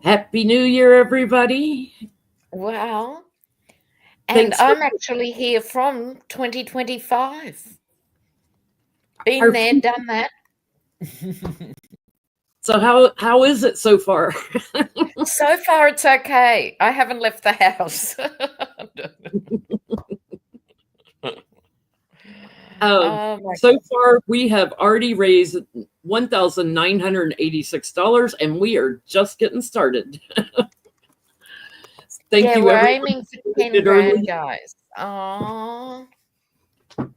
Happy New Year, everybody. Wow. And I'm actually here from 2025. Been there, done that. So how is it so far? So far, it's okay. I haven't left the house. So far, we have already raised $1,986, and we are just getting started. Thank you, we're everyone. aiming for 10 grand, guys. Oh,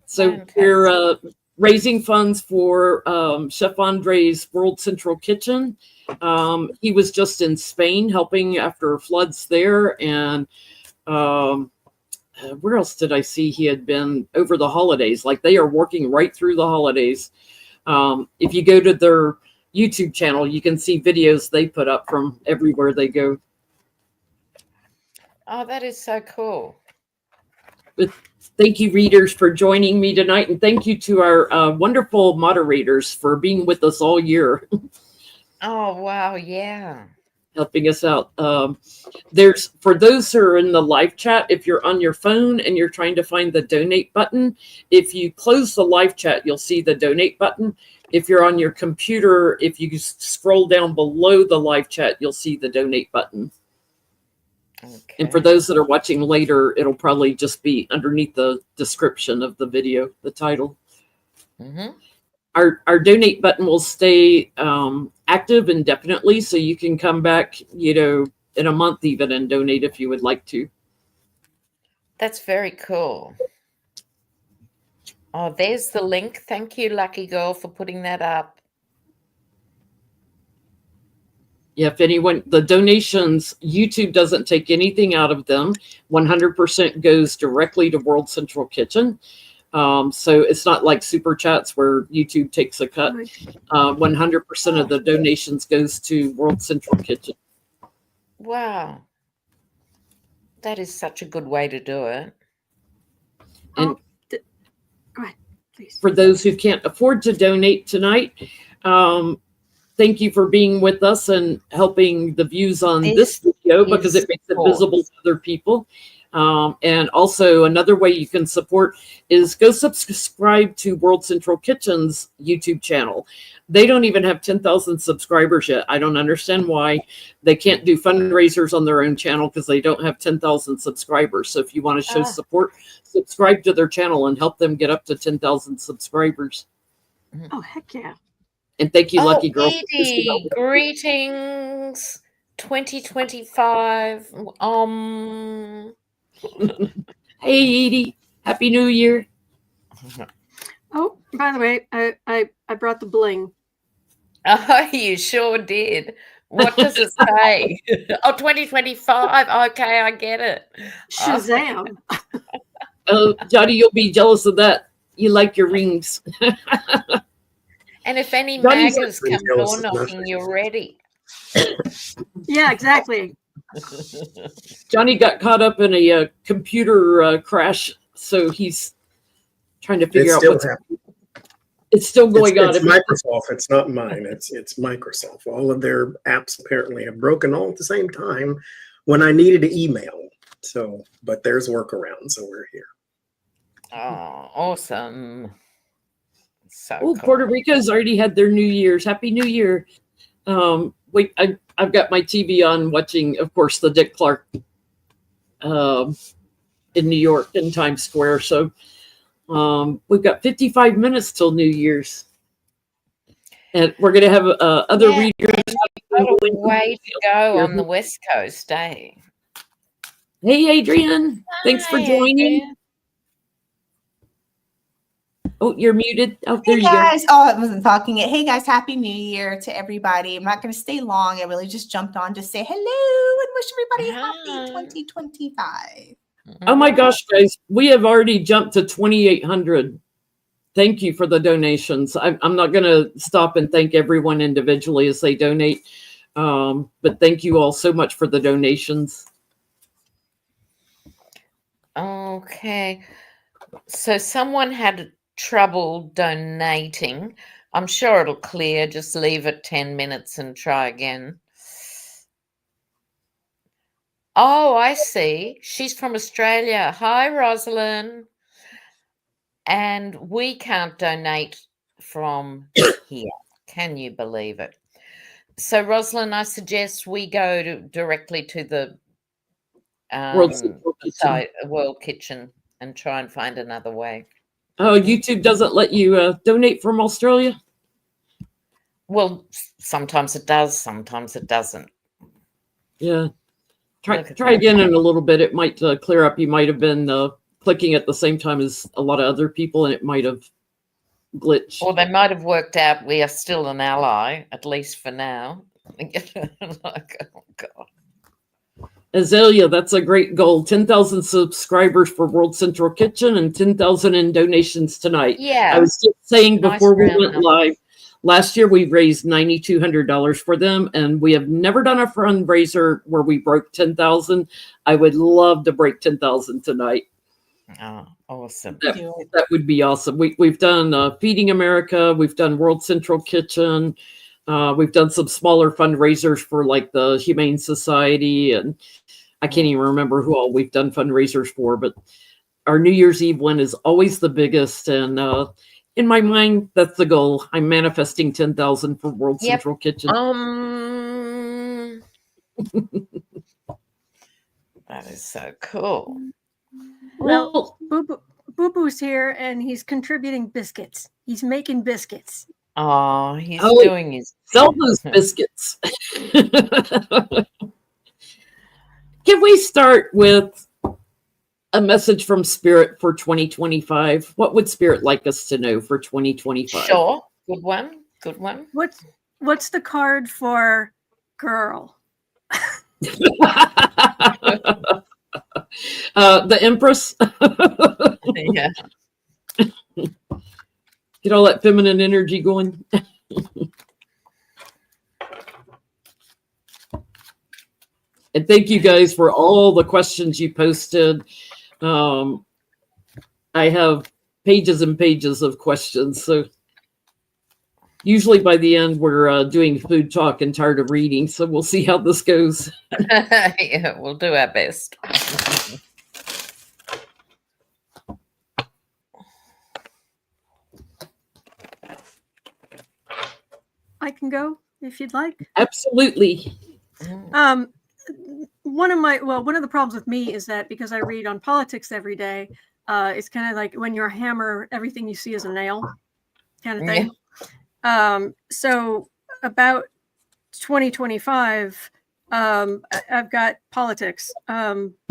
so fantastic. We're raising funds for Chef Andre's World Central Kitchen. He was just in Spain helping after floods there, and where else did I see he had been over the holidays? Like, they are working right through the holidays. If you go to their YouTube channel, you can see videos they put up from everywhere they go. Oh, that is so cool. But thank you, readers, for joining me tonight. And thank you to our wonderful moderators for being with us all year. Oh, wow. Yeah. Helping us out. There's, for those who are in the live chat, if you're on your phone and you're trying to find the donate button, if you close the live chat, you'll see the donate button. If you're on your computer, if you scroll down below the live chat, you'll see the donate button. Okay. And for those that are watching later, it'll probably just be underneath the description of the video, the title. Mm-hmm. Our donate button will stay active indefinitely, so you can come back, in a month even and donate if you would like to. That's very cool. Oh, there's the link. Thank you, Lucky Girl, for putting that up. Yeah, if anyone, the donations, YouTube doesn't take anything out of them. 100% goes directly to World Central Kitchen. So it's not like super chats where YouTube takes a cut. 100% of the donations goes to World Central Kitchen. Wow. That is such a good way to do it. And go ahead, please. For those who can't afford to donate tonight, thank you for being with us and helping the views on this video, because it makes it visible to other people. And also another way you can support is go subscribe to World Central Kitchen's YouTube channel. They don't even have 10,000 subscribers yet. I don't understand why they can't do fundraisers on their own channel, because they don't have 10,000 subscribers. So if you want to show support, subscribe to their channel and help them get up to 10,000 subscribers. Oh, heck yeah. And thank you, Lucky Girl. Edie, greetings, 2025. Hey, Edie, Happy New Year. Oh, by the way, I brought the bling. Oh, you sure did. What does it say? Oh, 2025. Okay, I get it. Shazam. Oh, Johnny, you'll be jealous of that. You like your rings. And if any magas come door knocking, you're ready. Yeah, exactly. Johnny got caught up in a computer crash, so he's trying to figure out what's happening. It's still going on. It's Microsoft. It's not mine. It's Microsoft. All of their apps apparently have broken all at the same time when I needed to email. So, but there's workaround, so we're here. Oh, awesome. So cool. Puerto Rico's already had their New Year's. Happy New Year. Wait, I've got my TV on watching, of course, the Dick Clark in New York in Times Square. So we've got 55 minutes till New Year's. And we're going to have other readers. What a way to go on the West Coast, eh? Hey, Adrian. Thanks for joining. Adrian. Oh, you're muted. Oh, there you go. Oh, I wasn't talking it. Hey, guys, Happy New Year to everybody. I'm not going to stay long. I really just jumped on to say hello and wish everybody happy 2025. Oh, my gosh, guys. We have already jumped to 2,800. Thank you for the donations. I'm not going to stop and thank everyone individually as they donate. But thank you all so much for the donations. Okay. So someone had trouble donating. I'm sure it'll clear. Just leave it 10 minutes and try again. Oh, I see. She's from Australia. Hi, Rosalind. And we can't donate from here. Can you believe it? So, Rosalind, I suggest we go directly to the World Kitchen and try and find another way. Oh, YouTube doesn't let you donate from Australia? Well, sometimes it does, sometimes it doesn't. Yeah. Try again in a little bit. It might clear up. You might have been clicking at the same time as a lot of other people, and it might have glitched. Or they might have worked out we are still an ally, at least for now. Like, oh, God. Azalea, that's a great goal. 10,000 subscribers for World Central Kitchen and 10,000 in donations tonight. Yeah. I was just saying Nice before we round went number. live, last year we raised $9,200 for them, and we have never done a fundraiser where we broke 10,000. I would love to break 10,000 tonight. Oh, awesome. That would be awesome. We've done Feeding America. We've done World Central Kitchen. We've done some smaller fundraisers for like the Humane Society, and I can't even remember who all we've done fundraisers for, but our New Year's Eve one is always the biggest. And in my mind, that's the goal. I'm manifesting 10,000 for World Central Kitchen. That is so cool. Well, Boo Boo's here and he's contributing biscuits. He's making biscuits. Oh, he's doing his sell those biscuits. Can we start with a message from Spirit for 2025? What would Spirit like us to know for 2025? Sure. Good one. Good one. What's the card for girl? The Empress. Yeah. Get all that feminine energy going. And thank you guys for all the questions you posted. I have pages and pages of questions. So usually by the end, we're doing food talk and tired of reading. So we'll see how this goes. Yeah, we'll do our best. I can go if you'd like. Absolutely. One of the problems with me is that because I read on politics every day, it's kind of like when you're a hammer, everything you see is a nail kind of thing. Yeah. So about 2025, I've got politics.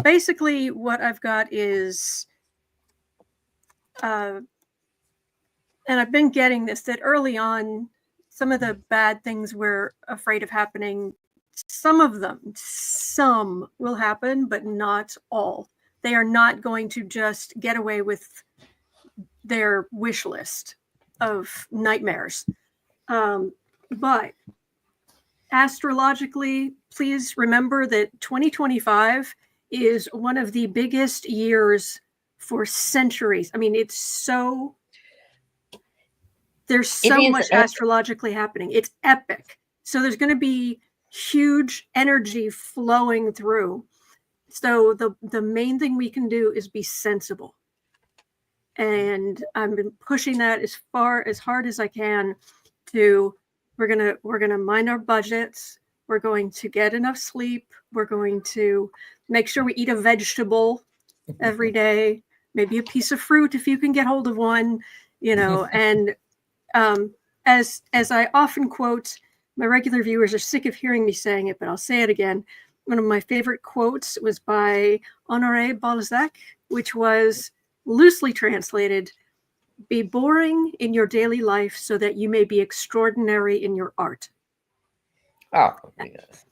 Basically what I've got is, and I've been getting this, that early on, some of the bad things we're afraid of happening, some will happen, but not all. They are not going to just get away with their wish list of nightmares. But astrologically, please remember that 2025 is one of the biggest years for centuries. I mean, there's so much astrologically happening. It's epic. So there's going to be huge energy flowing through. So the main thing we can do is be sensible. And I've been pushing that as hard as I can to, we're gonna mind our budgets. We're going to get enough sleep. We're going to make sure we eat a vegetable every day, maybe a piece of fruit if you can get hold of one, and as I often quote, my regular viewers are sick of hearing me saying it, but I'll say it again. One of my favorite quotes was by Honoré Balzac, which was loosely translated, "Be boring in your daily life so that you may be extraordinary in your art." Oh, yes.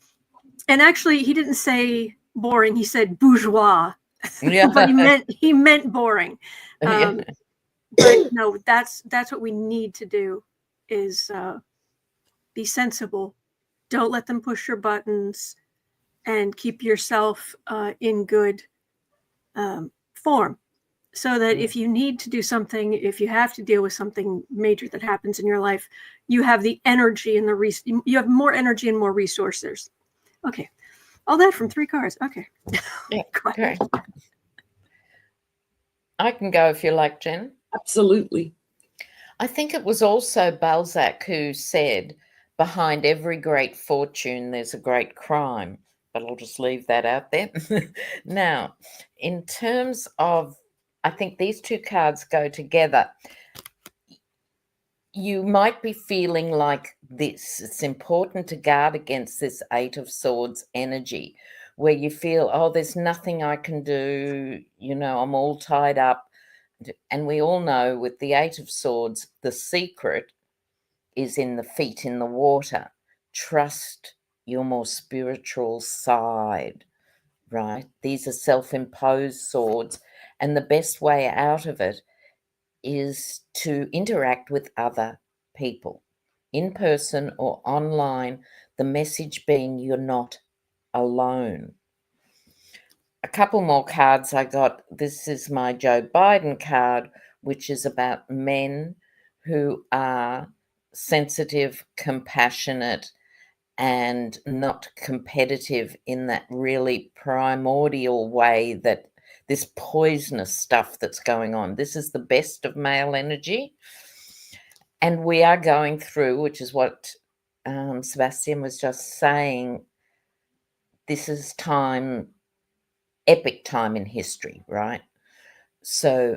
And actually, he didn't say boring; he said bourgeois. Yeah. But he meant boring. But no, that's what we need to do is be sensible. Don't let them push your buttons, and keep yourself in good form, so that if you need to do something, if you have to deal with something major that happens in your life, you have the energy and you have more energy and more resources. Okay, All that from 3 cards. Okay. Yeah, Go ahead. great. I can go if you like, Jen. Absolutely. I think it was also Balzac who said, behind every great fortune, there's a great crime. But I'll just leave that out there. Now, in terms of, I think these 2 cards go together. You might be feeling like this. It's important to guard against this 8 of Swords energy where you feel, oh, there's nothing I can do. You know, I'm all tied up. And we all know with the 8 of Swords, the secret is in the feet in the water. Trust your more spiritual side, right? These are self-imposed swords. And the best way out of it is to interact with other people, in person or online, the message being you're not alone. A couple more cards I got. This is my Joe Biden card, which is about men who are sensitive, compassionate, and not competitive in that really primordial way that this poisonous stuff that's going on. This is the best of male energy. And we are going through, which is what Sebastian was just saying, this is time, epic time in history, right? So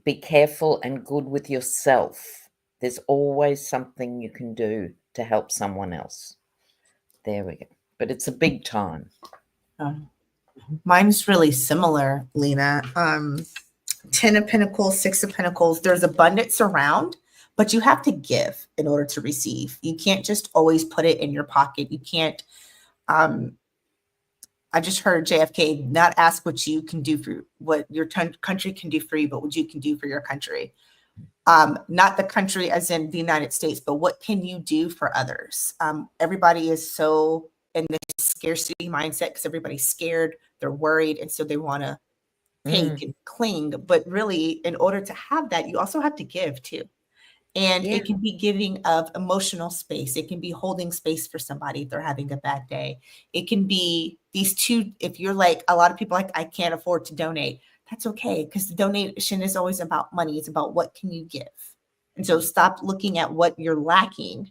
be careful and good with yourself. There's always something you can do to help someone else. There we go. But it's a big time. Mine's really similar, Lena. 10 of Pentacles, 6 of Pentacles. There's abundance around, but you have to give in order to receive. You can't just always put it in your pocket. You can't. I just heard JFK not ask what you can do for what your country can do for you, but what you can do for your country. Not the country as in the United States, but what can you do for others? Everybody is so in this scarcity mindset because everybody's scared, they're worried, and so they want to take and cling. But really, in order to have that, you also have to give too. And it can be giving of emotional space. It can be holding space for somebody if they're having a bad day. It can be these 2, if you're like, a lot of people like, I can't afford to donate. That's okay, because the donation is always about money. It's about what can you give. And so stop looking at what you're lacking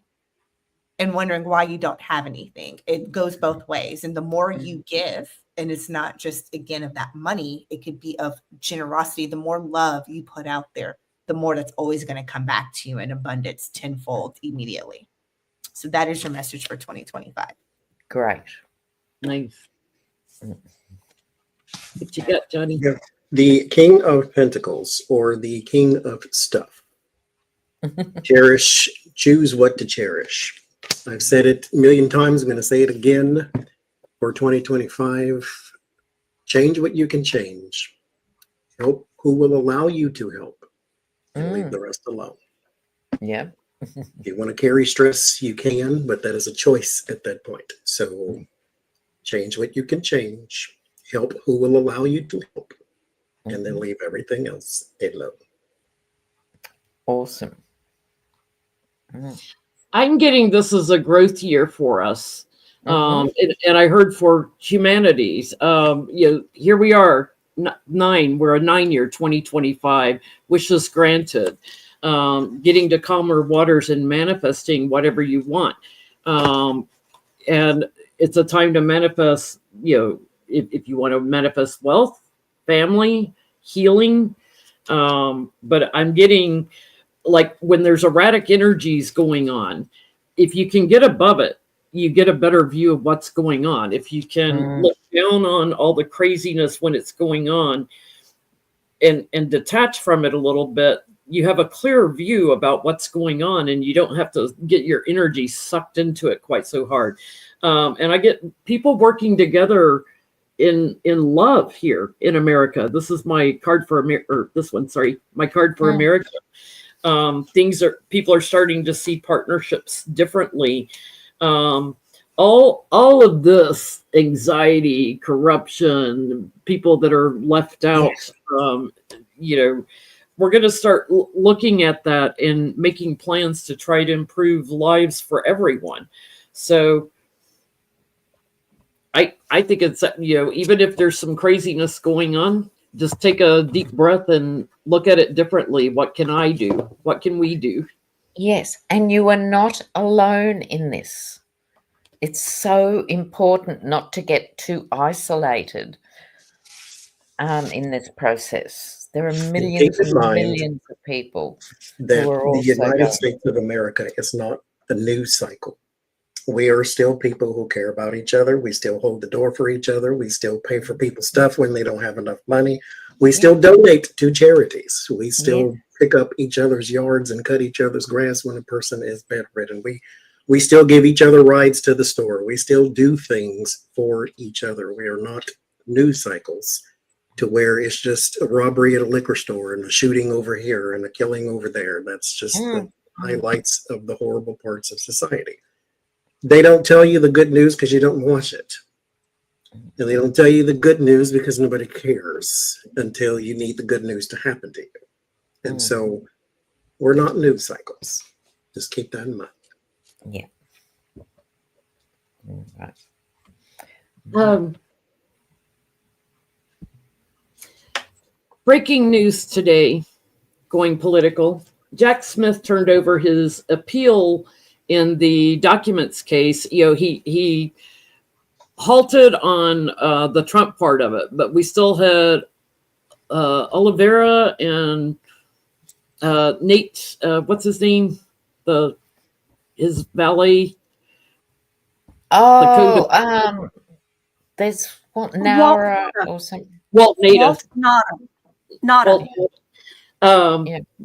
and wondering why you don't have anything. It goes both ways. And the more you give, and it's not just, again, of that money, it could be of generosity. The more love you put out there, the more that's always going to come back to you in abundance tenfold immediately. So that is your message for 2025. Great. Nice. What you got, Johnny? Yeah. The King of Pentacles or the King of Stuff. Cherish, choose what to cherish. I've said it a million times. I'm going to say it again for 2025. Change what you can change. Help who will allow you to help. And leave the rest alone. Yeah. If you want to carry stress, you can, but that is a choice at that point. So change what you can change. Help who will allow you to help. And then leave everything else alone. Awesome. I'm getting this as a growth year for us. And I heard for humanities, here we are, 9, we're a 9-year, 2025, wishes granted, getting to calmer waters and manifesting whatever you want. And it's a time to manifest, if you want to manifest wealth, family, healing. But I'm getting, like, when there's erratic energies going on, if you can get above it, you get a better view of what's going on. If you can look down on all the craziness when it's going on and detach from it a little bit, you have a clearer view about what's going on, and you don't have to get your energy sucked into it quite so hard. And I get people working together in love here in America. This is my card for America, my card for America. People are starting to see partnerships differently. All of this anxiety, corruption, people that are left out, we're going to start looking at that and making plans to try to improve lives for everyone. So I think it's, even if there's some craziness going on, just take a deep breath and look at it differently. What can I do? What can we do? Yes, and you are not alone in this. It's so important not to get too isolated in this process. There are millions and millions of people that who are the also United going. States of America is not the news cycle. We are still people who care about each other. We still hold the door for each other. We still pay for people's stuff when they don't have enough money. We still donate to charities. We still pick up each other's yards and cut each other's grass when a person is bedridden. We still give each other rides to the store. We still do things for each other. We are not news cycles to where it's just a robbery at a liquor store and a shooting over here and a killing over there. That's just the highlights of the horrible parts of society. They don't tell you the good news because you don't watch it. And they don't tell you the good news because nobody cares until you need the good news to happen to you. And so we're not news cycles. Just keep that in mind. Yeah. Right. Breaking news today, going political. Jack Smith turned over his appeal in the documents case. He halted on the Trump part of it, but we still had Oliveira and Nate, what's his name? His valet. There's what, Nara or something. Walt NATO. Not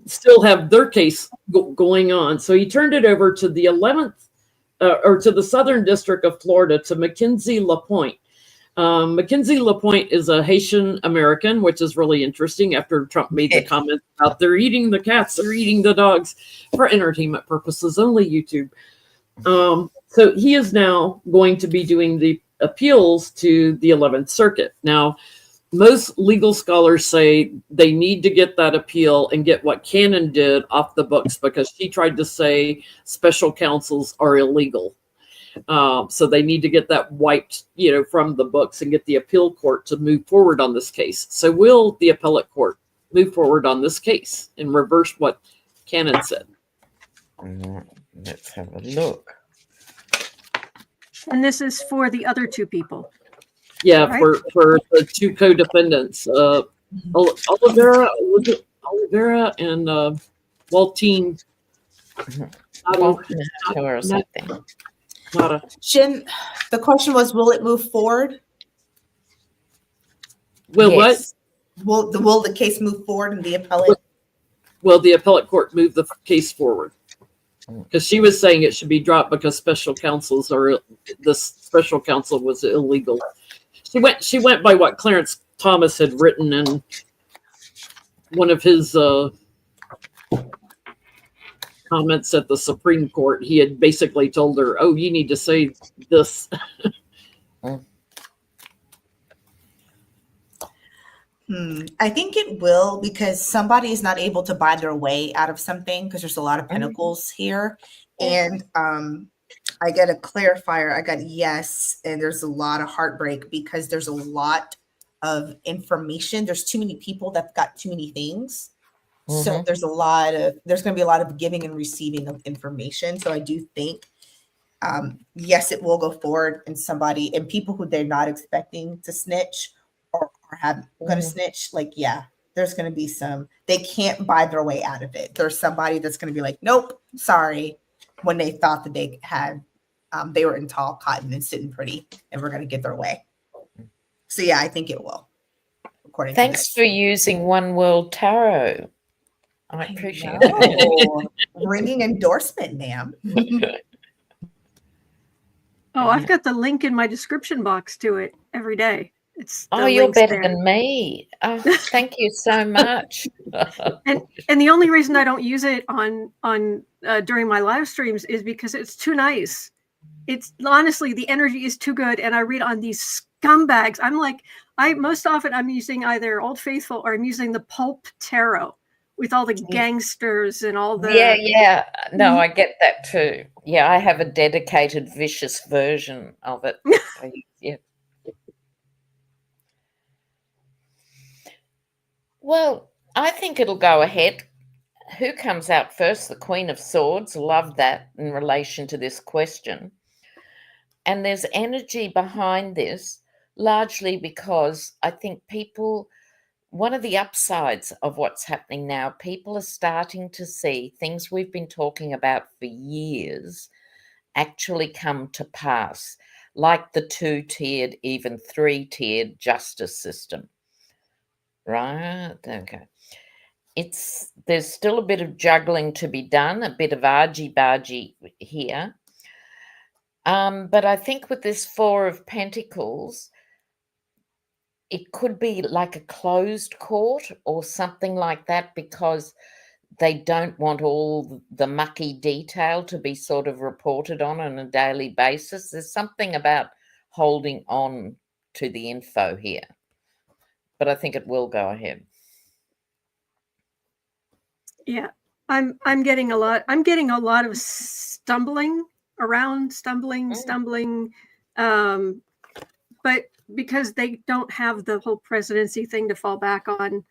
still have their case going on. So he turned it over to the 11th or to the Southern District of Florida to Mackenzie LaPointe. Mackenzie LaPointe is a Haitian American, which is really interesting after Trump made the comment about they're eating the cats, they're eating the dogs for entertainment purposes, only YouTube. So he is now going to be doing the appeals to the 11th Circuit. Now, most legal scholars say they need to get that appeal and get what Cannon did off the books because she tried to say special counsels are illegal. So they need to get that wiped, from the books and get the appeal court to move forward on this case. So will the appellate court move forward on this case and reverse what Cannon said? Let's have a look. And this is for the other two people. Yeah, right? for the two co-defendants, Oliveira and Waltine. Or something. Jen, the question was, will it move forward? What? Will the case move forward in the appellate? Will the appellate court move the case forward? Because she was saying it should be dropped because special counsel was illegal. She went by what Clarence Thomas had written in one of his comments at the Supreme Court. He had basically told her, "Oh, you need to say this." I think it will, because somebody is not able to buy their way out of something because there's a lot of pinnacles here. And I get a clarifier. I got yes. And there's a lot of heartbreak because there's a lot of information. There's too many people that've got too many things. So there's going to be a lot of giving and receiving of information. So I do think, yes, it will go forward, and people who they're not expecting to snitch or going to snitch, there's going to be they can't buy their way out of it. There's somebody that's going to be like, nope, sorry, when they thought that they had, they were in tall cotton and sitting pretty and we're going to get their way. So yeah, I think it will. Thanks for using One World Tarot. I appreciate it. Ringing endorsement, ma'am. Oh, I've got the link in my description box to it every day. You're better than me. Oh, thank you so much. and the only reason I don't use it on during my live streams is because it's too nice. It's honestly, the energy is too good, and I read on these scumbags. Most often I'm using either Old Faithful or I'm using the Pulp Tarot with all the gangsters and all the No, I get that too. Yeah, I have a dedicated vicious version of it. Well, I think it'll go ahead. Who comes out first? The Queen of Swords. Love that in relation to this question. And there's energy behind this, largely because I think people, one of the upsides of what's happening now, people are starting to see things we've been talking about for years actually come to pass, like the 2-tiered, even 3-tiered justice system. Right? Okay. There's still a bit of juggling to be done, a bit of argy-bargy here. But I think with this Four of Pentacles, it could be like a closed court or something like that, because they don't want all the mucky detail to be sort of reported on a daily basis. There's something about holding on to the info here, but I think it will go ahead. Yeah, I'm getting a lot. I'm getting a lot of stumbling, but because they don't have the whole presidency thing to fall back on,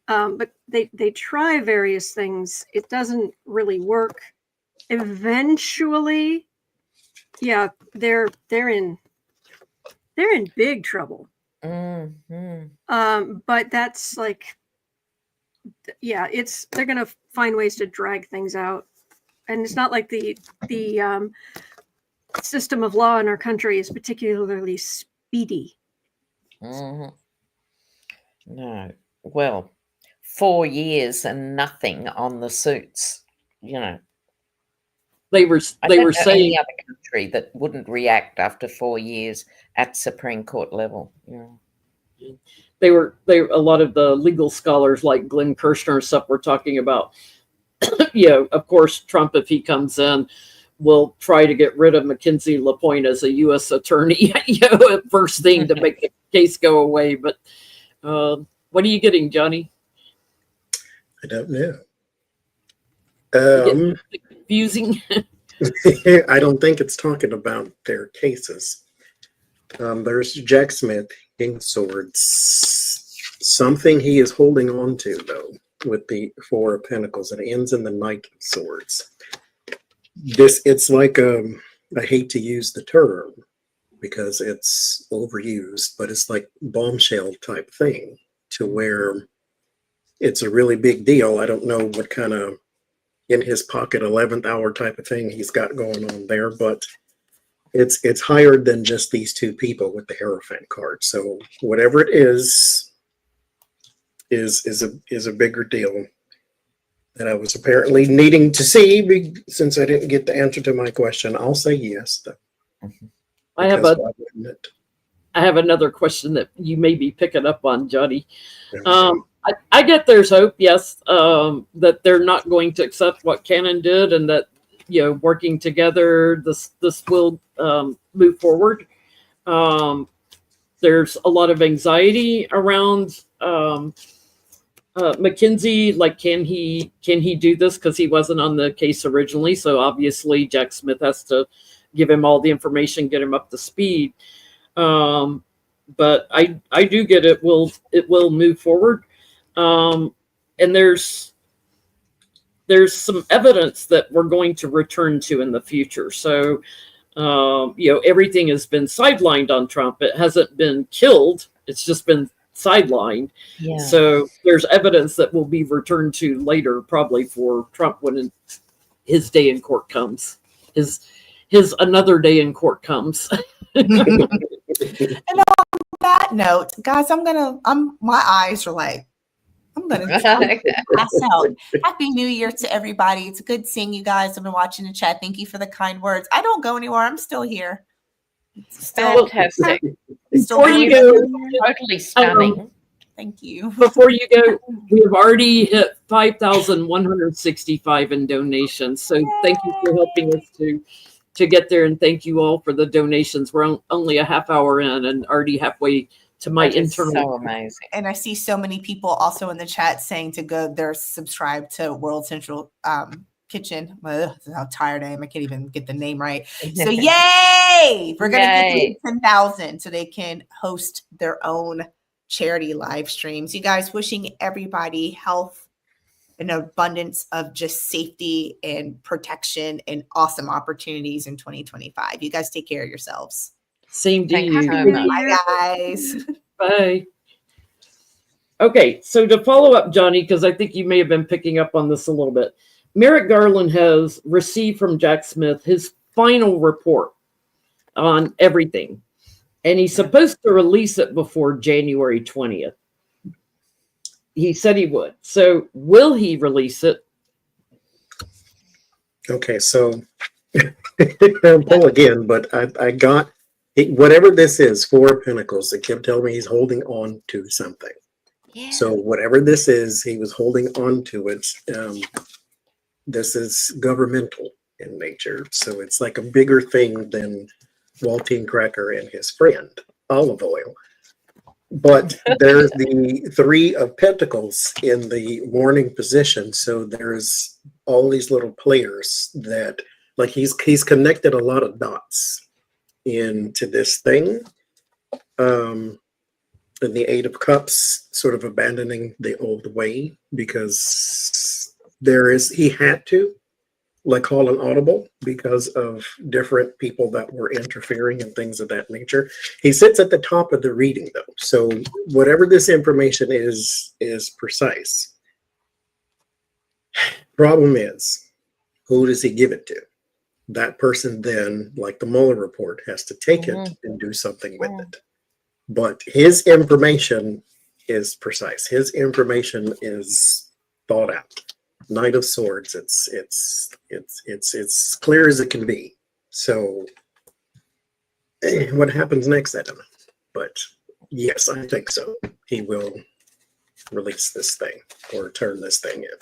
but they try various things. It doesn't really work. Eventually, yeah, they're in big trouble. Mm-hmm. But that's like, yeah, they're gonna find ways to drag things out, and it's not like the system of law in our country is particularly speedy. Mm-hmm. No, well, 4 years and nothing on the suits. You know, They were any saying other country that wouldn't react after 4 years at Supreme Court level. Yeah. they a lot of the legal scholars like Glenn Kirshner and stuff were talking about, of course, Trump, if he comes in, will try to get rid of Mackenzie LaPointe as a U.S. attorney, first thing to make the case go away. But what are you getting, Johnny? I don't know. Confusing. I don't think it's talking about their cases. There's Jack Smith, King of Swords. Something he is holding on to, though, with the Four of Pentacles. It ends in the Knight of Swords. It's like, I hate to use the term because it's overused, but it's like bombshell type thing, to where it's a really big deal. I don't know what kind of in his pocket 11th hour type of thing he's got going on there, but it's higher than just these two people with the Hierophant card. So whatever it is a bigger deal that I was apparently needing to see, since I didn't get the answer to my question. I'll say yes, though. I have another question that you may be picking up on, Johnny. I get there's hope, yes, that they're not going to accept what Cannon did, and that working together, this will move forward. There's a lot of anxiety around Mackenzie. Like, can he do this? Because he wasn't on the case originally, so obviously Jack Smith has to give him all the information, get him up to speed. But I do get it will move forward. And there's some evidence that we're going to return to in the future. So, everything has been sidelined on Trump. It hasn't been killed. It's just been sidelined. Yeah. So there's evidence that will be returned to later, probably for Trump when his day in court comes. His another day in court comes. And on that note, guys, my eyes are like, I'm gonna pass out. Happy New Year to everybody. It's good seeing you guys. I've been watching the chat. Thank you for the kind words. I don't go anywhere. I'm still here. Still fantastic. Before you go, totally stunning. Thank you. Before you go, we have already hit 5,165 in donations. So thank you for helping us to get there, and thank you all for the donations. We're only a half hour in and already halfway to my internal. So amazing. And I see so many people also in the chat saying to go, they're subscribed to World Central Kitchen. Well, this is how tired I am. I can't even get the name right. So yay! We're going to get to 10,000 so they can host their own charity live streams. You guys, wishing everybody health, an abundance of just safety and protection and awesome opportunities in 2025. You guys take care of yourselves. Same to Thank you you. so New much. Year. Bye, guys. Bye. Okay, so to follow up, Johnny, because I think you may have been picking up on this a little bit. Merrick Garland has received from Jack Smith his final report on everything, and he's supposed to release it before January 20th. He said he would. So will he release it? Okay, so I'll pull again, but I got whatever this is, Four of Pentacles. It kept telling me he's holding on to something. Yeah. So whatever this is, he was holding on to it. This is governmental in nature, so it's like a bigger thing than Waltine Cracker and his friend Olive Oil. But there's the Three of Pentacles in the warning position. So there's all these little players that, like, he's connected a lot of dots into this thing. And the Eight of Cups, sort of abandoning the old way, because he had to, like, call an audible because of different people that were interfering and things of that nature. He sits at the top of the reading, though. So whatever this information is precise. Problem is, who does he give it to? That person then, like the Mueller report, has to take it and do something with it. But his information is precise. His information is thought out. Knight of Swords. It's clear as it can be. So what happens next, I don't know. But yes, I think so. He will release this thing or turn this thing in.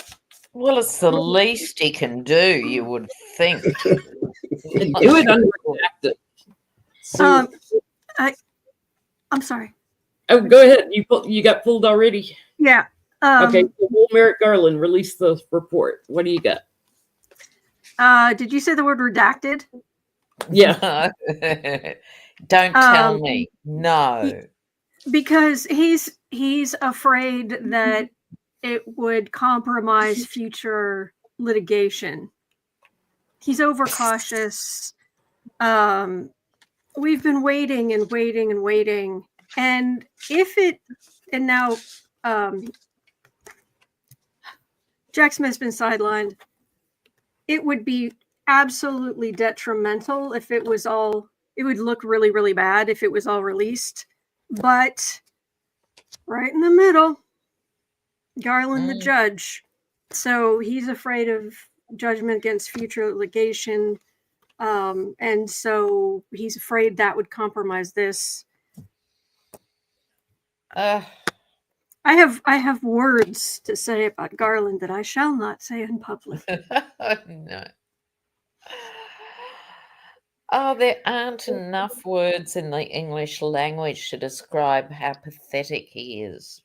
Well, it's the least he can do, you would think. And do it unredacted. So, I'm sorry. oh, go ahead. You got pulled already. Yeah. Okay, so will Merrick Garland release the report? What do you got? Did you say the word redacted? Yeah. Don't tell me. No. Because he's afraid that it would compromise future litigation. He's overcautious. We've been waiting and waiting and waiting. And now Jack Smith's been sidelined. It would be absolutely detrimental if it would look really, really bad if it was all released. But right in the middle, Garland the judge. So he's afraid of judgment against future litigation. And so he's afraid that would compromise this. I have words to say about Garland that I shall not say in public. No. Oh, there aren't enough words in the English language to describe how pathetic he is.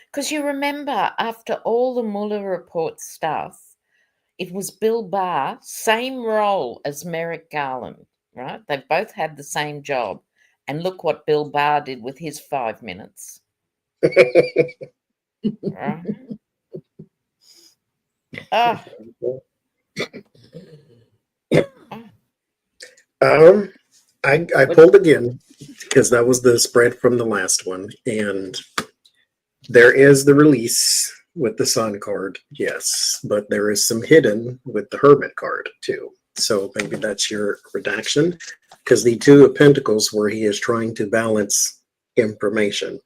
Because you remember, after all the Mueller report stuff, it was Bill Barr, same role as Merrick Garland, right? They both had the same job. And look what Bill Barr did with his 5 minutes. Right? Oh. I pulled again because that was the spread from the last one, and there is the release with the Sun card, yes, but there is some hidden with the Hermit card too. So maybe that's your redaction, because the Two of Pentacles, where he is trying to balance information.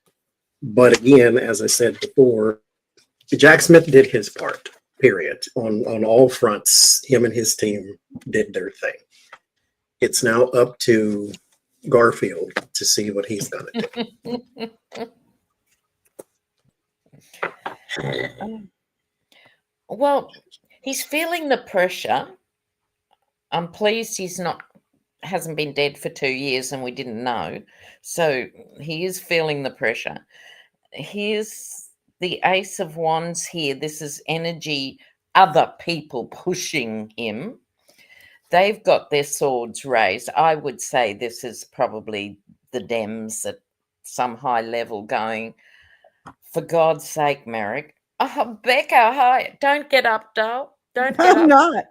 But again, as I said before, Jack Smith did his part, period. On all fronts, him and his team did their thing. It's now up to Garfield to see what he's going to do. Well, he's feeling the pressure. I'm pleased hasn't been dead for 2 years and we didn't know. So he is feeling the pressure. Here's the Ace of Wands here. This is energy, other people pushing him. They've got their swords raised. I would say this is probably the Dems that some high level going, for God's sake, Merrick. Oh, Becca, hi. Don't get up, doll. Don't get I'm up. not.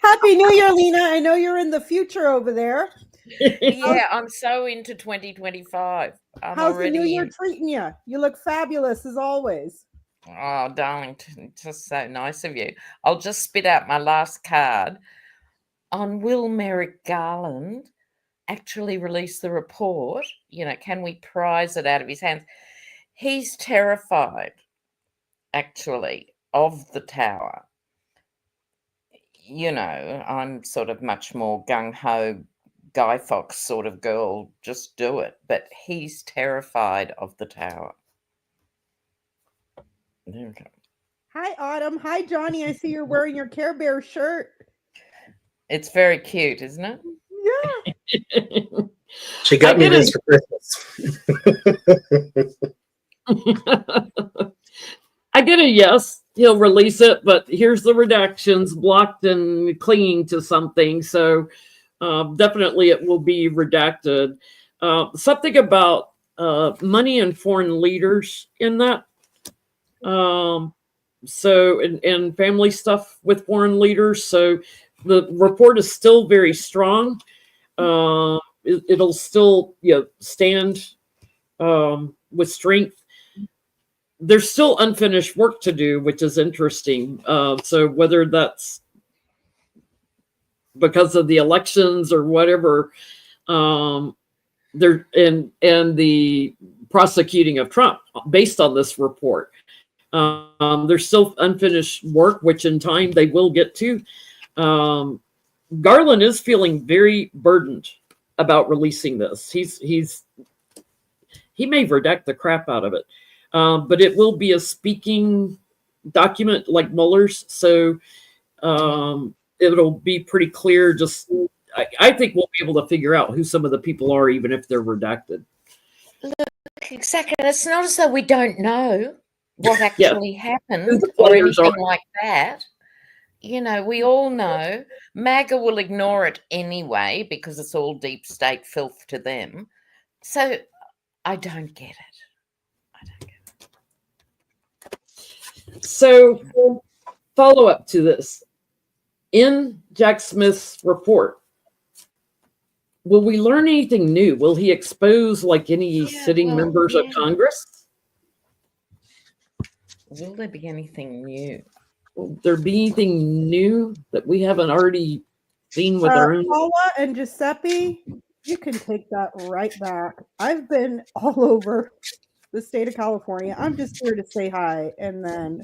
Happy New Year, Lena. I know you're in the future over there. Yeah, I'm so into 2025. I'm How's the New already Year in. treating you? You look fabulous as always. Oh, darling, just so nice of you. I'll just spit out my last card. On will Merrick Garland actually release the report? You know, can we prize it out of his hands? He's terrified, actually, of the tower. You know, I'm sort of much more gung-ho Guy Fawkes sort of girl, just do it. But he's terrified of the tower. There we go. Hi, Autumn. Hi, Johnny. I see you're wearing your Care Bear shirt. It's very cute, isn't it? Yeah. She got me this for Christmas. I get a yes. He'll release it, but here's the redactions blocked and clinging to something. So definitely it will be redacted. Something about money and foreign leaders in that. So, and family stuff with foreign leaders. So the report is still very strong. It'll still, stand with strength. There's still unfinished work to do, which is interesting. So whether that's because of the elections or whatever, there and the prosecuting of Trump based on this report. There's still unfinished work, which in time they will get to. Garland is feeling very burdened about releasing this. He may redact the crap out of it, but it will be a speaking document like Mueller's, so it'll be pretty clear. Just I think we'll be able to figure out who some of the people are, even if they're redacted. Exactly. It's not as though we don't know what actually happened or players anything are. like that. You know, we all know. MAGA will ignore it anyway because it's all deep state filth to them. So I don't get it. So follow up to this. In Jack Smith's report, will we learn anything new? Will he expose like any sitting members of Congress? Will there be anything new? Will there be anything new that we haven't already seen with our own? Paula and Giuseppe, you can take that right back. I've been all over the state of California. I'm just here to say hi, and then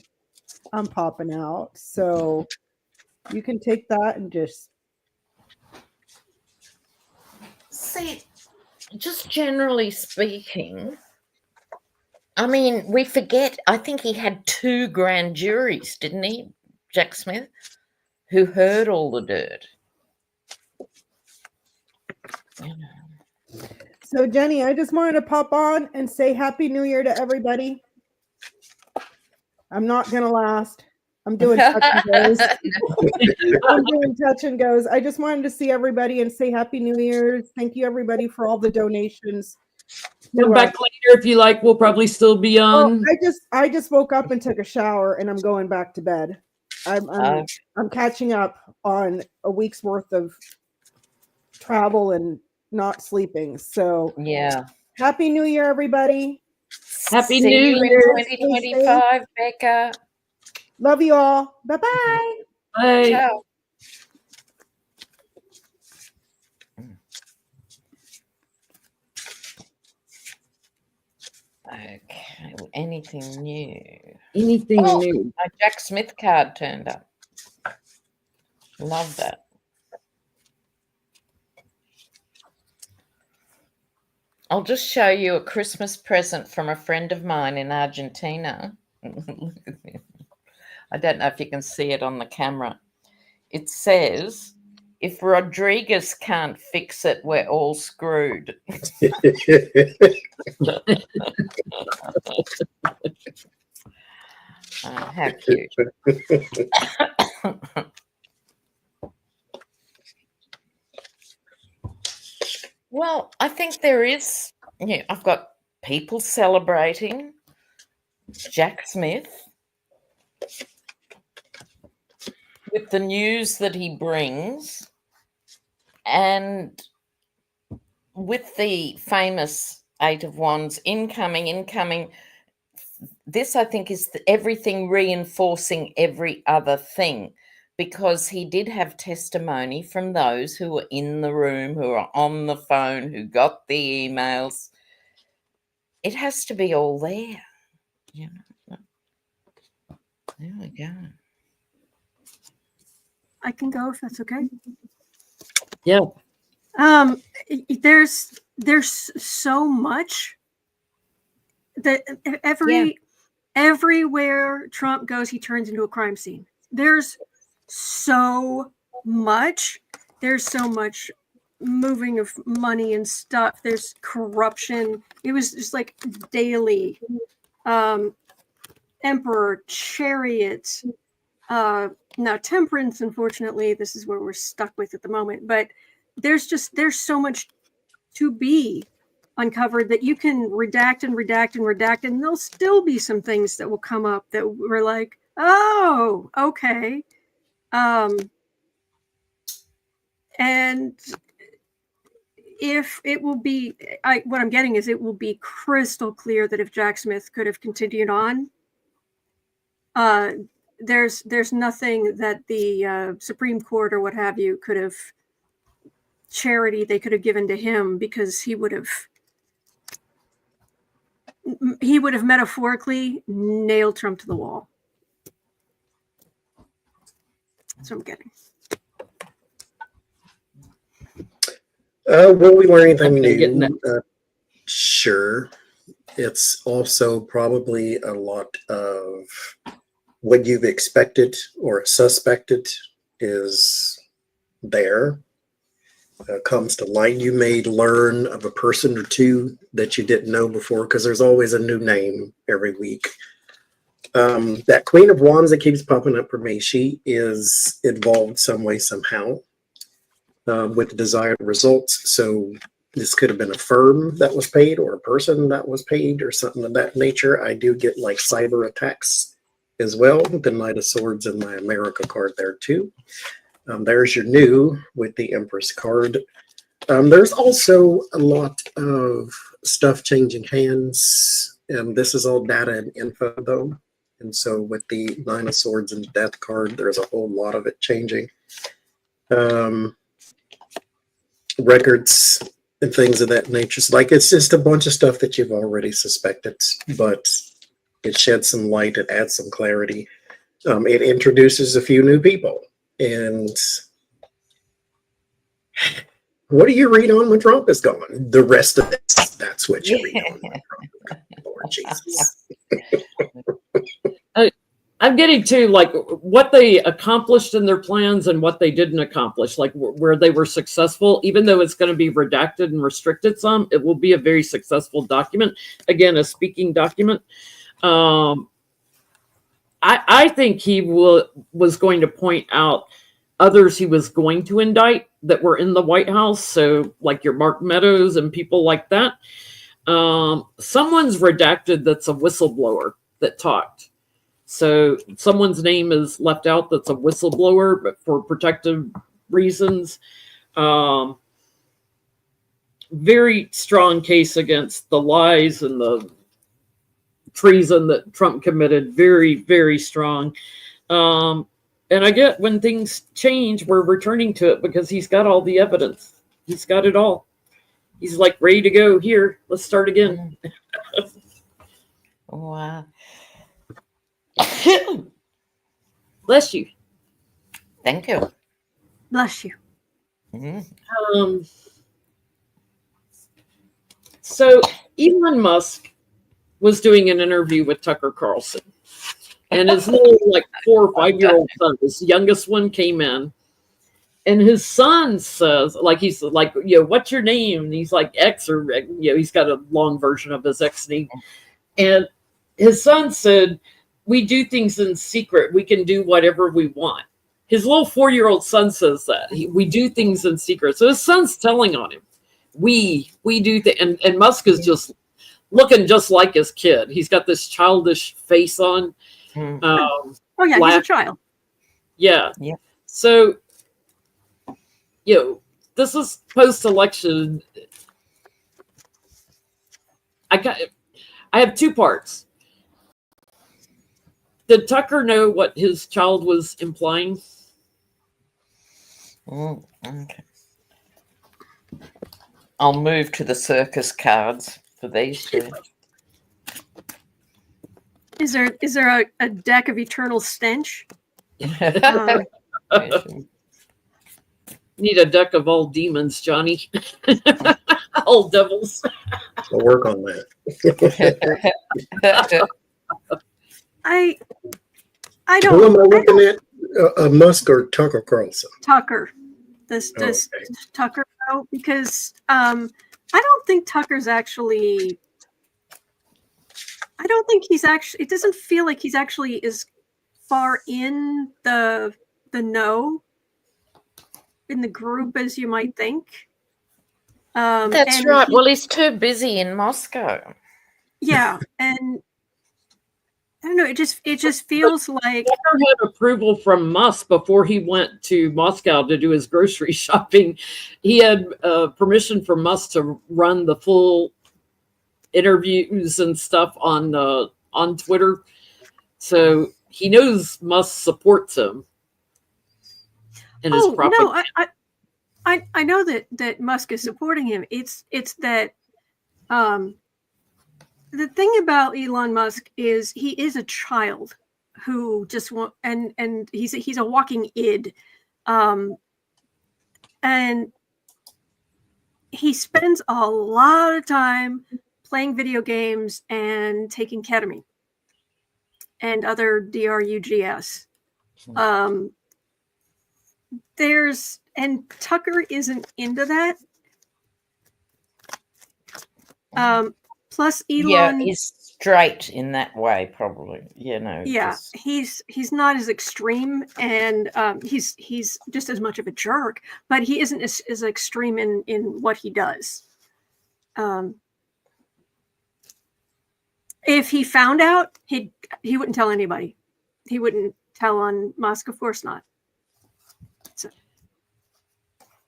I'm popping out. So you can take that and just See, just generally speaking, I mean, we forget, I think he had 2 grand juries, didn't he, Jack Smith, who heard all the dirt. You know. So, Jenny, I just wanted to pop on and say Happy New Year to everybody. I'm not going to last. I'm doing touch and goes. I'm doing touch and goes. I just wanted to see everybody and say Happy New Year's. Thank you, everybody, for all the donations. Come back later if you like. We'll probably still be on. I just woke up and took a shower, and I'm going back to bed. I'm catching up on a week's worth of travel and not sleeping. So yeah. Happy New Year, everybody. Happy See New you Year. in 2025, Becca. Love you all. Bye-bye. Bye. Ciao. Okay, anything new? Anything new? My Jack Smith card turned up. Love that. I'll just show you a Christmas present from a friend of mine in Argentina. I don't know if you can see it on the camera. It says, if Rodriguez can't fix it, we're all screwed. How cute. Well, I think there is, I've got people celebrating Jack Smith with the news that he brings, and with the famous Eight of Wands incoming. This, I think, is everything reinforcing every other thing, because he did have testimony from those who were in the room, who are on the phone, who got the emails. It has to be all there. There we go. I can go if that's okay. Yeah. There's so much that everywhere Trump goes, he turns into a crime scene. There's so much. There's so much moving of money and stuff. There's corruption. It was just like daily. Emperor, chariots. Now temperance, unfortunately, this is where we're stuck with at the moment. But there's so much to be uncovered that you can redact, and there'll still be some things that will come up that we're like, oh, okay. And if it will be, what I'm getting is it will be crystal clear that if Jack Smith could have continued on, there's nothing that the Supreme Court or what have you could have charity they could have given to him, because he would have metaphorically nailed Trump to the wall. That's what I'm getting. Will we learn anything new? Sure. It's also probably a lot of what you've expected or suspected is there. Comes to light. You may learn of a person or two that you didn't know before, because there's always a new name every week. That Queen of Wands that keeps popping up for me, she is involved some way, somehow, with the desired results. So this could have been a firm that was paid, or a person that was paid, or something of that nature. I do get like cyber attacks as well, with the Knight of Swords and my America card there too. There's your new with the Empress card. There's also a lot of stuff changing hands. This is all data and info though. And so with the Nine of Swords and Death card, there's a whole lot of it changing. Records and things of that nature. So like, it's just a bunch of stuff that you've already suspected, but it sheds some light, it adds some clarity. It introduces a few new people. And what do you read on when Trump is gone? The rest of this, that's what you read on when Trump is gone. Lord Jesus. I'm getting to like what they accomplished in their plans and what they didn't accomplish, like where they were successful. Even though it's going to be redacted and restricted some, it will be a very successful document. Again, a speaking document. I think he was going to point out others he was going to indict that were in the White House. So like your Mark Meadows and people like that. Someone's redacted that's a whistleblower that talked. So someone's name is left out that's a whistleblower, but for protective reasons. Very strong case against the lies and the treason that Trump committed. Very, very strong. And I get when things change, we're returning to it because he's got all the evidence. He's got it all. He's like ready to go. Here, let's start again. Wow. Bless you. Thank you. Bless you. Mm-hmm. So Elon Musk was doing an interview with Tucker Carlson, and his little like 4 or 5 year old son, his youngest one, came in, and his son says, like, he's like, what's your name? And he's like X, or he's got a long version of his X name, and his son said, we do things in secret. We can do whatever we want. His little 4 year old son says that we do things in secret. So his son's telling on him. we do and Musk is just looking just like his kid. He's got this childish face on. Oh yeah, he's a child. Yeah. Yeah. So, this is post-election. I have two parts. Did Tucker know what his child was implying? Okay. I'll move to the circus cards for these two. Is there a deck of eternal stench? Need a deck of all demons, Johnny. All devils. I'll work on that. I Who don't. am I looking at? Musk or Tucker Carlson? Tucker. Does Okay. Tucker know? Because I don't think Tucker's actually. I don't think he's actually. It doesn't feel like he's actually as far in the know in the group as you might think. That's right. Well, he's too busy in Moscow. Yeah, and I don't know. It just feels like Tucker had approval from Musk before he went to Moscow to do his grocery shopping. He had permission from Musk to run the full interviews and stuff on Twitter, so he knows Musk supports him. And his propaganda. No, I know that Musk is supporting him. It's that the thing about Elon Musk is he is a child who just want and he's a walking id, and he spends a lot of time playing video games and taking ketamine and other drugs. And Tucker isn't into that. Plus Elon. Yeah, he's straight in that way, probably. Yeah, he's not as extreme, and he's just as much of a jerk, but he isn't as extreme in what he does. If he found out, he wouldn't tell anybody. He wouldn't tell on Musk, of course not. So.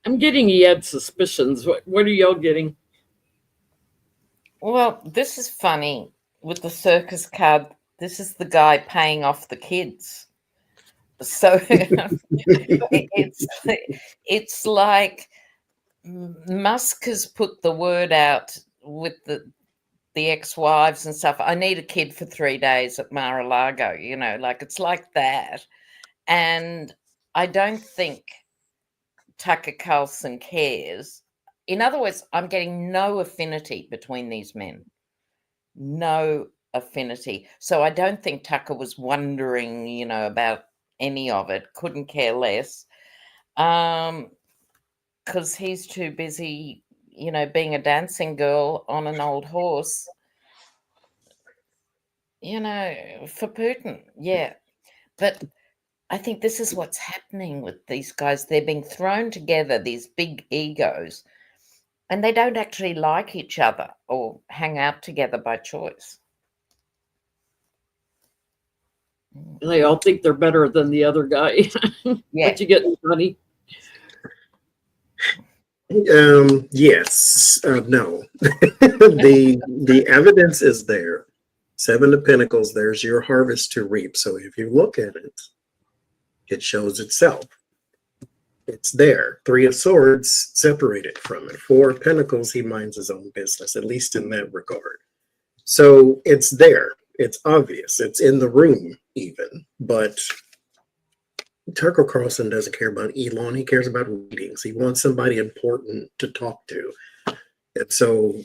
I'm getting he had suspicions. What are y'all getting? Well, this is funny with the circus card. This is the guy paying off the kids. So it's like Musk has put the word out with the ex-wives and stuff. I need a kid for 3 days at Mar-a-Lago, like it's like that. And I don't think Tucker Carlson cares. In other words, I'm getting no affinity between these men. No affinity. So I don't think Tucker was wondering, about any of it. Couldn't care less. Because he's too busy, being a dancing girl on an old horse, for Putin. Yeah. But I think this is what's happening with these guys. They're being thrown together, these big egos, and they don't actually like each other or hang out together by choice. They all think they're better than the other guy. Yeah. What you getting, honey? Yes. No. The evidence is there. 7 of Pentacles, there's your harvest to reap. So if you look at it, it shows itself. It's there. 3 of Swords separated from it. 4 of Pentacles, he minds his own business, at least in that regard. So it's there. It's obvious. It's in the room even. But Tucker Carlson doesn't care about Elon. He cares about ratings. He wants somebody important to talk to. And so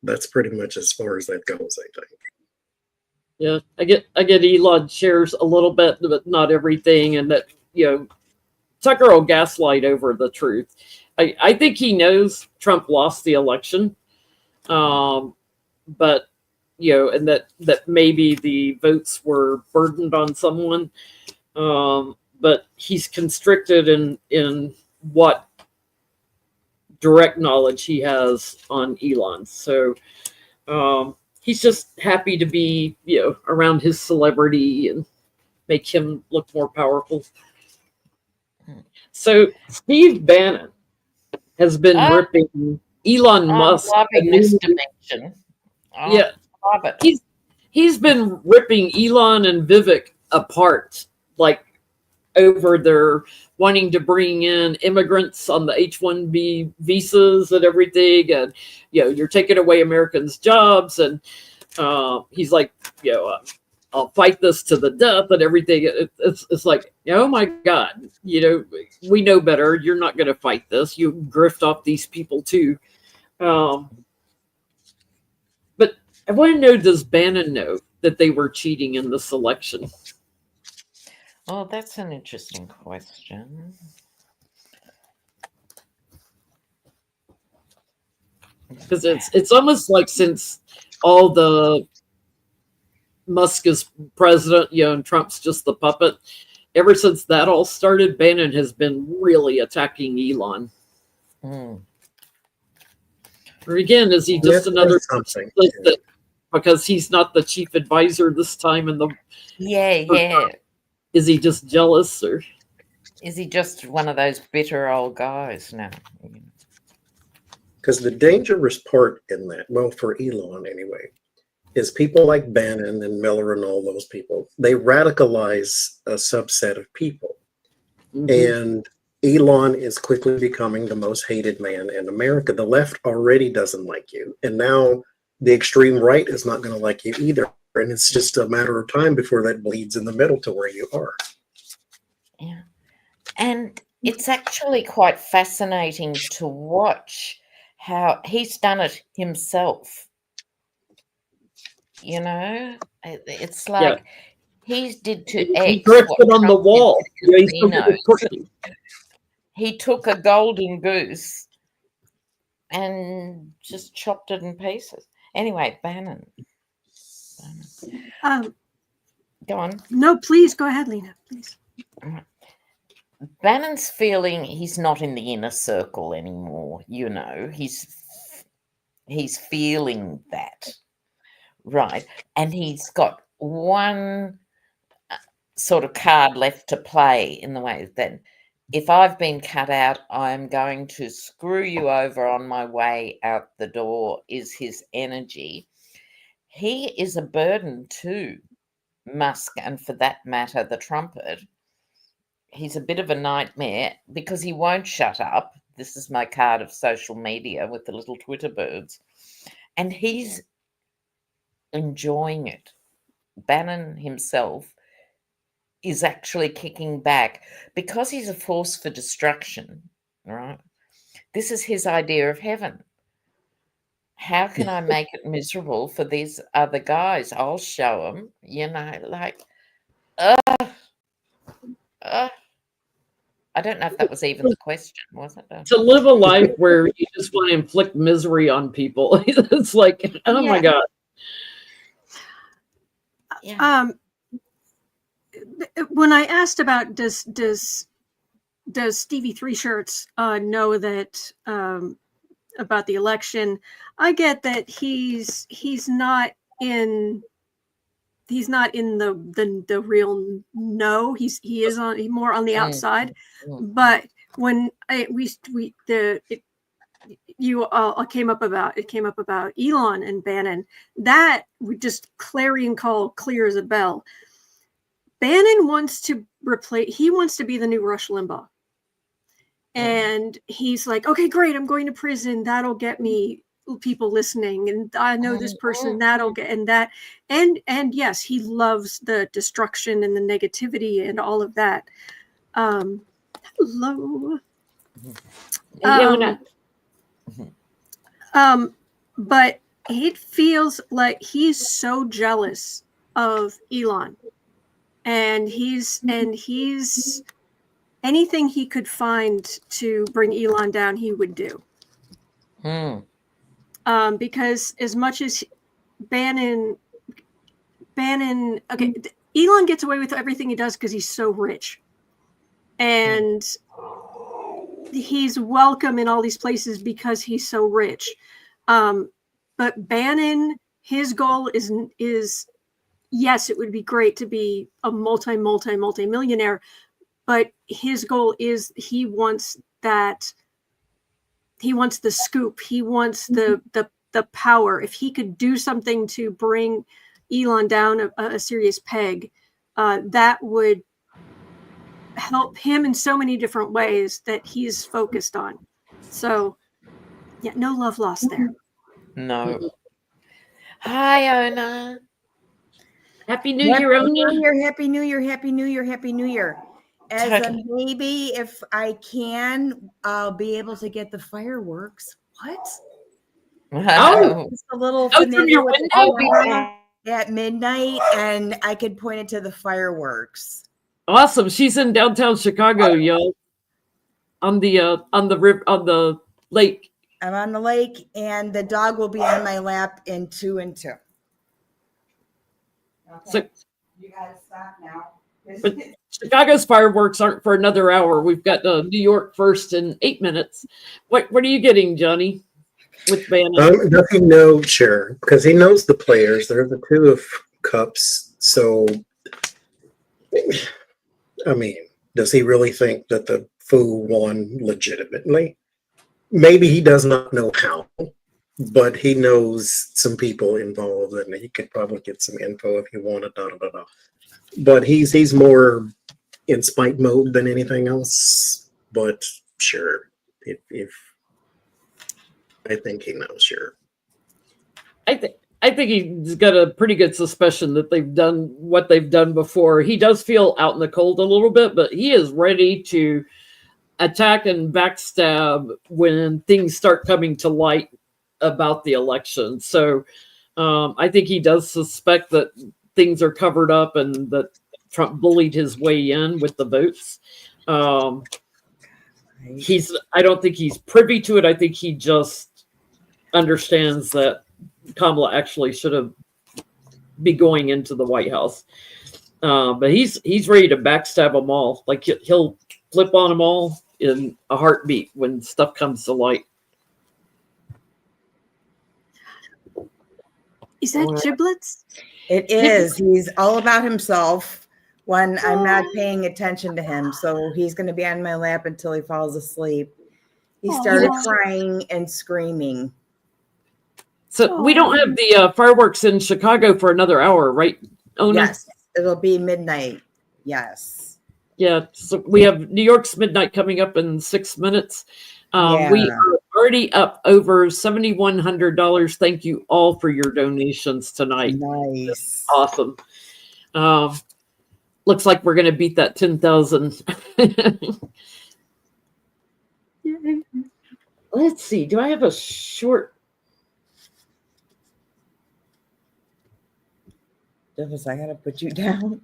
that's pretty much as far as that goes, I think. Yeah, I get Elon shares a little bit, but not everything, and that Tucker will gaslight over the truth. I think he knows Trump lost the election, but and that maybe the votes were burdened on someone, but he's constricted in what direct knowledge he has on Elon. So he's just happy to be, around his celebrity and make him look more powerful. So Steve Bannon has been ripping Elon Musk. Loving this dimension. Yeah, love it. He's been ripping Elon and Vivek apart, like over their wanting to bring in immigrants on the H-1B visas and everything, and you're taking away Americans' jobs, and he's like, I'll fight this to the death and everything. It's like, oh my God, we know better. You're not going to fight this. You grift off these people too. But I want to know, does Bannon know that they were cheating in this election? Oh, that's an interesting question. Because it's almost like since all the Musk is president, and Trump's just the puppet. Ever since that all started, Bannon has been really attacking Elon. Or again, is he just another something? Because he's not the chief advisor this time in the Is he just jealous, or is he just one of those bitter old guys now? Because the dangerous part in that, well, for Elon anyway, is people like Bannon and Miller and all those people, they radicalize a subset of people. And Elon is quickly becoming the most hated man in America. The left already doesn't like you. And now the extreme right is not going to like you either. And it's just a matter of time before that bleeds in the middle to where you are. Yeah. And it's actually quite fascinating to watch how he's done it himself. It's like he did to X. He drifted on the wall. He took a golden goose and just chopped it in pieces. Anyway, Bannon. Go on. No, please go ahead, Lena. Please. Bannon's feeling he's not in the inner circle anymore. He's feeling that, right? And he's got one sort of card left to play in the way that if I've been cut out, I'm going to screw you over on my way out the door. Is his energy. He is a burden to Musk, and for that matter, the trumpet. He's a bit of a nightmare because he won't shut up. This is my card of social media with the little Twitter birds. And he's enjoying it. Bannon himself is actually kicking back because he's a force for destruction, right? This is his idea of heaven. How can I make it miserable for these other guys? I'll show them, I don't know if that was even the question, was it? To live a life where you just want to inflict misery on people. It's like, my God. Yeah. When I asked about does Stevie Three Shirts know that about the election, I get that he's not in the real no. He is more on the outside. But when I came up about Elon and Bannon, that we just clarion call clear as a bell. Bannon wants to he wants to be the new Rush Limbaugh. And he's like, okay, great, I'm going to prison. That'll get me people listening. And I know this person, that'll get, and that. And yes, he loves the destruction and the negativity and all of that. Hello. But it feels like he's so jealous of Elon. And he's anything he could find to bring Elon down, he would do. Because as much as Bannon, okay, Elon gets away with everything he does because he's so rich. And he's welcome in all these places because he's so rich. But Bannon, his goal is yes, it would be great to be a multi-millionaire, but his goal is he wants the scoop. He wants the power. If he could do something to bring Elon down a serious peg, that would help him in so many different ways that he's focused on. So yeah, no love lost there. No. Hi, Ona. Happy New Year, Ona. New Year, Happy New Year, Happy New Year, Happy New Year. As a Okay. maybe, if I can, I'll be able to get the fireworks. What? Oh. Just a little Oh, from your finagle window? at midnight, and I could point it to the fireworks. Awesome. She's in downtown Chicago, y'all. On the river, on the lake. I'm on the lake, and the dog will be on my lap in 2 and 2. Okay. So, You gotta stop now. but Chicago's fireworks aren't for another hour. We've got New York first in 8 minutes. What are you getting, Johnny, with Bannon? Does he know? Sure, because he knows the players. They're the 2 of cups. So, I mean, does he really think that the fool won legitimately? Maybe he does not know how, but he knows some people involved, and he could probably get some info if he wanted. But he's more in spite mode than anything else. But sure, if I think he knows, sure. I think he's got a pretty good suspicion that they've done what they've done before. He does feel out in the cold a little bit, but he is ready to attack and backstab when things start coming to light about the election. So I think he does suspect that things are covered up and that Trump bullied his way in with the votes. I don't think he's privy to it. I think he just understands that Kamala actually should have be going into the White House. But he's ready to backstab them all. Like he'll flip on them all in a heartbeat when stuff comes to light. Is that giblets? It is. He's all about himself when I'm not paying attention to him. So he's going to be on my lap until he falls asleep. He started crying and screaming. So we don't have the fireworks in Chicago for another hour, right, Ona? Yes, it'll be midnight. Yes. Yeah, so we have New York's midnight coming up in 6 minutes. We are already up over $7,100. Thank you all for your donations tonight. Nice. Awesome. Looks like we're going to beat that 10,000. Let's see. Do I have a short? I got to put you down.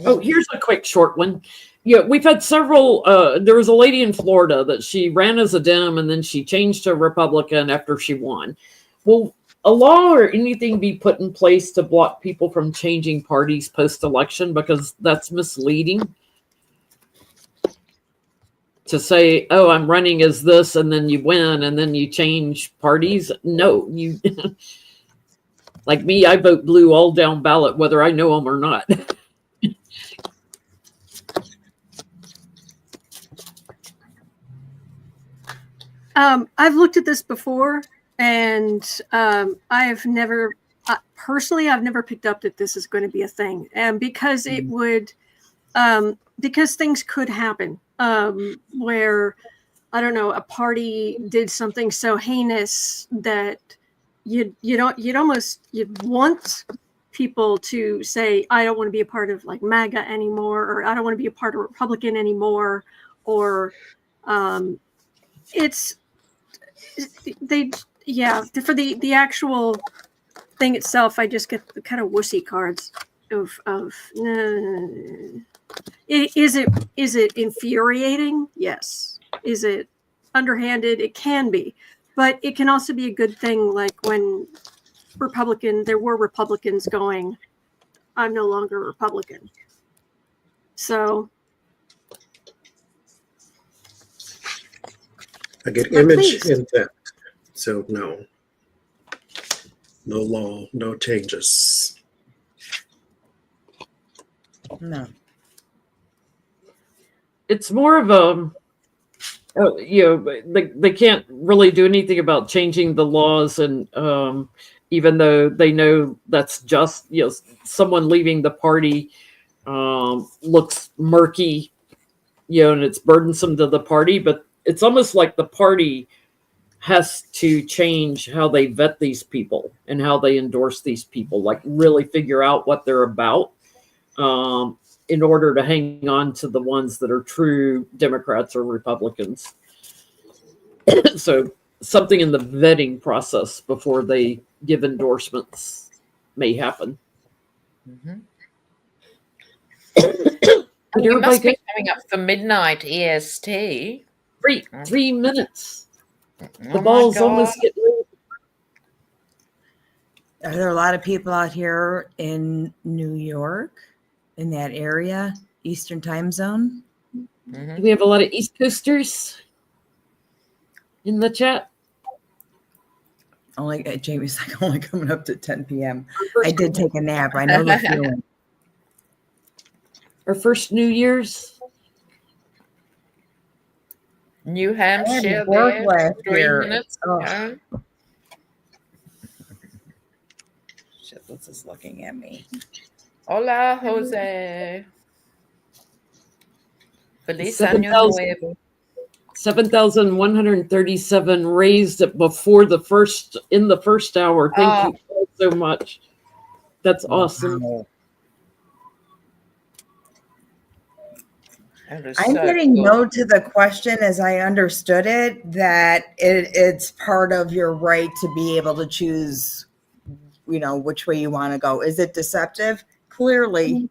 Oh, here's a quick short one. Yeah, we've had several. There was a lady in Florida that she ran as a Dem and then she changed to Republican after she won. Will a law or anything be put in place to block people from changing parties post-election? Because that's misleading. To say, oh, I'm running as this, and then you win, and then you change parties. No, you. Like me, I vote blue all down ballot, whether I know them or not. I've looked at this before, and I've never personally, I've never picked up that this is going to be a thing, and because it would, because things could happen where, I don't know, a party did something so heinous that you'd want people to say, I don't want to be a part of like MAGA anymore, or I don't want to be a part of Republican anymore, or for the actual thing itself, I just get the kind of wussy cards of is it infuriating? Yes. Is it underhanded? It can be, but it can also be a good thing. Like when there were Republicans going, I'm no longer a Republican. So I get But image please. and theft. So no. No law, no changes. No. It's more of a, they can't really do anything about changing the laws, and even though they know that's just, someone leaving the party looks murky, and it's burdensome to the party, but it's almost like the party has to change how they vet these people and how they endorse these people, like really figure out what they're about, in order to hang on to the ones that are true Democrats or Republicans. So something in the vetting process before they give endorsements may happen. Mm-hmm. Did You everybody must be get coming up for midnight EST. 3 minutes? The Oh my ball's God. almost getting ready. Are there a lot of people out here in New York, in that area, Eastern time zone? Mhm. Do we have a lot of East Coasters in the chat? Only Jamie's like only coming up to 10 p.m. I did take a nap. I know the feeling. Our first New Year's? New I had to Hampshire work there, last 3 year. minutes. Oh. ago. Shit, this is looking at me. Hola, Jose. Feliz Seven Año thousand. Nuevo. 7,137 raised it before in the first hour. Thank you all so much. That's awesome. Wow. That is I'm so getting cool. no to the question as I understood it, that it's part of your right to be able to choose, which way you want to go. Is it deceptive? Clearly.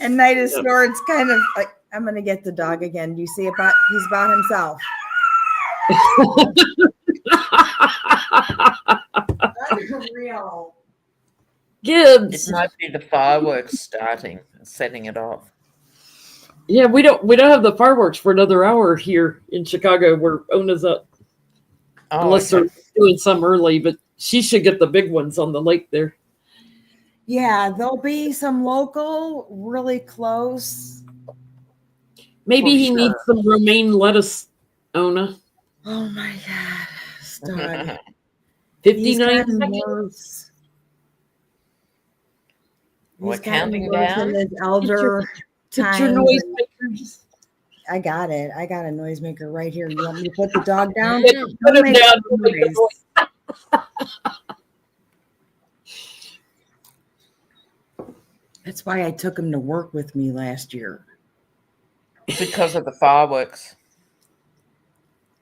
And Night of Swords kind of like, I'm going to get the dog again. Do you see he's about himself. Unreal. Gibbs. It might be the fireworks starting, setting it off. Yeah, we don't have the fireworks for another hour here in Chicago where Ona's up. Oh, Unless okay. they're doing some early, but she should get the big ones on the lake there. Yeah, there'll be some local, really close. Maybe For he needs sure. some romaine lettuce, Ona. Oh my God. Stop. 59 seconds. Worse. We're He's gotten counting worse down. in his elder Get your times. noise makers. I got it. I got a noisemaker right here. You want me to put the dog down? Put Don't him make down. a Don't make a noise. That's why I took him to work with me last year. Because of the fireworks.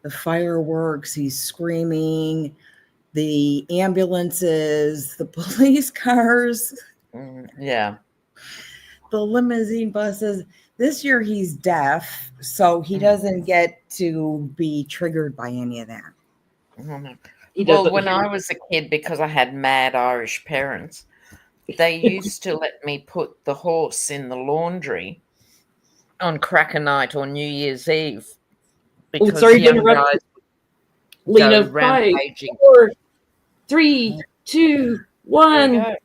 The fireworks, he's screaming, the ambulances, the police cars, Yeah. the limousine buses. This year he's deaf, so he doesn't get to be triggered by any of that. Well, when I was a kid, because I had mad Irish parents, they used to let me put the horse in the laundry on Cracker Night or New Year's Eve. Because sorry to young interrupt. guys Lena, go 5, rampaging. 4, 3, 2, 1.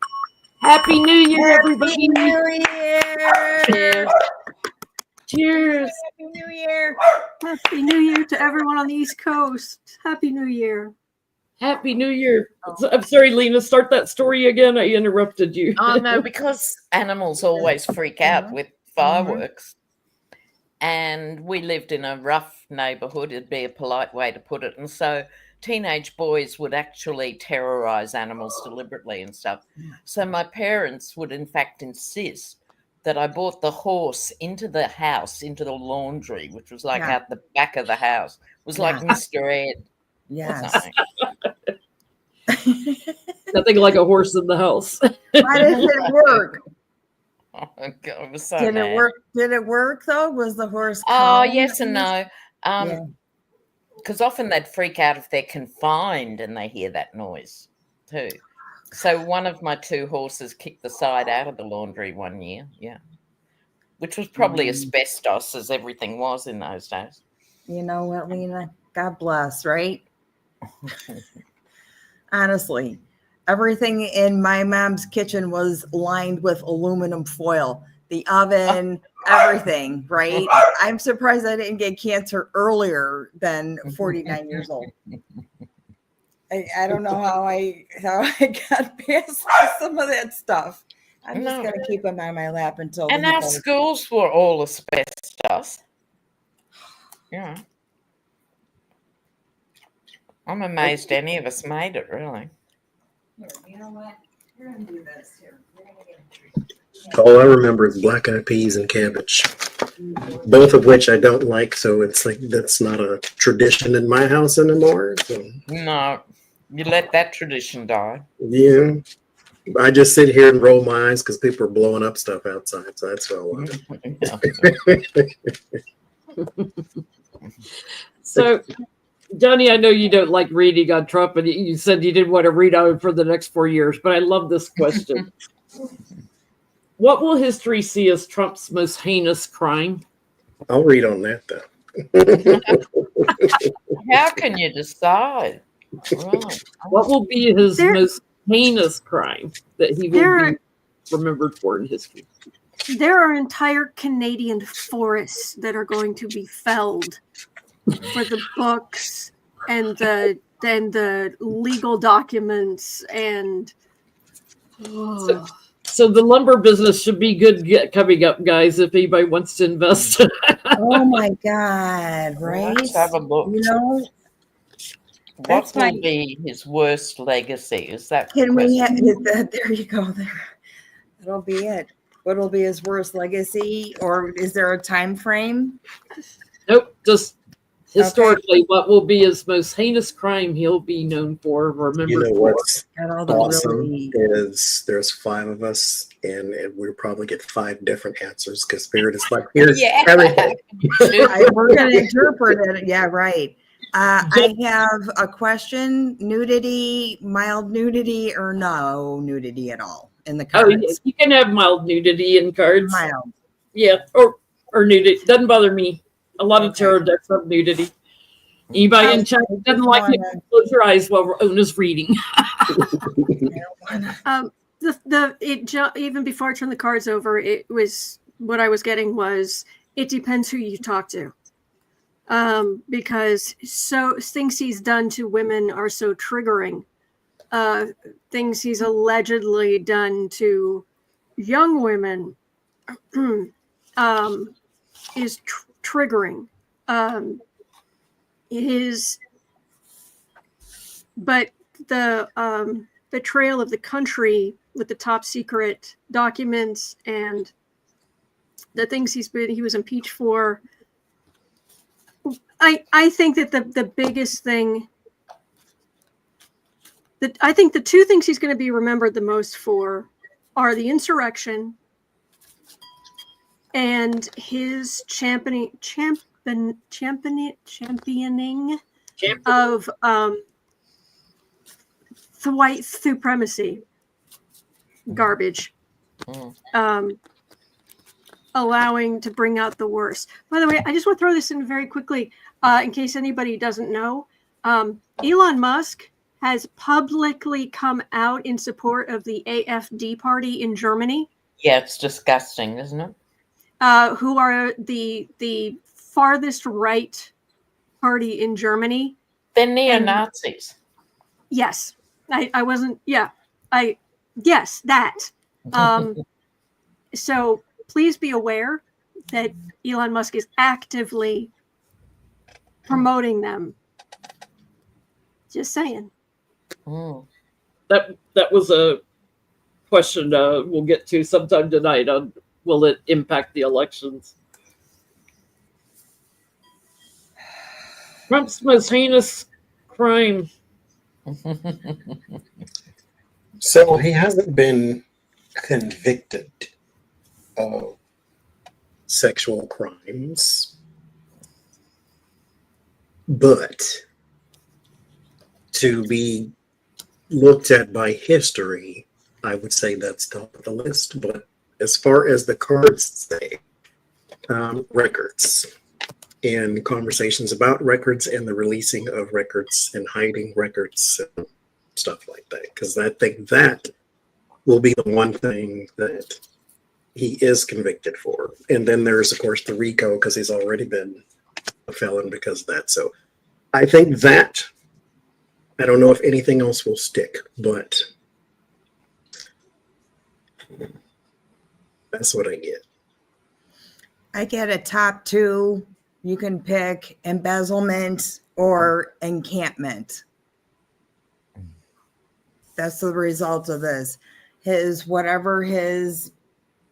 Happy New Year, everybody. Happy New Year! Cheers. Cheers. Happy New Year! Happy New Year to everyone on the East Coast. Happy New Year. Happy New Year. I'm sorry, Lena, start that story again. I interrupted you. Oh, no, because animals always freak out with fireworks. And we lived in a rough neighborhood, it'd be a polite way to put it. And so teenage boys would actually terrorize animals deliberately and stuff. So my parents would, in fact, insist that I brought the horse into the house, into the laundry, which was like out the back of the house. It was like Mr. Ed. Yes. Nothing like a horse in the house. Why does it work? Oh, God, it was so Did mad. it work? Did it work though? Was the horse? Oh, calm? yes and no. Because often they'd freak out if they're confined and they hear that noise too. So one of my 2 horses kicked the side out of the laundry one year, which was probably asbestos, as everything was in those days. You know what, Lena? God bless, right? Honestly, everything in my mom's kitchen was lined with aluminum foil. The oven, everything, right? I'm surprised I didn't get cancer earlier than 49 years old. I don't know how I got past some of that stuff. I'm just going to keep them on my lap until. And our schools were all asbestos. Yeah. I'm amazed any of us made it, really. Here, you know what? We're going to do this here. We're going to get a treat. All I remember is black-eyed peas and cabbage, both of which I don't like. So it's like that's not a tradition in my house anymore. So. No, you let that tradition die. Yeah, I just sit here and roll my eyes because people are blowing up stuff outside. So that's what I want. So, Johnny, I know you don't like reading on Trump, and you said you didn't want to read on him for the next 4 years, but I love this question. What will history see as Trump's most heinous crime? I'll read on that, though. How can you decide? What will be his most heinous crime that he will be remembered for in history? There are entire Canadian forests that are going to be felled for the books and the legal documents and. So the lumber business should be good coming up, guys, if anybody wants to invest. Oh my God, right? Let's have a look. You know, what will be his worst legacy? Is that can we have that? There you go. There, that'll be it. What will be his worst legacy, or is there a time frame? Nope, just historically, what will be his most heinous crime he'll be known for, remembered You know for. what's awesome is there's 5 of us, and we'll probably get 5 different answers because Spirit is like, here's everything. We're going to interpret it. Yeah, right. I have a question: nudity, mild nudity, or no nudity at all in the cards? Oh, you can have mild nudity in cards. Mild. Yeah, or nudity. Doesn't bother me. A lot of tarot decks have nudity. Anybody in chat doesn't like it, close your eyes while Ona's reading. Even before I turned the cards over, it was what I was getting was it depends who you talk to. Because things he's done to women are so triggering. Things he's allegedly done to young women is triggering. But the betrayal of the country with the top secret documents and the things he was impeached for. I think that the biggest thing that I think the 2 things he's going to be remembered the most for are the insurrection and his championing of white supremacy garbage, allowing to bring out the worst. By the way, I just want to throw this in very quickly in case anybody doesn't know. Elon Musk has publicly come out in support of the AfD party in Germany. Yeah, it's disgusting, isn't it? Who are the farthest right party in Germany. They're neo-Nazis. Yes. I wasn't, yes, that. So please be aware that Elon Musk is actively promoting them. Just saying. That was a question we'll get to sometime tonight on will it impact the elections. Trump's most heinous crime. So he hasn't been convicted of sexual crimes, but to be looked at by history, I would say that's top of the list. But as far as the cards say, records. in conversations about records and the releasing of records and hiding records and stuff like that. Because I think that will be the one thing that he is convicted for. And then there's, of course, the RICO, because he's already been a felon because of that. So I think that, I don't know if anything else will stick, but that's what I get. I get a top two. You can pick embezzlement or encampment. That's the result of this. His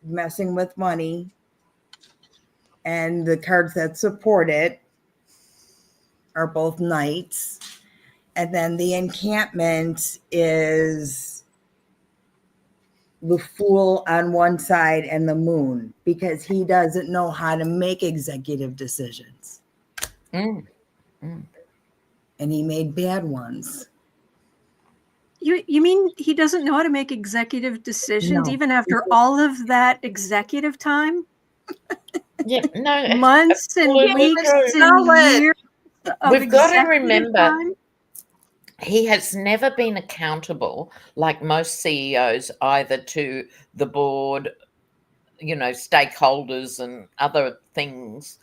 messing with money and the cards that support it are both knights. And then the encampment is the fool on one side and the moon, because he doesn't know how to make executive decisions. And he made bad ones. You mean he doesn't know how to make executive decisions No. even after all of that executive time? Yeah, no. Months and weeks and years of We've got to executive remember time? he has never been accountable like most CEOs, either to the board, stakeholders and other things,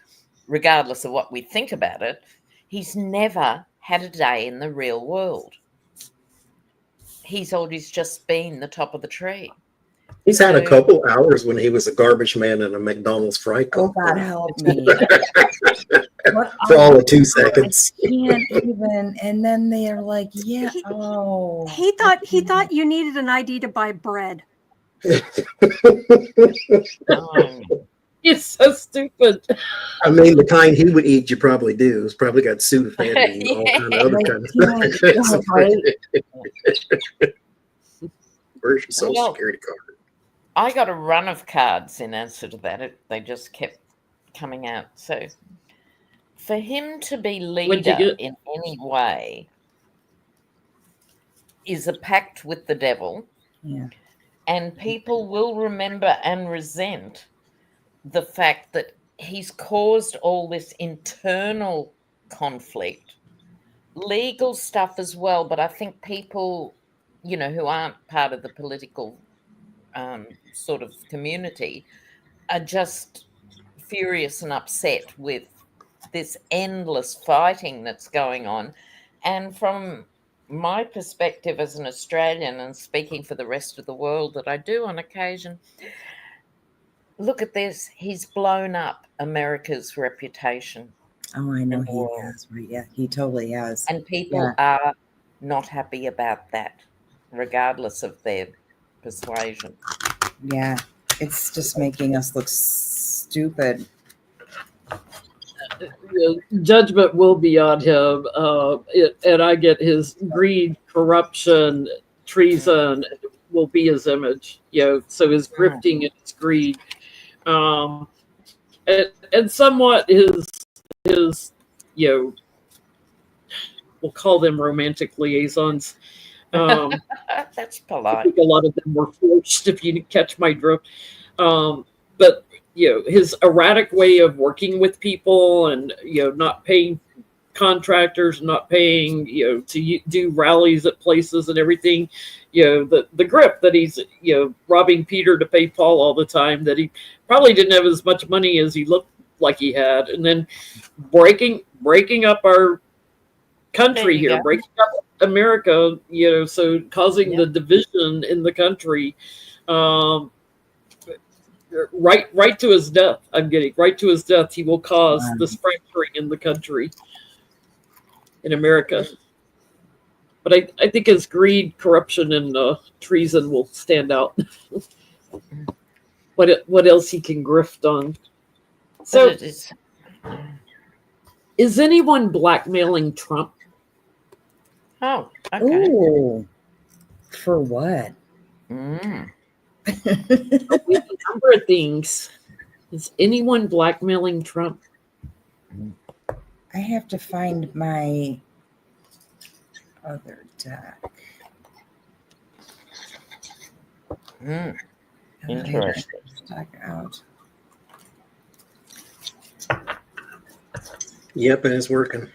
regardless of what we think about it. He's never had a day in the real world. He's always just been the top of the tree. He's had a couple hours when he was a garbage man in a McDonald's fry Oh, cup. God help me. For all of 2 seconds. Can't even. And then they're like, yeah, He thought you needed an ID to buy bread. It's so stupid. I mean, the kind he would eat, you probably do. It's probably got Sudafed and all kind of other kind of stuff. Where's your social security card? I got a run of cards in answer to that. They just kept coming out. So for him to be leader in any way is a pact with the devil. Yeah. And people will remember and resent the fact that he's caused all this internal conflict, legal stuff as well. But I think people, who aren't part of the political sort of community are just furious and upset with this endless fighting that's going on. And from my perspective as an Australian, and speaking for the rest of the world that I do on occasion, look at this. He's blown up America's reputation. Oh, I know he has. Right? Yeah, he totally has. And people are not happy about that, regardless of their persuasion. Yeah, it's just making us look stupid. Judgment will be on him, and I get his greed, corruption, treason will be his image. So his grifting and his greed, and somewhat his we'll call them romantic liaisons. That's polite. I think a lot of them were forced, if you catch my drift. But his erratic way of working with people, and not paying contractors, not paying to do rallies at places and everything. The grip that he's robbing Peter to pay Paul all the time. That he probably didn't have as much money as he looked like he had, and then breaking up our country here, breaking up America, so causing the division in the country, right to his death. I'm getting right to his death. He will cause this fracturing in the country, in America. But I think his greed, corruption, and treason will stand out. What else he can grift on? So, is anyone blackmailing Trump? Oh, okay. Ooh, for what? A number of things. Is anyone blackmailing Trump? I have to find my other deck. Interesting. Deck out. Yep, and it's working.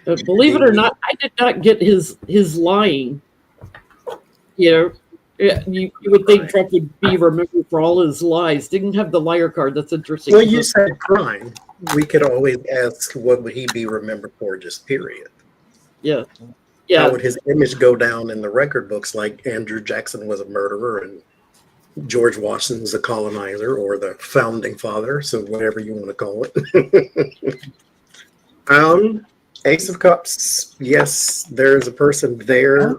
Believe it or not, I did not get his lying. You know, you would think Trump would be remembered for all his lies. Didn't have the liar card. That's interesting. Well, you said crime. We could always ask, what would he be remembered for? Just period. Yeah. How would his image go down in the record books? Like Andrew Jackson was a murderer and George Washington's a colonizer or the founding father. So whatever you want to call it. Ace of Cups. Yes, there's a person there.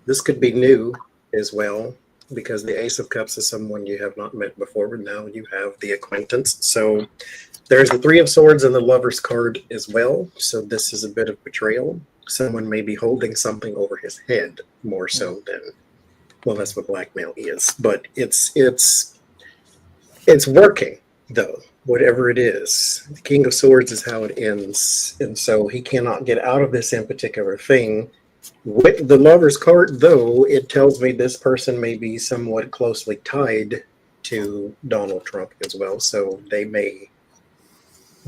This could be new as well, because the Ace of Cups is someone you have not met before, but now you have the acquaintance. So there's the Three of Swords and the Lover's card as well. So this is a bit of betrayal. Someone may be holding something over his head more so than, well, that's what blackmail is. But it's working, though, whatever it is. The King of Swords is how it ends. And so he cannot get out of this in particular thing. With the Lover's card, though, it tells me this person may be somewhat closely tied to Donald Trump as well. So they may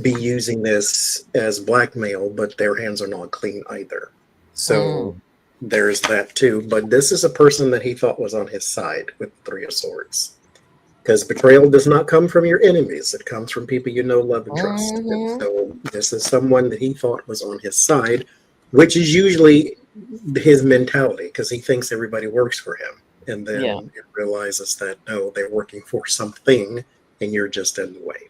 be using this as blackmail, but their hands are not clean either. So there's that too. But this is a person that he thought was on his side with Three of Swords. Because betrayal does not come from your enemies. It comes from people you know, love, and trust. And so this is someone that he thought was on his side, which is usually his mentality, because he thinks everybody works for him. And then it realizes that, no, they're working for something, and you're just in the way.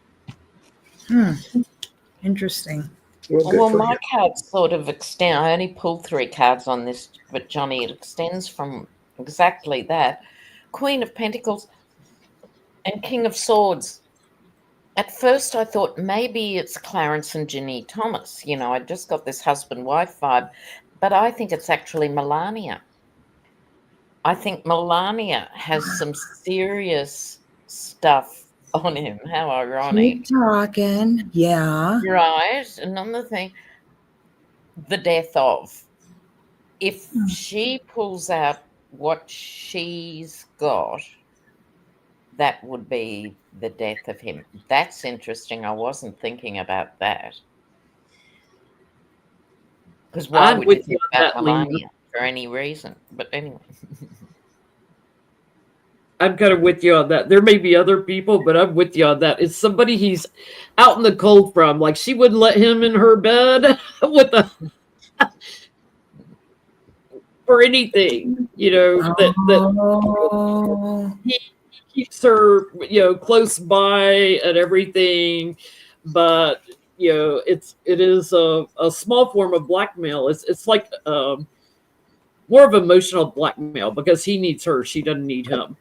Interesting. Well, my cards sort of extend. I only pulled 3 cards on this, but Johnny, it extends from exactly that. Queen of Pentacles and King of Swords. At first, I thought maybe it's Clarence and Ginny Thomas. You know, I just got this husband-wife vibe, but I think it's actually Melania. I think Melania has some serious stuff on him. How ironic. Keep talking. Yeah. Right. Another thing, the death of. If she pulls out what she's got, that would be the death of him. That's interesting. I wasn't thinking about that. Because why would you think about Melania for any reason? But anyway. I'm kind of with you on that. There may be other people, but I'm with you on that. It's somebody he's out in the cold from. Like, she wouldn't let him in her bed with the for anything, you know, that he keeps her, you know, close by and everything. But, you know, it is a small form of blackmail. It's like more of emotional blackmail, because he needs her, she doesn't need him.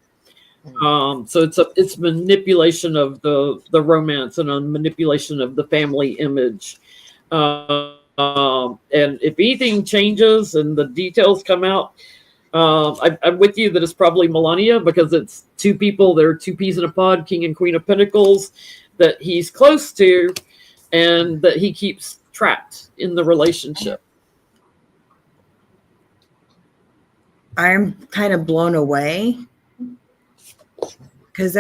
So it's manipulation of the romance and a manipulation of the family image. And if anything changes and the details come out, I'm with you that it's probably Melania, because it's 2 people. There are 2 peas in a pod, King and Queen of Pentacles, that he's close to and that he keeps trapped in the relationship. I'm kind of blown away, because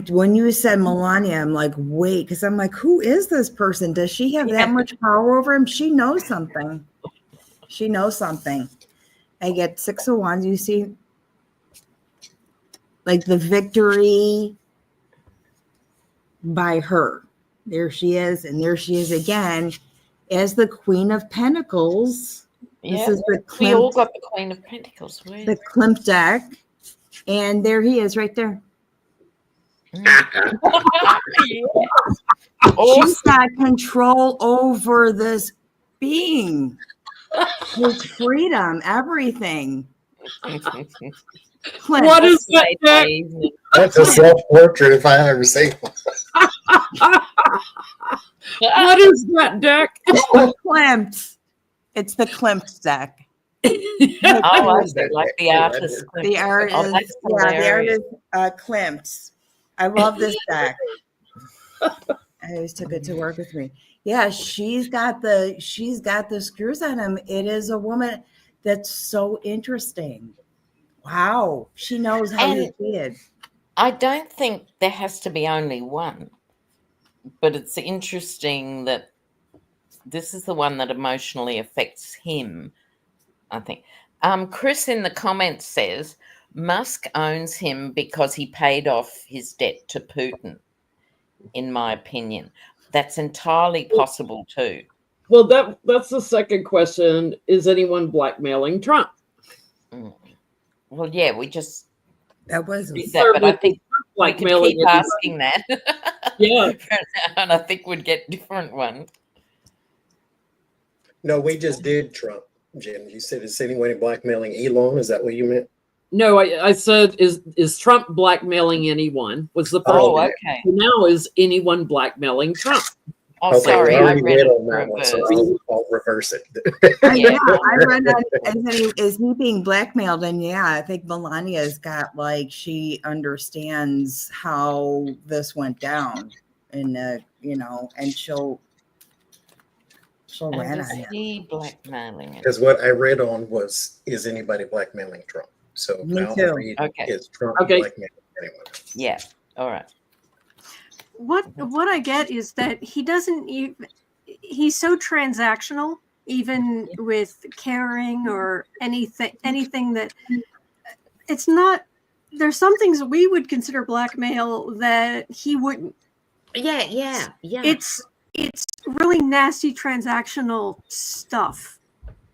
when you said Melania, I'm like, wait, because I'm like, who is this person? Does she have that much power over him? She knows something. She knows something. I get 6 of Wands. You see, like, the victory by her. There she is, and there she is again as the Queen of Pentacles. This is the Klimt, we all got the Queen of Pentacles. the Klimt deck, and there he is right there. She's got control over this being, his freedom, everything. What Klimt. is that deck? That's a self-portrait if I ever see one. What is that deck? Klimt. It's the Klimt deck. Oh, I see, like the artist. The art is, that's the art is hilarious. Klimt. I love this deck. I always took it to work with me. Yeah, she's got the screws on him. It is a woman that's so interesting. Wow, she knows how to be treated. I don't think there has to be only one. but it's interesting that this is the one that emotionally affects him, I think. Chris in the comments says Musk owns him because he paid off his debt to Putin, in my opinion. That's entirely possible too. Well, that's the second question. Is anyone blackmailing Trump? Well, yeah, we just That was did that, but I think we could blackmailing keep asking that. Yeah. And I think we'd get different ones. No, we just did Trump, Jen. You said, is anyone blackmailing Elon? Is that what you meant? No, I said, is Trump blackmailing anyone? Was the first Oh, one. okay. So now is anyone blackmailing Trump? Oh, Okay, sorry, well, I we read it on that one, so reversed. I'll reverse it. Yeah. I read that. Is he being blackmailed? And yeah, I think Melania's got like she understands how this went down, and and she'll And ran is on him. he blackmailing it? Because what I read on was, is anybody blackmailing Trump? So Me now too. I'll read, Okay. is Trump Okay. blackmailing anyone? Yeah. All right. What I get is that he doesn't even, he's so transactional, even with caring or anything that it's not. There's some things we would consider blackmail that he wouldn't. Yeah. It's really nasty transactional stuff.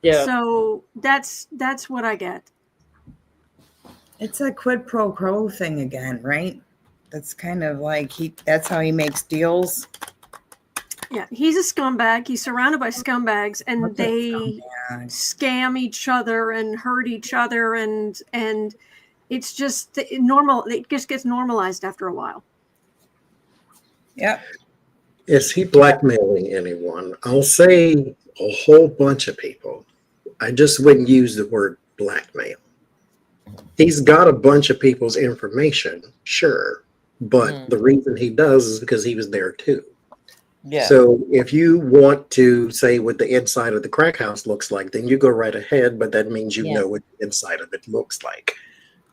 Yeah. So that's what I get. It's a quid pro quo thing again, right? That's kind of like that's how he makes deals. Yeah, he's a scumbag. He's surrounded by scumbags, and they scam each other and hurt each other, and it's just normal. It just gets normalized after a while. Yep. Is he blackmailing anyone? I'll say a whole bunch of people. I just wouldn't use the word blackmail. He's got a bunch of people's information, sure. But the reason he does is because he was there too. Yeah. So if you want to say what the inside of the crack house looks like, then you go right ahead, but that means you know what the inside of it looks like.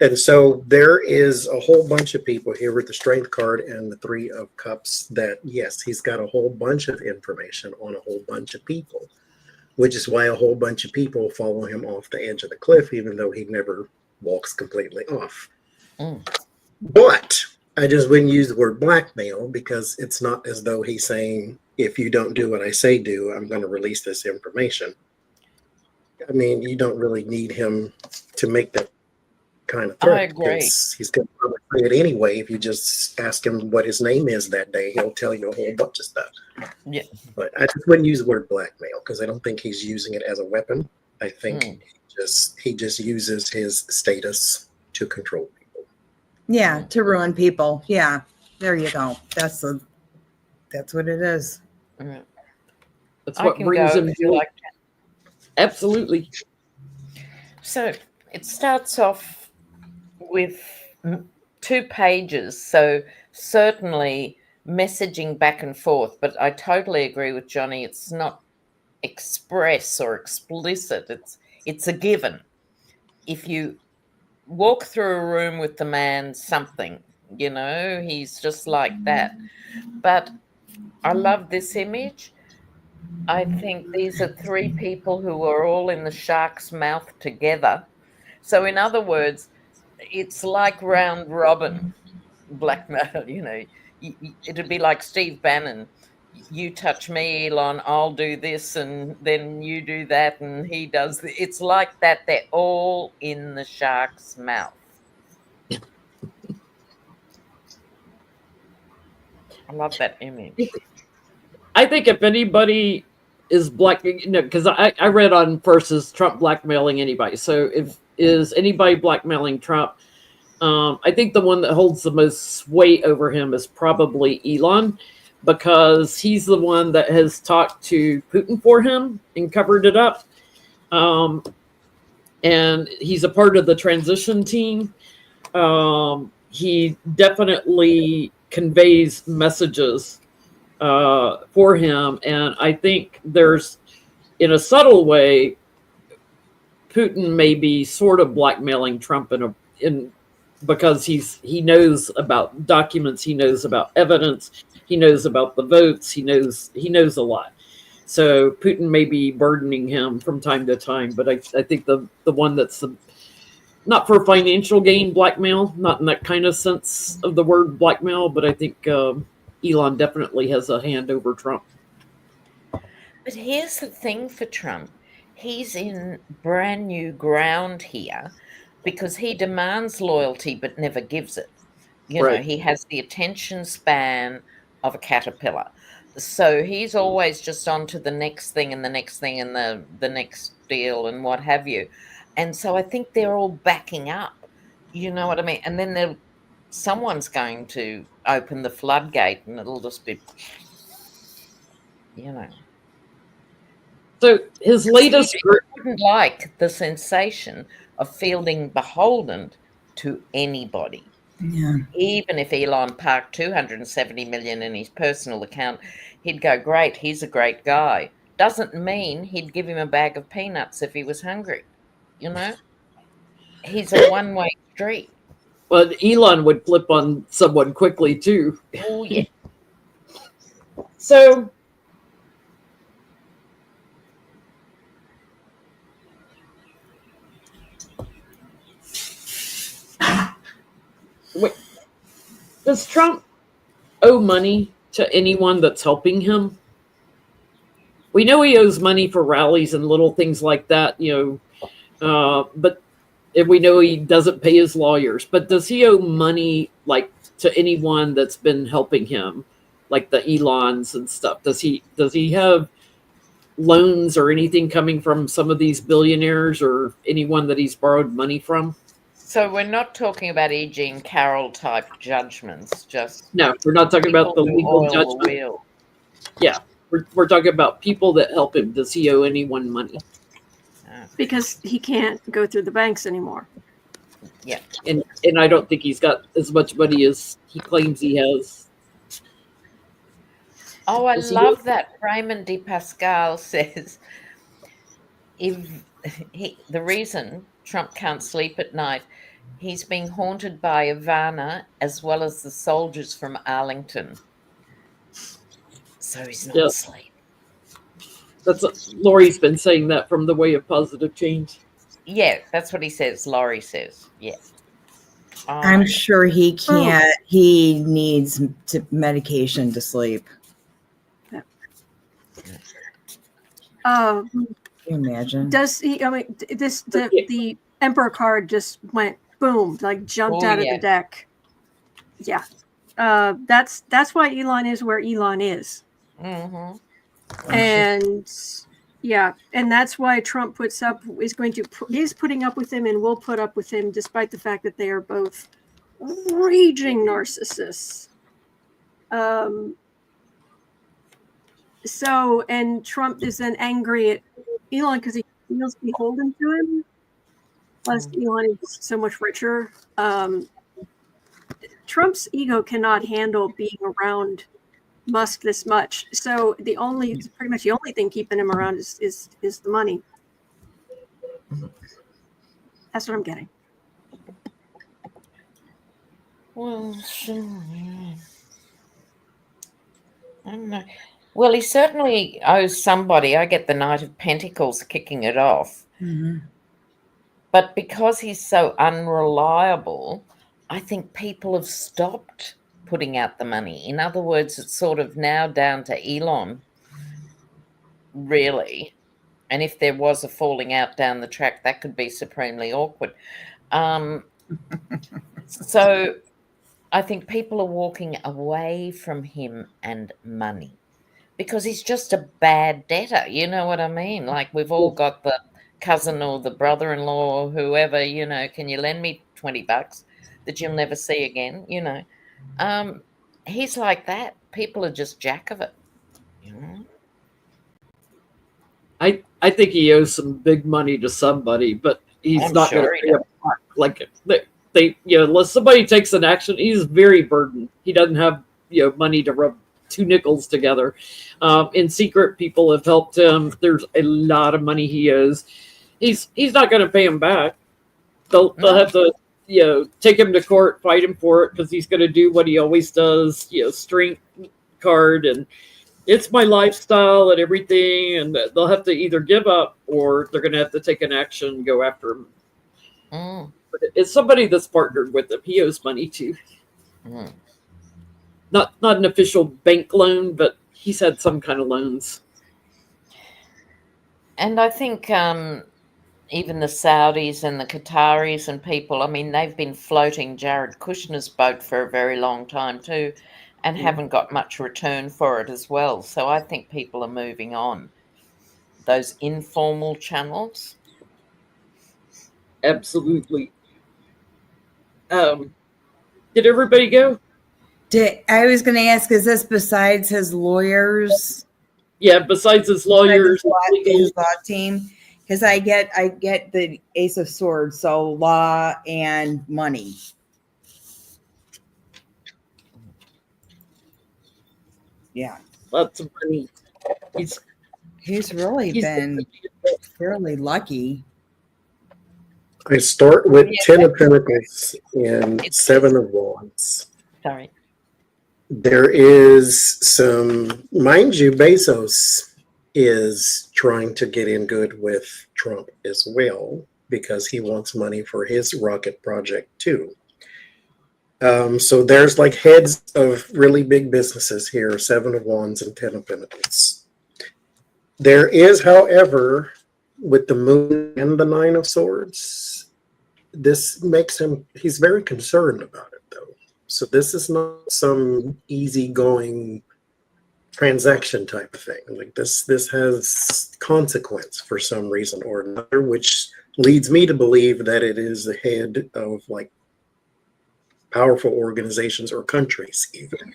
And so there is a whole bunch of people here with the strength card and the 3 of cups that, yes, he's got a whole bunch of information on a whole bunch of people, which is why a whole bunch of people follow him off the edge of the cliff, even though he never walks completely off. But I just wouldn't use the word blackmail because it's not as though he's saying, if you don't do what I say do, I'm going to release this information. I mean, you don't really need him to make that kind of threat. I agree. He's going to say it anyway. If you just ask him what his name is that day, he'll tell you a whole bunch of stuff. Yeah. But I just wouldn't use the word blackmail because I don't think he's using it as a weapon. I think he just uses his status to control people. Yeah, to ruin people. Yeah, there you go. That's what it is. That's what brings him joy. like that. Absolutely. So it starts off with 2 pages. So certainly messaging back and forth, but I totally agree with Johnny. It's not express or explicit. It's a given. If you walk through a room with the man, something, he's just like that. But I love this image. I think these are 3 people who are all in the shark's mouth together. So in other words, it's like round robin blackmail, it'd be like Steve Bannon. You touch me, Elon, I'll do this, and then you do that, and he does it's like that. They're all in the shark's mouth. I love that image. I think if anybody is because I read on first is Trump blackmailing anybody. So if is anybody blackmailing Trump, I think the one that holds the most sway over him is probably Elon, because he's the one that has talked to Putin for him and covered it up. And he's a part of the transition team. He definitely conveys messages for him. And I think there's, in a subtle way, Putin may be sort of blackmailing Trump because he knows about documents, he knows about evidence, he knows about the votes, he knows a lot. So Putin may be burdening him from time to time, but I think the one that's not for financial gain blackmail, not in that kind of sense of the word blackmail, but I think Elon definitely has a hand over Trump. But here's the thing for Trump. He's in brand new ground here because he demands loyalty but never gives it. You know, he has the attention span of a caterpillar. So he's always just on to the next thing and the next thing and the next deal and what have you. And so I think they're all backing up. You know what I mean? And then someone's going to open the floodgate and it'll just be, you know. So his latest group wouldn't like the sensation of feeling beholden to anybody. Yeah. Even if Elon parked 270 million in his personal account, he'd go, great, he's a great guy. Doesn't mean he'd give him a bag of peanuts if he was hungry. You know? He's a one-way street. Well, Elon would flip on someone quickly too. Oh, yeah. So wait, does Trump owe money to anyone that's helping him? We know he owes money for rallies and little things like that, you know, but we know he doesn't pay his lawyers. But does he owe money like to anyone that's been helping him, like the Elons and stuff? Does he have loans or anything coming from some of these billionaires or anyone that he's borrowed money from? So we're not talking about E. Jean Carroll type judgments, just no, we're not talking about the legal judgment. Yeah, we're talking about people that help him. Does he owe anyone money? Because he can't go through the banks anymore. Yeah, and I don't think he's got as much money as he claims he has. Oh, I love that. Raymond de Pascal says the reason Trump can't sleep at night, he's being haunted by Ivana as well as the soldiers from Arlington. So he's not asleep. Laurie's been saying that from the Way of Positive Change. Yeah, that's what he says. Laurie says, yeah. I'm sure he can't. He needs medication to sleep. Can you imagine? Does he? I mean, the Emperor card just went boom, like jumped out of the deck. Yeah, that's why Elon is where Elon is. Mm-hmm. And yeah, and that's why Trump he's putting up with him and will put up with him, despite the fact that they are both raging narcissists. So, and Trump is then angry at Elon because he feels beholden to him. Plus, Elon is so much richer. Trump's ego cannot handle being around Musk this much. So pretty much the only thing keeping him around is the money. That's what I'm getting. Well, sure. Yeah. I don't know. Well, he certainly owes somebody. I get the Knight of Pentacles kicking it off. Mm-hmm. But because he's so unreliable, I think people have stopped putting out the money. In other words, it's sort of now down to Elon, really. And if there was a falling out down the track, that could be supremely awkward. So I think people are walking away from him and money because he's just a bad debtor. You know what I mean? Like we've all got the cousin or the brother-in-law or whoever, you know, can you lend me $20 that you'll never see again, you know? He's like that. People are just jack of it, you know? I think he owes some big money to somebody, but he's not going to pay up like they unless somebody takes an action. He's very burdened. He doesn't have money to rub two nickels together. In secret, people have helped him. There's a lot of money he owes. He's not going to pay him back. They'll have to take him to court, fight him for it, because he's going to do what he always does, strength card, and it's my lifestyle and everything, and they'll have to either give up or they're going to have to take an action and go after him. But it's somebody that's partnered with him. He owes money too. Not an official bank loan, but he's had some kind of loans. And I think even the Saudis and the Qataris and people, I mean, they've been floating Jared Kushner's boat for a very long time too, and haven't got much return for it as well. So I think people are moving on. Those informal channels. Absolutely. Did everybody go? I was going to ask, is this besides his lawyers? Yeah, besides his lawyers, his law team, because I get the Ace of Swords, so law and money. Yeah, lots of money. He's really been fairly lucky. I start with 10 of Pentacles and 7 of Wands. Sorry. There is some, mind you, Bezos is trying to get in good with Trump as well, because he wants money for his rocket project too. So there's like heads of really big businesses here, 7 of Wands and 10 of Pentacles. There is, however, with the Moon and the 9 of Swords, this makes him, he's very concerned about it though. So this is not some easygoing transaction type of thing. Like this has consequence for some reason or another, which leads me to believe that it is the head of like powerful organizations or countries even,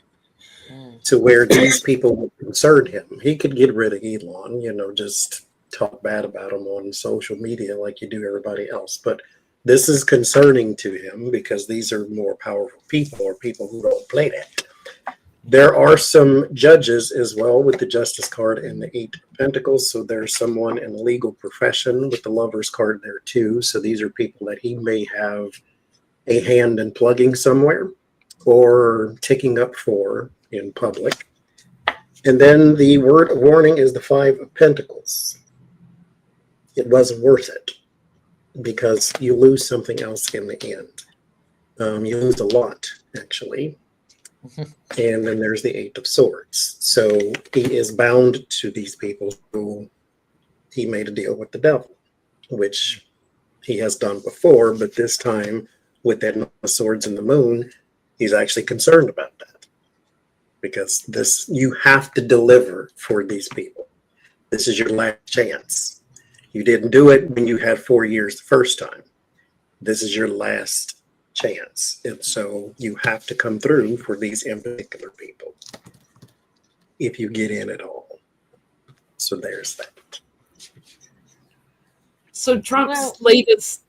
to where these people would concern him. He could get rid of Elon, just talk bad about him on social media like you do everybody else. But this is concerning to him because these are more powerful people, or people who don't play that. There are some judges as well with the Justice card and the 8 of Pentacles. So there's someone in the legal profession with the Lovers card there too. So these are people that he may have a hand in plugging somewhere or ticking up for in public. And then the word of warning is the 5 of Pentacles. It wasn't worth it, because you lose something else in the end. You lose a lot, actually. And then there's the 8 of Swords. So he is bound to these people who he made a deal with the devil, which he has done before, but this time with that 9 of Swords and the Moon, he's actually concerned about that. Because this, you have to deliver for these people. This is your last chance. You didn't do it when you had 4 years the first time. This is your last chance. And so you have to come through for these in particular people if you get in at all. So there's that. So Trump's latest...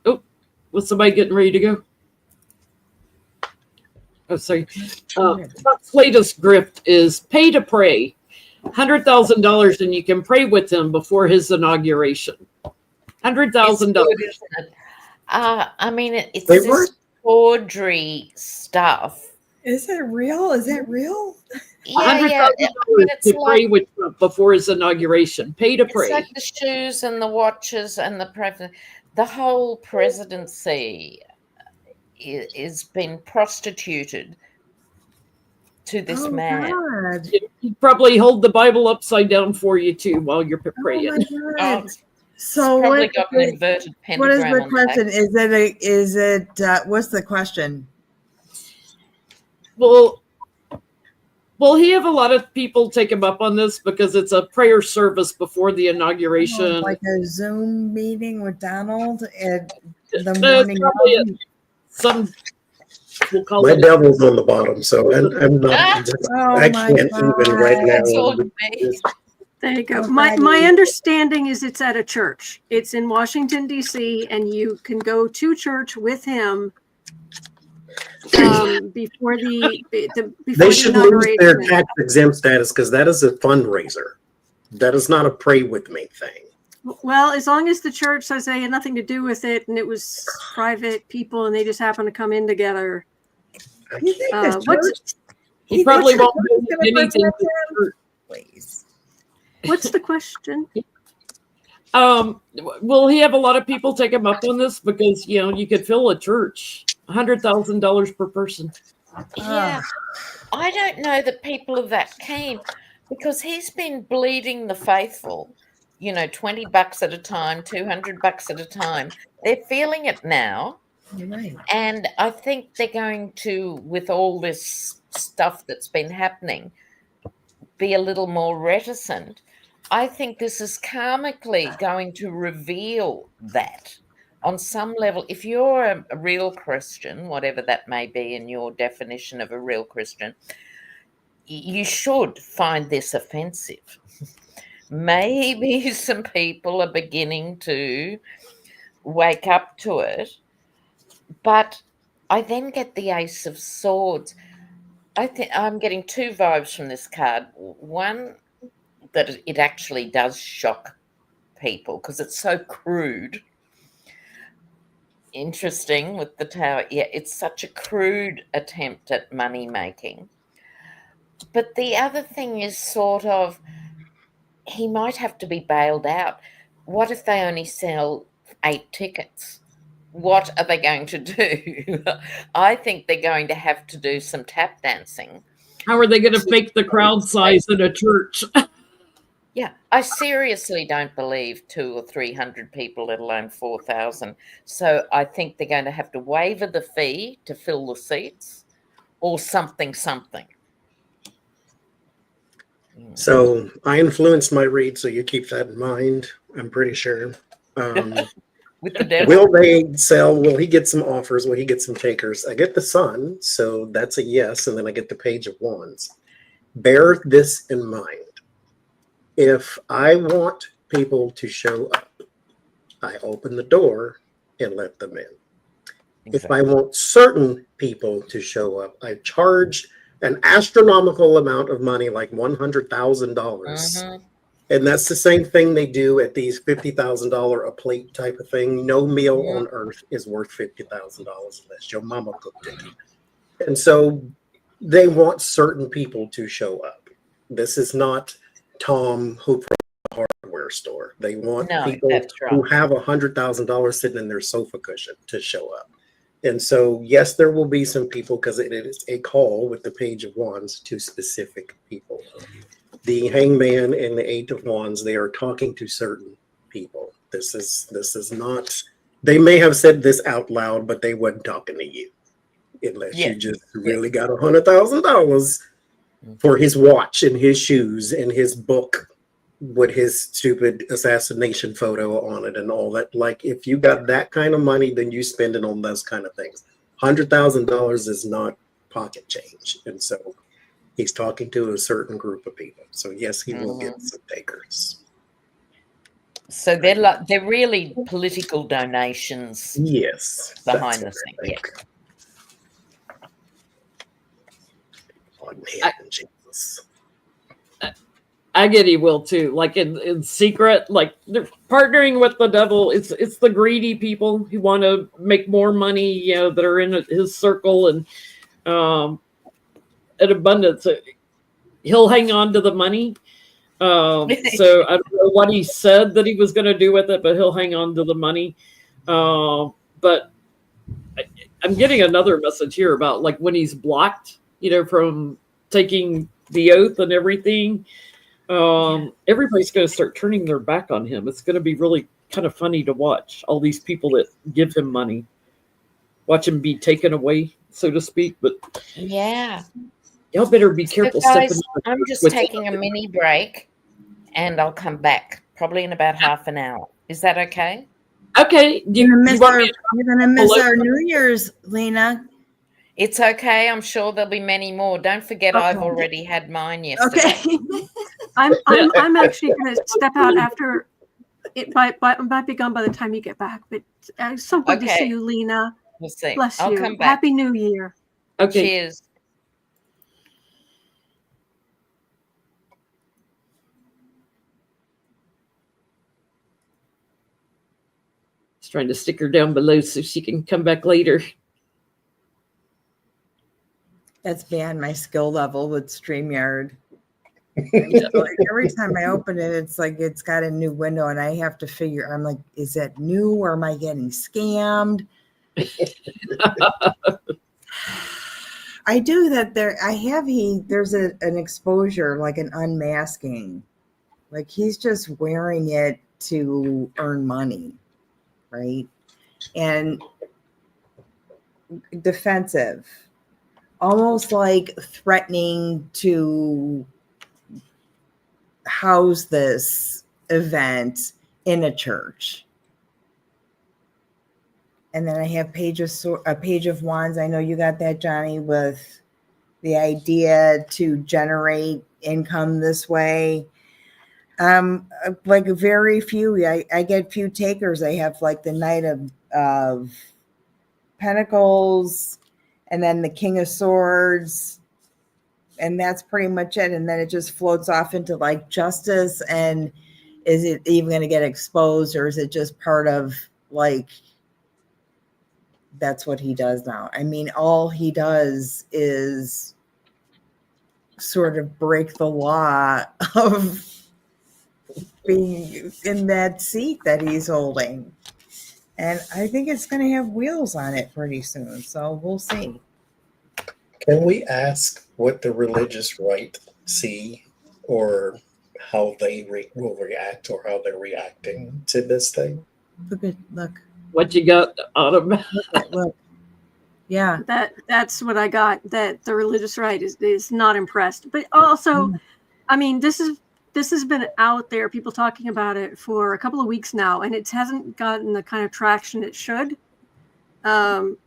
Oh, was somebody getting ready to go? Oh, sorry. Trump's latest grift is pay to pray. $100,000 and you can pray with him before his inauguration. $100,000. I mean, it's this tawdry stuff. Is it real? Is that real? Yeah, $100,000 to pray with Trump before his inauguration. Pay to pray. It's like the shoes and the watches and the president. The whole presidency is been prostituted to this man. God. He'd probably hold the Bible upside down for you too while you're praying. So probably got an inverted pentagram. What is the question? Is it what's the question? Well, he have a lot of people take him up on this because it's a prayer service before the inauguration. Like a Zoom meeting with Donald at the No, morning. We'll call My devil's on the bottom, so I'm not. I can't even right now. There you go. My understanding is it's at a church. It's in Washington, D.C., and you can go to church with him before They should lose their tax exempt status because that is a fundraiser. That is not a pray with me thing. Well, as long as the church says they had nothing to do with it and it was private people and they just happened to come in together. You think the what's- church? He probably thinks won't the do church is gonna anything. protect him? Please. What's the question? Will he have a lot of people take him up on this? Because, you know, you could fill a church, $100,000 per person. Yeah. I don't know that people are that keen because he's been bleeding the faithful, you know, $20 at a time, $200 at a time. They're feeling it now. You're right. And I think they're going to, with all this stuff that's been happening, be a little more reticent. I think this is karmically going to reveal that on some level. If you're a real Christian, whatever that may be in your definition of a real Christian, you should find this offensive. Maybe some people are beginning to wake up to it. But I then get the Ace of Swords. I think I'm getting two vibes from this card. One, that it actually does shock people because it's so crude. Interesting with the Tower. Yeah, it's such a crude attempt at money making. But the other thing is sort of, he might have to be bailed out. What if they only sell 8 tickets? What are they going to do? I think they're going to have to do some tap dancing. How are they going to fake the crowd size in a church? Yeah, I seriously don't believe 200 or 300 people, let alone 4,000. So I think they're going to have to waiver the fee to fill the seats or something. So I influenced my read, so you keep that in mind. I'm pretty sure. With the devil. Will they sell? Will he get some offers? Will he get some takers? I get the sun, so that's a yes, and then I get the Page of Wands. Bear this in mind. If I want people to show up, I open the door and let them in. If I want certain people to show up, I charge an astronomical amount of money, like $100,000. And that's the same thing they do at these $50,000 a plate type of thing. No meal on earth is worth $50,000 unless your mama cooked it. And so they want certain people to show up. This is not Tom who from a hardware store. They want people who have $100,000 sitting in their sofa cushion to show up. And so, yes, there will be some people because it is a call with the Page of Wands to specific people. The Hangman and the Eight of Wands, they are talking to certain people. This is not, they may have said this out loud, but they wasn't talking to you. Unless you just really got $100,000 for his watch and his shoes and his book with his stupid assassination photo on it and all that. Like, if you got that kind of money, then you spend it on those kind of things. $100,000 is not pocket change. And so he's talking to a certain group of people. So yes, he will get some takers. So they're really political donations. Yes. Behind the scene. Yeah. Jesus. I get he will too. Like in secret, like they're partnering with the devil. It's the greedy people who want to make more money, you know, that are in his circle and in abundance. He'll hang on to the money. So I don't know what he said that he was going to do with it, but he'll hang on to the money. But I'm getting another message here about like when he's blocked, you know, from taking the oath and everything. Everybody's going to start turning their back on him. It's going to be really kind of funny to watch all these people that give him money, watch him be taken away, so to speak. But yeah, y'all better be careful. So guys, I'm just taking a mini break and I'll come back probably in about half an hour. Is that okay? Okay. You're gonna miss our New Year's, Lena. It's okay. I'm sure there'll be many more. Don't forget, I've already had mine yesterday. Okay. I'm actually going to step out after it. I might be gone by the time you get back. But so good to see you, Lena. We'll see. Bless I'll you. come back. Happy New Year. Okay. Cheers. Trying to stick her down below so she can come back later. That's beyond my skill level with StreamYard. Like every time I open it, it's like it's got a new window, and I have to figure. I'm like, is that new, or am I getting scammed? I do that. There's an exposure, like an unmasking, like he's just wearing it to earn money, right? And defensive, almost like threatening to house this event in a church. And then I have a page of wands. I know you got that, Johnny, with the idea to generate income this way. Like very few, I get few takers. I have like the Knight of Pentacles, and then the King of Swords, and that's pretty much it. And then it just floats off into like justice. And is it even going to get exposed, or is it just part of like, that's what he does now? I mean, all he does is sort of break the law of being in that seat that he's holding. And I think it's going to have wheels on it pretty soon. So we'll see. Can we ask what the religious right see, or how they will react, or how they're reacting to this thing? Look. What you got, Autumn? Look. Yeah. That's what I got, that the religious right is not impressed. But also, I mean, this has been out there, people talking about it for a couple of weeks now, and it hasn't gotten the kind of traction it should. What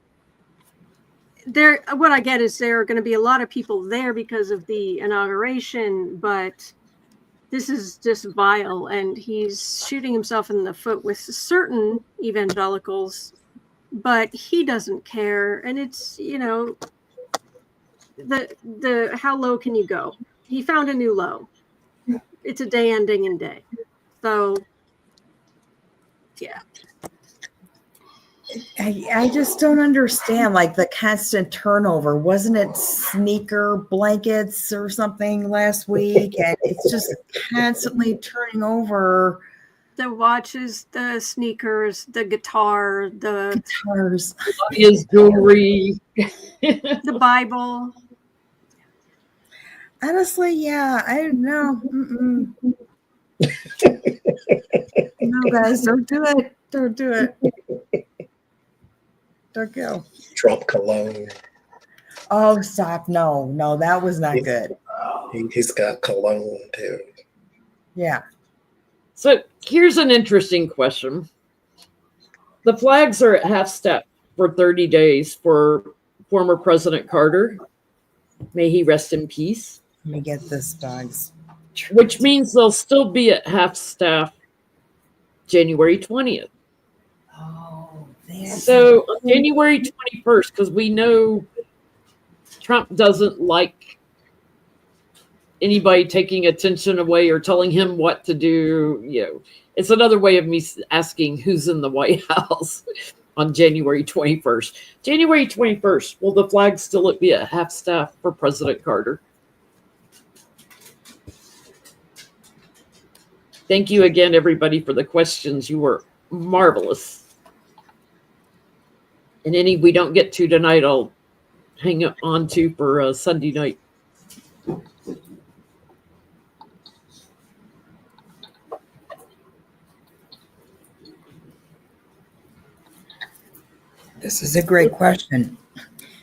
I get is there are going to be a lot of people there because of the inauguration, but this is just vile, and he's shooting himself in the foot with certain evangelicals, but he doesn't care. And it's, the how low can you go? He found a new low. It's a day ending in day. So yeah. I just don't understand, like the constant turnover. Wasn't it sneaker blankets or something last week? And it's just constantly turning over. The watches, the sneakers, the guitar, the guitars, his jewelry, the Bible. Honestly, yeah, I don't know. No, guys, don't do it. Don't do it. Don't go. Trump cologne. Oh, stop. No, that was not good. He's got cologne too. Yeah. So here's an interesting question. The flags are at half staff for 30 days for former President Carter. May he rest in peace. Let me get this, dogs. Which means they'll still be at half staff January 20th. Oh, so on January 21st, because we know Trump doesn't like anybody taking attention away or telling him what to do. It's another way of me asking who's in the White House on January 21st. January 21st, will the flag still be at half staff for President Carter? Thank you again, everybody, for the questions. You were marvelous. And any we don't get to tonight, I'll hang on to for Sunday night. This is a great question.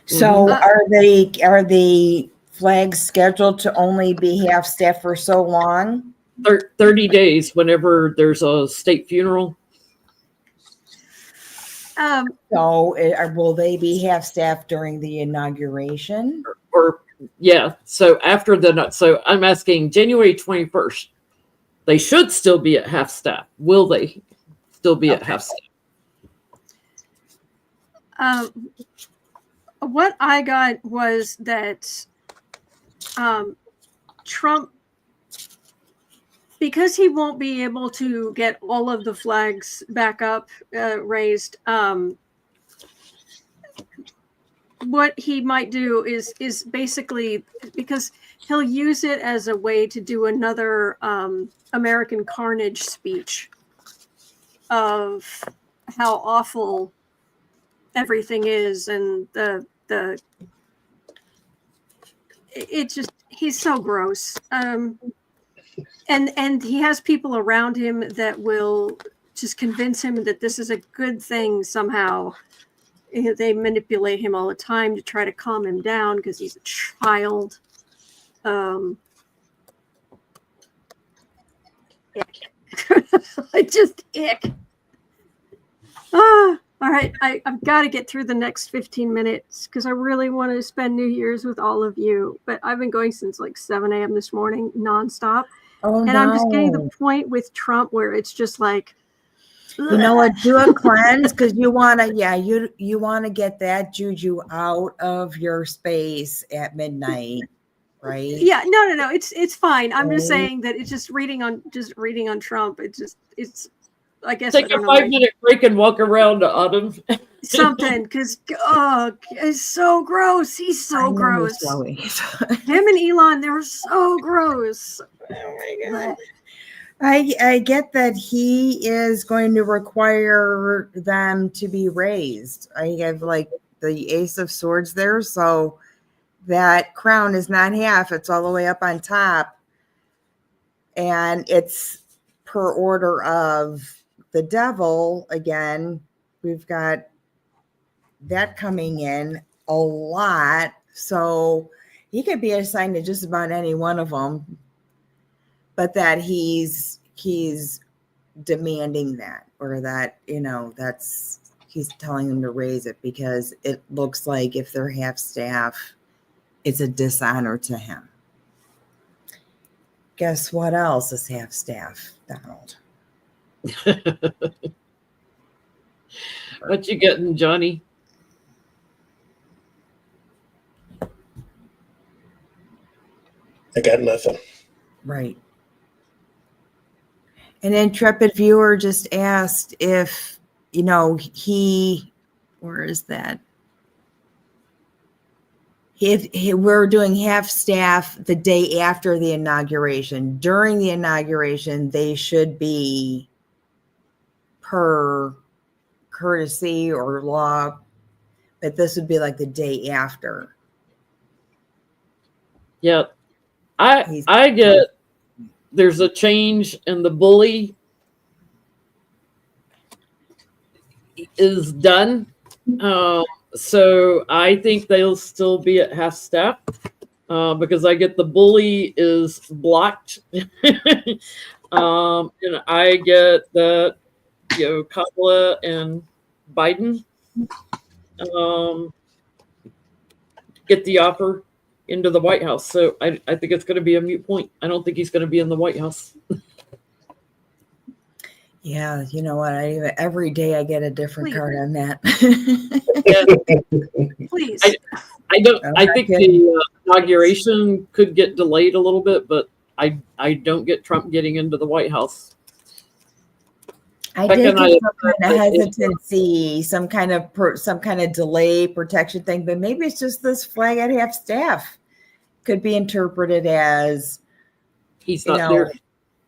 So are the flags scheduled to only be half staff for so long? 30 days whenever there's a state funeral. So will they be half staff during the inauguration? So after so I'm asking January 21st. They should still be at half staff. Will they still be at half staff? What I got was that Trump, because he won't be able to get all of the flags back up raised. What he might do is basically, because he'll use it as a way to do another American Carnage speech of how awful everything is, and he's so gross. And he has people around him that will just convince him that this is a good thing somehow. They manipulate him all the time to try to calm him down because he's a child. I just ick. All right, I've got to get through the next 15 minutes because I really want to spend New Year's with all of you. But I've been going since like 7 a.m. this morning, nonstop. Oh, and I'm just getting the point with Trump where it's just like, you know what? Do a cleanse because you want to, you want to get that juju out of your space at midnight, right? Yeah, no. It's fine. I'm just saying that it's just reading on Trump. It's. I guess take a 5-minute break and walk around, Autumn. Something, because it's so gross. He's so gross. Him and Elon, they were so gross. Oh my God. I get that he is going to require them to be raised. I have like the Ace of Swords there, so that crown is not half, it's all the way up on top. And it's per order of the devil. Again, we've got that coming in a lot. So he could be assigned to just about any one of them. But that he's demanding that, or that, he's telling them to raise it because it looks like if they're half staff, it's a dishonor to him. Guess what else is half staff, Donald? What you getting, Johnny? I got nothing. Right. An intrepid viewer just asked if, where is that? If we're doing half staff the day after the inauguration. During the inauguration, they should be per courtesy or law, but this would be like the day after. Yeah. I get there's a change and the bully is done. So I think they'll still be at half staff because I get the bully is blocked. And I get that, Kamala and Biden get the offer into the White House. So I think it's going to be a moot point. I don't think he's going to be in the White House. Yeah, you know what? Every day I get a different card on that. Please. I think the inauguration could get delayed a little bit, but I don't get Trump getting into the White House. I did get some kind of hesitancy, some kind of delay protection thing, but maybe it's just this flag at half staff could be interpreted as he's not there.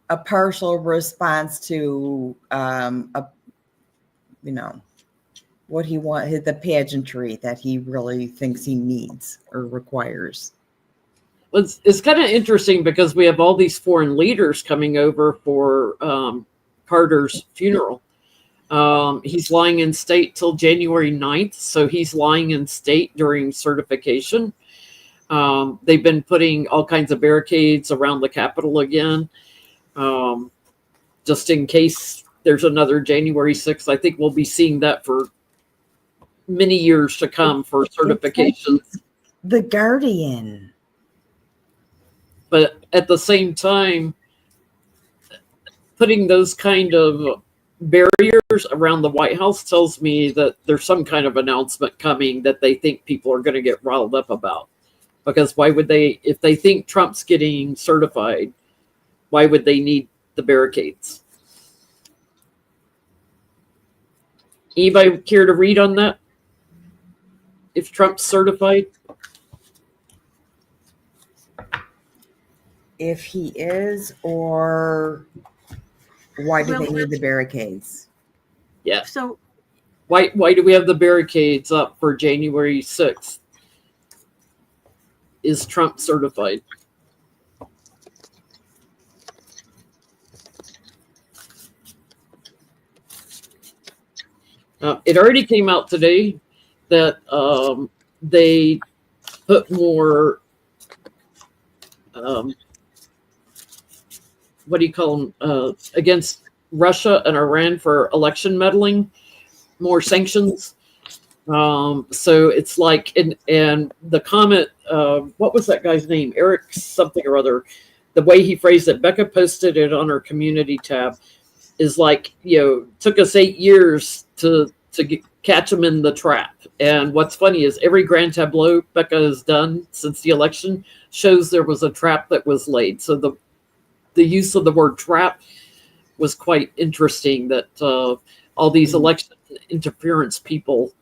A partial response to what he wants, the pageantry that he really thinks he needs or requires. It's kind of interesting because we have all these foreign leaders coming over for Carter's funeral. He's lying in state till January 9th, so he's lying in state during certification. They've been putting all kinds of barricades around the Capitol again, just in case there's another January 6th. I think we'll be seeing that for many years to come for certifications. The Guardian. But at the same time, putting those kind of barriers around the White House tells me that there's some kind of announcement coming that they think people are going to get riled up about. Because why would they, if they think Trump's getting certified, why would they need the barricades. Anybody care to read on that? If Trump's certified? If he is, or why do they need the barricades? Yeah. So Why do we have the barricades up for January 6th? Is Trump certified? It already came out today that they put more, what do you call them, against Russia and Iran for election meddling, more sanctions. So it's like, and the comment, what was that guy's name? Eric something or other. The way he phrased it, Becca posted it on her community tab, is like, took us 8 years to catch them in the trap. And what's funny is every grand tableau Becca has done since the election shows there was a trap that was laid. So the use of the word trap was quite interesting, that all these election interference people,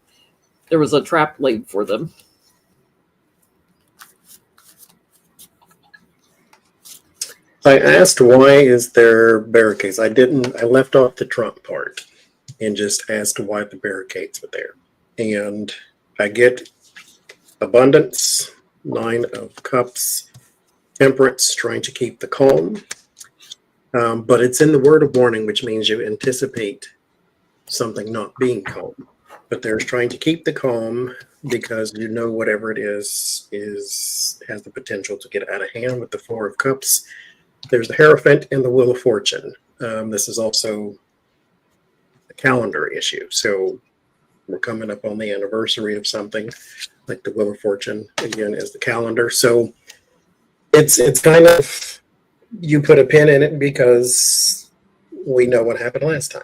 there was a trap laid for them. I asked why is there barricades. I left off the Trump part and just asked why the barricades were there. And I get abundance, 9 of cups, temperance, trying to keep the calm. But it's in the word of warning, which means you anticipate something not being calm. But there's trying to keep the calm because whatever it is has the potential to get out of hand with the 4 of cups. There's the Hierophant and the Wheel of Fortune. This is also a calendar issue. So we're coming up on the anniversary of something, like the Wheel of Fortune, again, is the calendar. So it's kind of, you put a pin in it because we know what happened last time.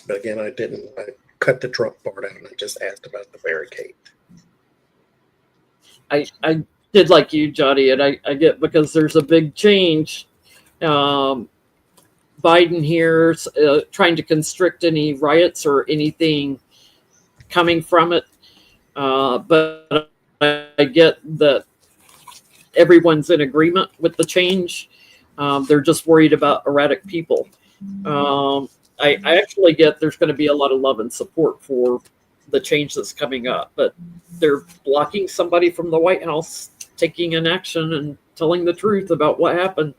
But again, I cut the Trump part out and I just asked about the barricade. I did like you, Johnny, and I get, because there's a big change. Biden here trying to constrict any riots or anything coming from it. But I get that everyone's in agreement with the change. They're just worried about erratic people. I actually get there's going to be a lot of love and support for the change that's coming up, but they're blocking somebody from the White House taking an action and telling the truth about what happened.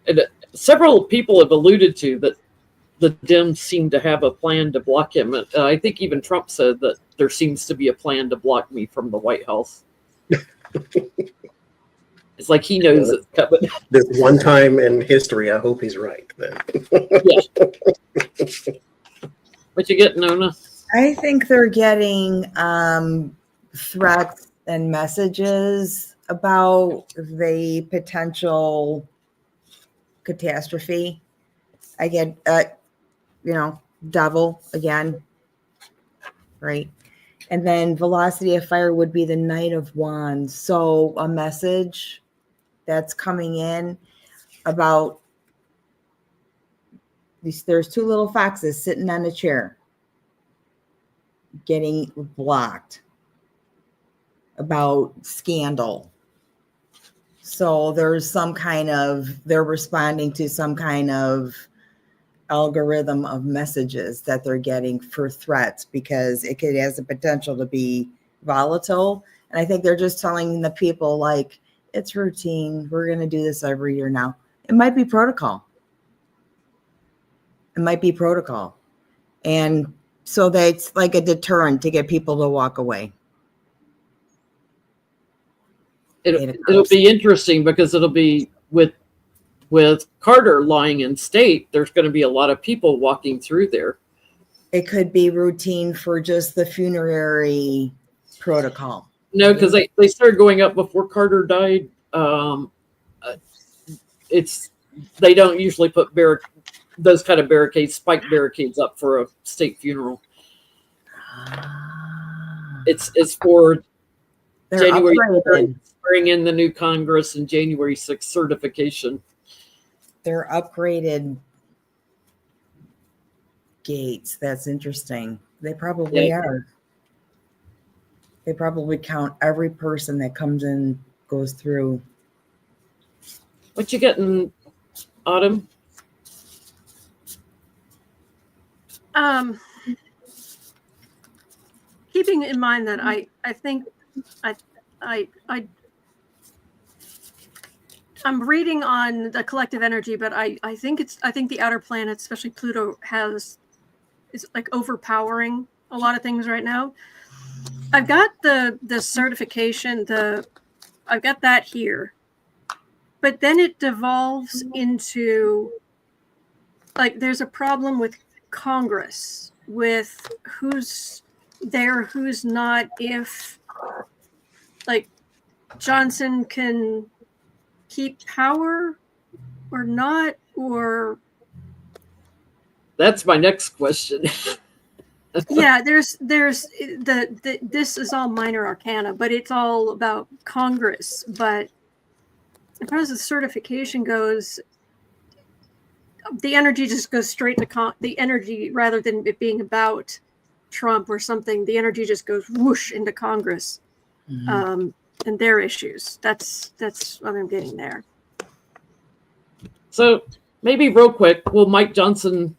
And several people have alluded to that the Dems seem to have a plan to block him. I think even Trump said that there seems to be a plan to block me from the White House. It's like he knows it's coming. This one time in history, I hope he's right then. Yeah. What you get, Nona? I think they're getting threats and messages about the potential catastrophe. I get, devil again, right? And then velocity of fire would be the Knight of Wands. So a message that's coming in about these, there's 2 little foxes sitting on a chair getting blocked about scandal. So there's some kind of, they're responding to some kind of algorithm of messages that they're getting for threats, because it has the potential to be volatile. And I think they're just telling the people, like, it's routine. We're going to do this every year now. It might be protocol. It might be protocol. And so that's like a deterrent to get people to walk away. It'll be interesting because it'll be with Carter lying in state. There's going to be a lot of people walking through there. It could be routine for just the funerary protocol. No, because they started going up before Carter died. They don't usually put those kind of barricades, spiked barricades up for a state funeral. It's for They're January upgraded. swearing in the new Congress and January 6th certification. They're upgraded gates. That's interesting. They probably are. They probably count every person that comes in, goes through. What you getting, Autumn? Keeping in mind that I think I'm reading on the collective energy, but I think the outer planets, especially Pluto, is like overpowering a lot of things right now. I've got the certification, I've got that here, but then it devolves into like there's a problem with Congress, with who's there, who's not, if like Johnson can keep power or not, or that's my next question. yeah, there's the this is all minor arcana, but it's all about Congress. But as far as the certification goes, the energy just goes straight to the energy, rather than it being about Trump or something. The energy just goes whoosh into Congress, and their issues. That's what I'm getting there. So maybe real quick, will Mike Johnson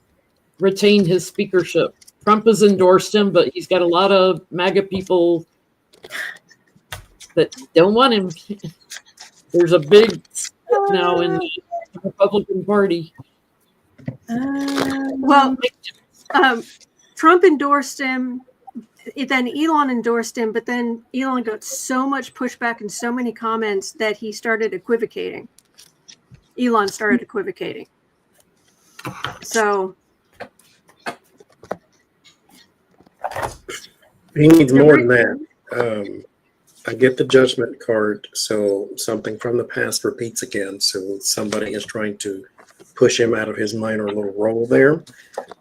retain his speakership? Trump has endorsed him, but he's got a lot of MAGA people that don't want him. There's a big split now in the Republican Party. Trump endorsed him, then Elon endorsed him, but then Elon got so much pushback and so many comments that he started equivocating. Elon started equivocating. So he needs more than that. I get the judgment card, so something from the past repeats again. So somebody is trying to push him out of his minor little role there.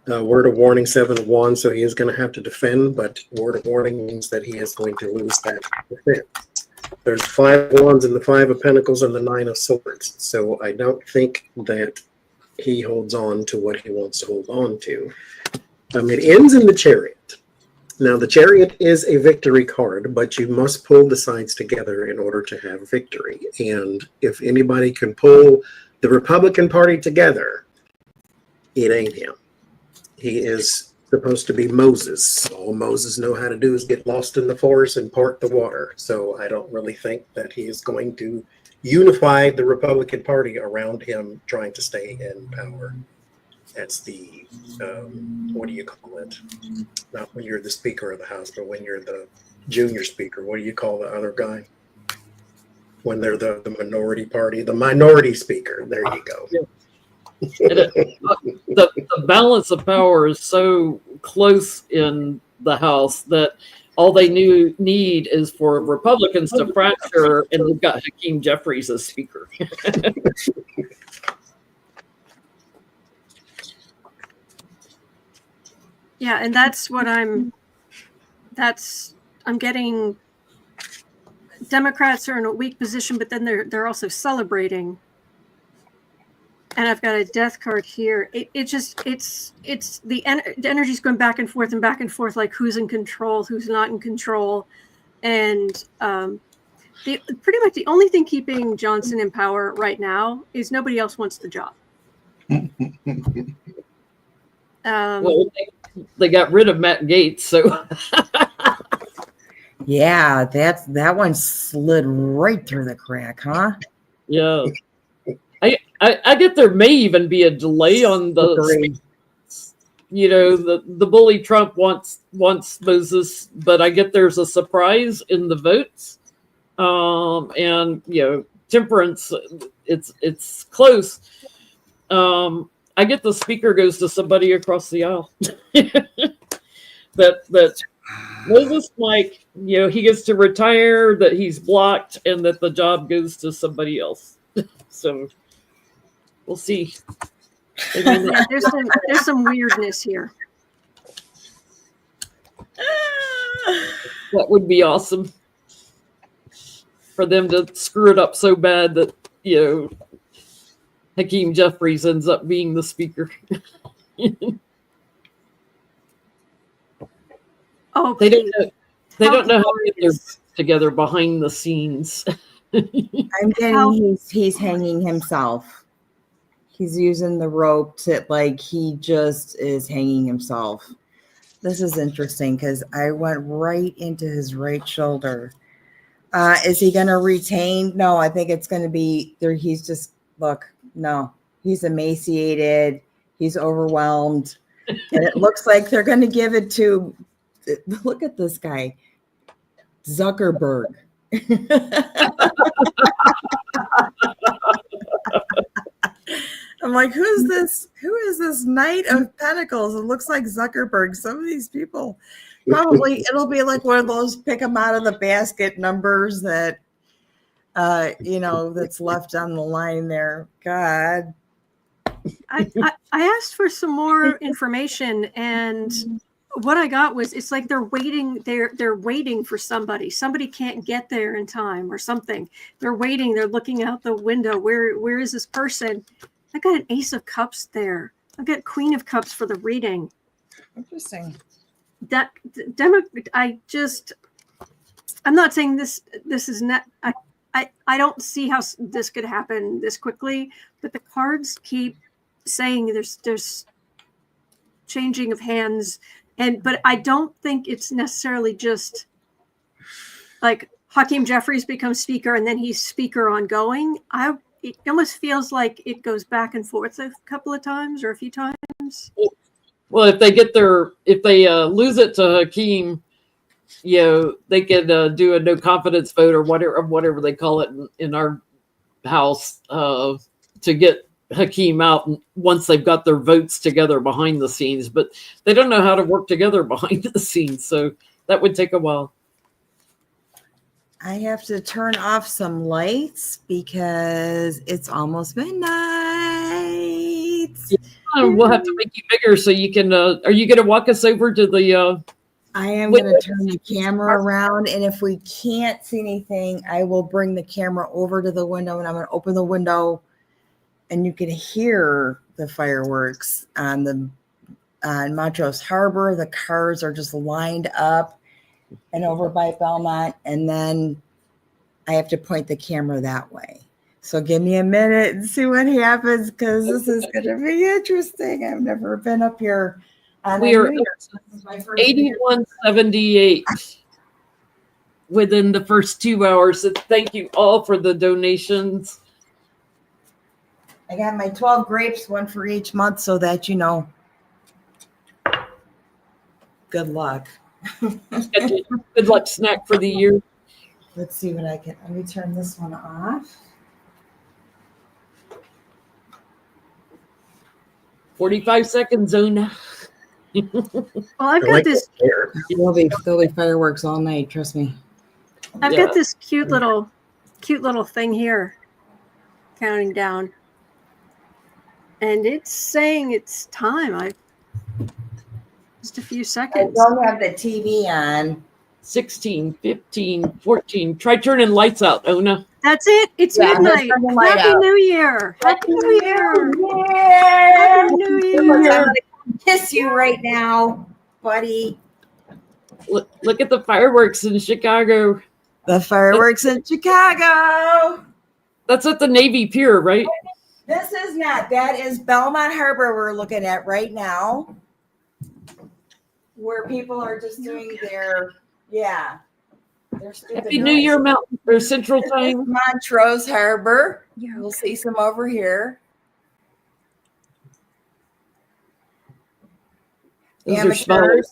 Word of warning, 7 of Wands, so he is going to have to defend, but word of warning means that he is going to lose that defense. There's 5 of Wands and the 5 of Pentacles and the 9 of Swords. So I don't think that he holds on to what he wants to hold on to. It ends in the Chariot. Now, the Chariot is a victory card, but you must pull the sides together in order to have victory. And if anybody can pull the Republican Party together, it ain't him. He is supposed to be Moses. All Moses know how to do is get lost in the forest and part the water. So I don't really think that he is going to unify the Republican Party around him trying to stay in power. That's the, what do you call it? Not when you're the Speaker of the House, but when you're the junior speaker. What do you call the other guy? When they're the minority party, the minority speaker. There you go. The balance of power is so close in the House that all they need is for Republicans to fracture, and they've got Hakeem Jeffries as speaker. yeah, and that's what I'm getting. Democrats are in a weak position, but then they're also celebrating. And I've got a death card here. It's the energy's going back and forth, like who's in control, who's not in control, and pretty much the only thing keeping Johnson in power right now is nobody else wants the job. Well, they got rid of Matt Gaetz, so. Yeah, that one slid right through the crack, huh? Yeah. I get there may even be a delay on the, the bully Trump wants Moses, but I get there's a surprise in the votes. And temperance, it's close. I get the speaker goes to somebody across the aisle. that Moses, Mike, he gets to retire, that he's blocked, and that the job goes to somebody else. So we'll see. Yeah, there's some weirdness here. That would be awesome. for them to screw it up so bad that, Hakeem Jeffries ends up being the speaker. Oh, They don't know. They How don't know how to get their glorious. together behind the scenes. I'm getting he's hanging himself. He's using the rope to he just is hanging himself. This is interesting because I went right into his right shoulder. Is he going to retain? No, I think it's going to be there. He's just no, he's emaciated. He's overwhelmed. And it looks like they're going to give it to, look at this guy, Zuckerberg. I'm like, who is this Knight of Pentacles? It looks like Zuckerberg. Some of these people, probably it'll be like one of those pick them out of the basket numbers that, that's left on the line there. God. I asked for some more information, and what I got was it's like they're waiting. They're waiting for somebody. Somebody can't get there in time or something. They're waiting. They're looking out the window. Where is this person? I got an Ace of Cups there. I got Queen of Cups for the reading. Interesting. I'm not saying this is not. I don't see how this could happen this quickly, but the cards keep saying there's changing of hands, but I don't think it's necessarily just like Hakeem Jeffries becomes speaker and then he's speaker ongoing. It almost feels like it goes back and forth a couple of times or a few times. Well, if they lose it to Hakeem, they can do a no confidence vote or whatever they call it in our house to get Hakeem out once they've got their votes together behind the scenes. But they don't know how to work together behind the scenes, so that would take a while. I have to turn off some lights because it's almost midnight. We'll have to make you bigger so you can. Are you going to walk us over to the? I am going to turn the camera around, and if we can't see anything, I will bring the camera over to the window, and I'm going to open the window, and you can hear the fireworks on Montrose Harbor. The cars are just lined up and over by Belmont, and then I have to point the camera that way. So give me a minute and see what happens, because this is going to be interesting. I've never been up here. We are 8178 within the first 2 hours. So thank you all for the donations. I got my 12 grapes, one for each month, so that good luck. Good luck snack for the year. Let's see what I can. Let me turn this one off. 45 seconds, Zona. Well, I've got this. There'll be fireworks all night. Trust me. I've got this cute little thing here, counting down, and it's saying it's time. Just a few seconds. I don't have the TV on. 16, 15, 14. Try turning lights out, Ona. That's it. It's midnight. Happy New Year. Happy New Year. Happy New Year. I'm going to kiss you right now, buddy. Look at the fireworks in Chicago. The fireworks in Chicago. That's at the Navy Pier, right? This is not. That is Belmont Harbor we're looking at right now, where people are just doing their Happy New Year, Mountain or Central Time. Montrose Harbor. We'll see some over here. Those are smaller.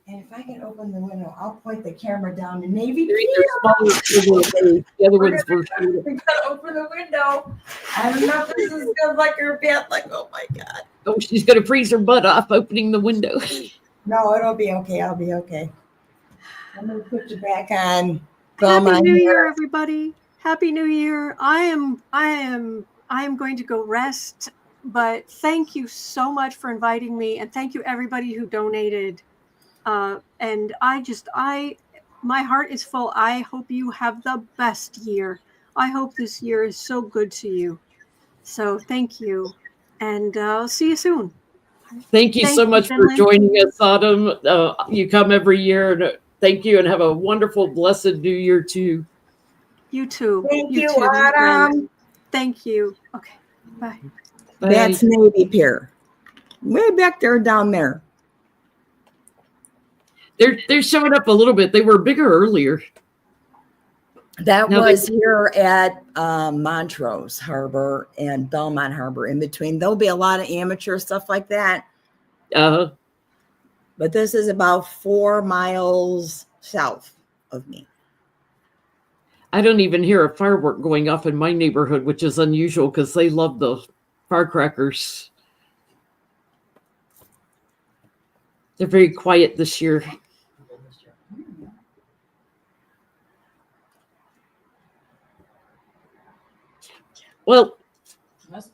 And if I can open the window, I'll point the camera down to Navy. The other ones were. We gotta open the window. I don't know if this is good luck or bad luck. Oh my God. Oh, she's gonna freeze her butt off opening the window. No, it'll be okay. I'll be okay. I'm gonna put you back on. Happy New Year, everybody. Happy New Year. I am going to go rest, but thank you so much for inviting me, and thank you everybody who donated. And my heart is full. I hope you have the best year. I hope this year is so good to you. So thank you. And I'll see you soon. Thank you so much for Finley. joining us, Autumn. You come every year, and thank you, and have a wonderful, blessed New Year too. You too. Thank you, too, my friend. Autumn. Thank you. Okay. Bye. Bye. That's Navy Pier. Way back there, down there. They're showing up a little bit. They were bigger earlier. That Now was here at Montrose Harbor and Belmont Harbor in between. There'll be a lot of amateur stuff like that. But this is about 4 miles south of me. I don't even hear a firework going off in my neighborhood, which is unusual because they love the firecrackers. They're very quiet this year. Well,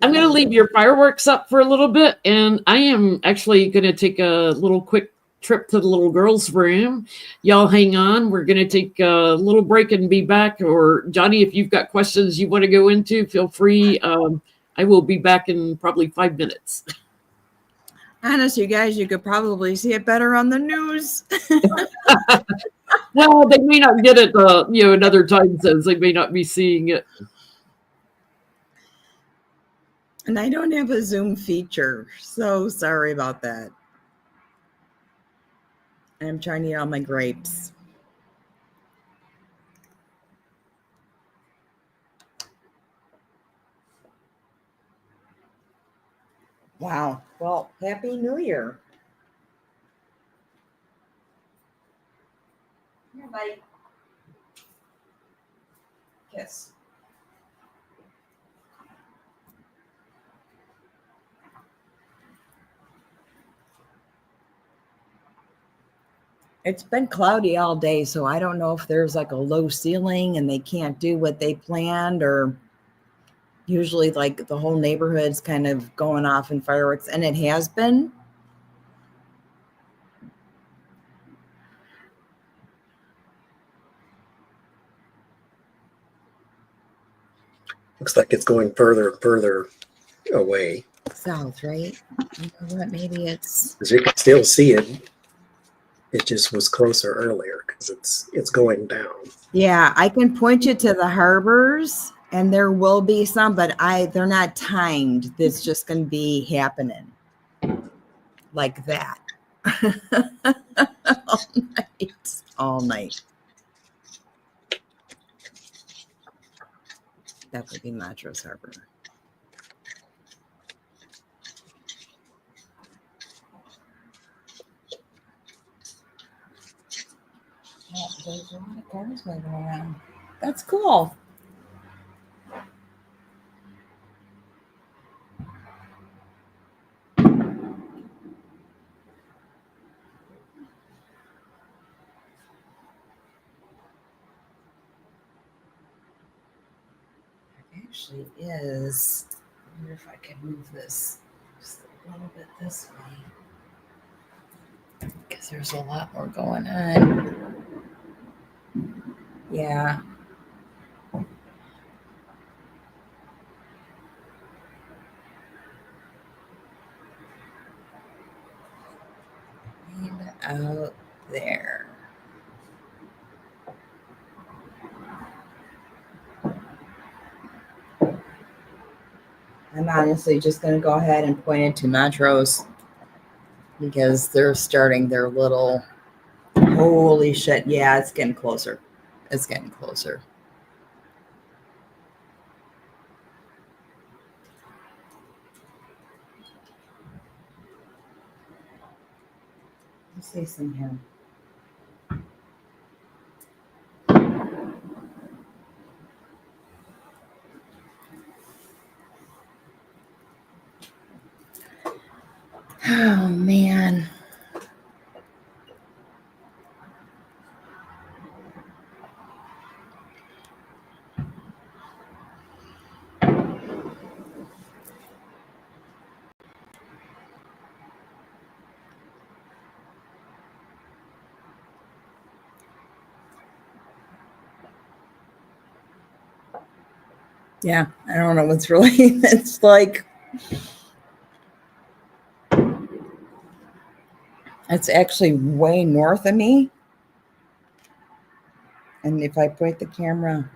I'm going to leave your fireworks up for a little bit, and I am actually going to take a little quick trip to the little girls' room. Y'all hang on. We're going to take a little break and be back. Or Johnny, if you've got questions you want to go into, feel free. I will be back in probably 5 minutes. Honestly, you guys, you could probably see it better on the news. Well, they may not get it, in other time zones. They may not be seeing it. And I don't have a Zoom feature. So sorry about that. I'm trying to eat all my grapes. Wow. Well, Happy New Year. Here, buddy. Kiss. It's been cloudy all day, so I don't know if there's like a low ceiling and they can't do what they planned, or usually like the whole neighborhood's kind of going off in fireworks, and it has been. Looks like it's going further and further away. South, right? You know what? Maybe it's. As you can still see it. It just was closer earlier because it's going down. Yeah, I can point you to the harbors, and there will be some, but they're not timed. It's just going to be happening like that all night. That would be Montrose Harbor. Yeah, there's a lot of cars moving around. That's cool. It actually is. I wonder if I can move this just a little bit this way, because there's a lot more going on. Yeah. And out there. I'm honestly just going to go ahead and point it to Montrose because they're starting their little, holy shit. Yeah, it's getting closer. It's getting closer. Let's see some here. Oh, man. Yeah, I don't know what's really, it's like, it's actually way north of me. And if I point the camera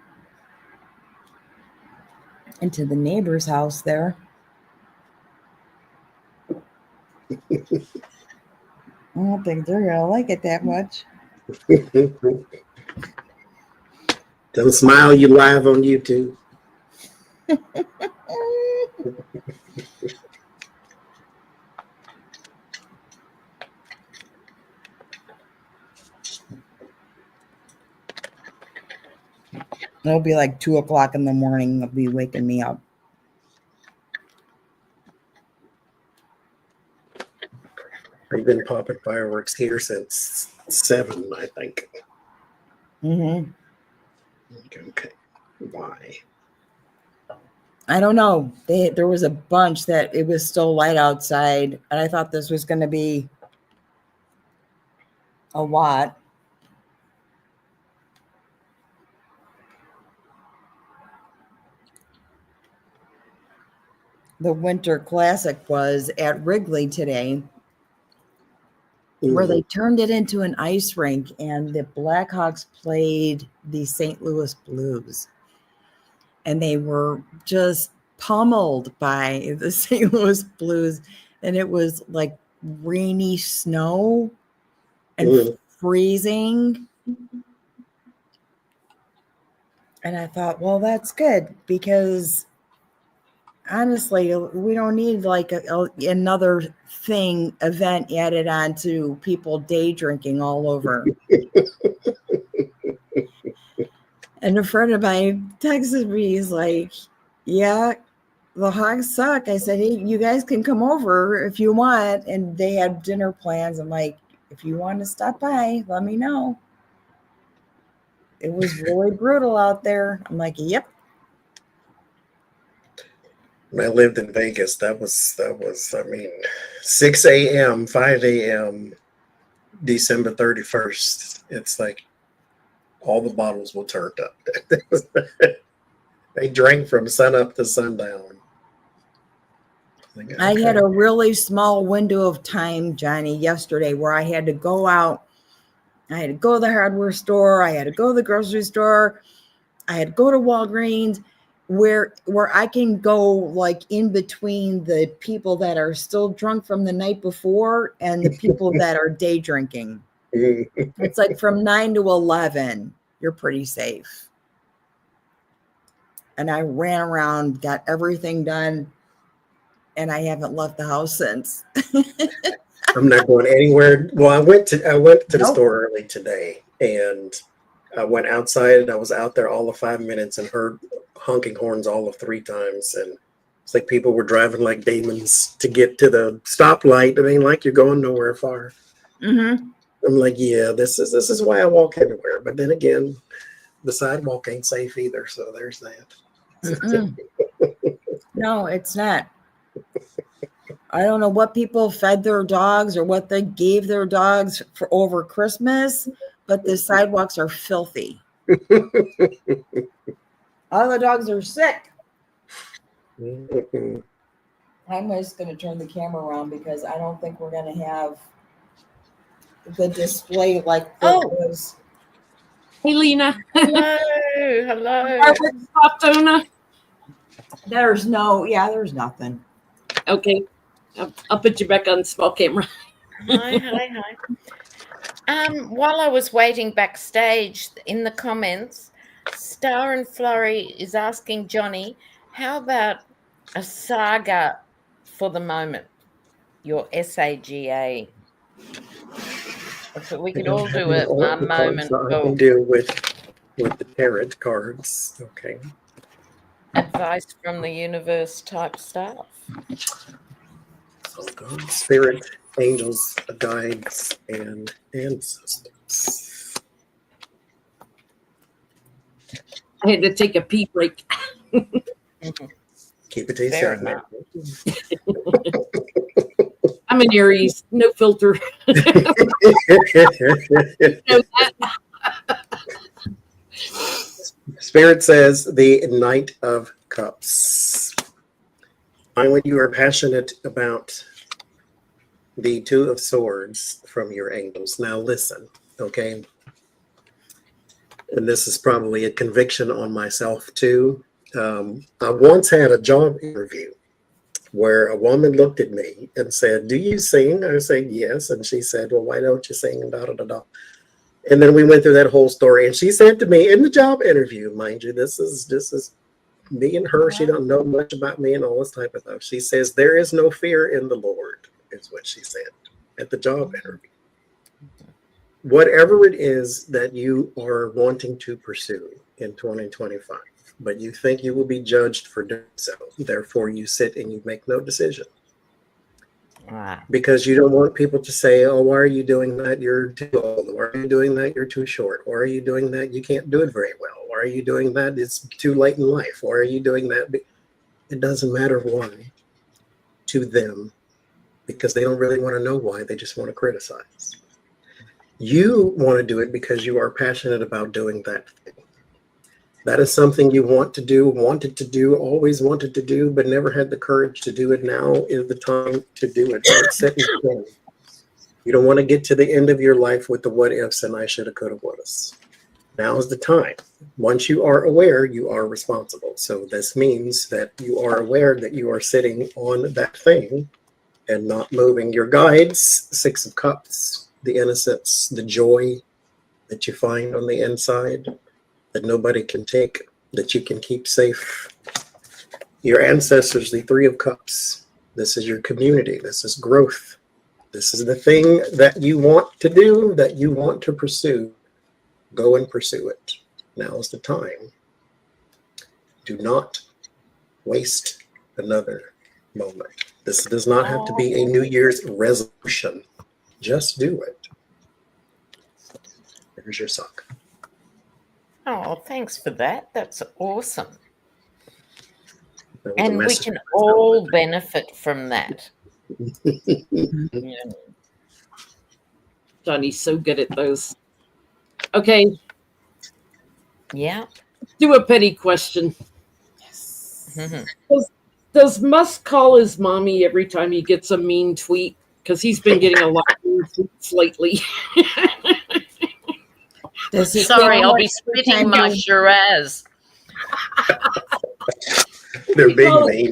into the neighbor's house there, I don't think they're gonna like it that much. Don't smile, you live on YouTube. It'll be like 2 o'clock in the morning. They'll be waking me up. I've been popping fireworks here since 7, I think. Mm-hmm. Okay. Why? I don't know. There was a bunch that it was still light outside, and I thought this was going to be a lot. The Winter Classic was at Wrigley today, where they turned it into an ice rink, and the Blackhawks played the St. Louis Blues. And they were just pummeled by the St. Louis Blues. And it was like rainy snow and freezing. And I thought, well, that's good, because honestly, we don't need like another event added on to people day drinking all over. And a friend of mine texted me, he's like, yeah, the Hawks suck. I said, hey, you guys can come over if you want. And they had dinner plans. I'm like, if you want to stop by, let me know. It was really brutal out there. I'm like, yep. When I lived in Vegas, that was, I mean, 6 a.m., 5 a.m., December 31st. It's like all the bottles were turned up. They drank from sun up to sundown. I had a really small window of time, Johnny, yesterday where I had to go out. I had to go to the hardware store. I had to go to the grocery store. I had to go to Walgreens, where I can go like in between the people that are still drunk from the night before and the people that are day drinking. It's like from 9 to 11, you're pretty safe. And I ran around, got everything done, and I haven't left the house since. I'm not going anywhere. Well, I went to the store early today, and I went outside, and I was out there all of 5 minutes and heard honking horns all of 3 times. And it's like people were driving like demons to get to the stoplight. It ain't like you're going nowhere far. Mm-hmm. I'm like, yeah, this is why I walk everywhere. But then again, the sidewalk ain't safe either. So there's that. No, it's not. I don't know what people fed their dogs or what they gave their dogs for over Christmas, but the sidewalks are filthy. All the dogs are sick. I'm just going to turn the camera around because I don't think we're going to have the display like that was. Hey, Lena. Hello. Soft owner. There's nothing. Okay. I'll put you back on small camera. Hi. While I was waiting backstage in the comments, Star and Flurry is asking Johnny, how about a saga for the moment? Your SAGA. So we could all do a moment. I can deal with the tarot cards. Okay. Advice from the universe type stuff. So God, spirit, angels, guides, and ancestors. I had to take a pee break. Keep it tasty. I'm an Aries, no filter. Spirit says the Knight of Cups. Find when you are passionate about the Two of Swords from your angels. Now listen, okay? And this is probably a conviction on myself too. I once had a job interview where a woman looked at me and said, "Do you sing?" I said, "Yes." And she said, "Well, why don't you sing?" And da da da da. And then we went through that whole story. And she said to me in the job interview, mind you, this is me and her. She don't know much about me and all this type of stuff. She says, "There is no fear in the Lord," is what she said at the job interview. Whatever it is that you are wanting to pursue in 2025, but you think you will be judged for doing so, therefore you sit and you make no decision. Because you don't want people to say, "Oh, why are you doing that? You're too old. Why are you doing that? You're too short. Why are you doing that? You can't do it very well. Why are you doing that? It's too late in life. Why are you doing that?" It doesn't matter why to them, because they don't really want to know why. They just want to criticize. You want to do it because you are passionate about doing that thing. That is something you want to do, wanted to do, always wanted to do, but never had the courage to do it. Now is the time to do it. Don't sit and think. You don't want to get to the end of your life with the what ifs and I shoulda, coulda, wouldas. Now is the time. Once you are aware, you are responsible. So this means that you are aware that you are sitting on that thing and not moving. Your guides, Six of Cups, the innocence, the joy that you find on the inside, that nobody can take, that you can keep safe. Your ancestors, the Three of Cups. This is your community. This is growth. This is the thing that you want to do, that you want to pursue. Go and pursue it. Now is the time. Do not waste another moment. This does not have to be a New Year's resolution. Just do it. Here's your sock. Oh, thanks for that. That's awesome. That was a And we message can from all myself. benefit from that. Yeah. Johnny's so good at those. Okay, Yeah. do a petty question. Mhm. Does Musk call his mommy every time he gets a mean tweet? Because he's been getting a lot of mean tweets lately. Does he Sorry, call I'll her be every spitting time my he- Shiraz. They're being calls mean.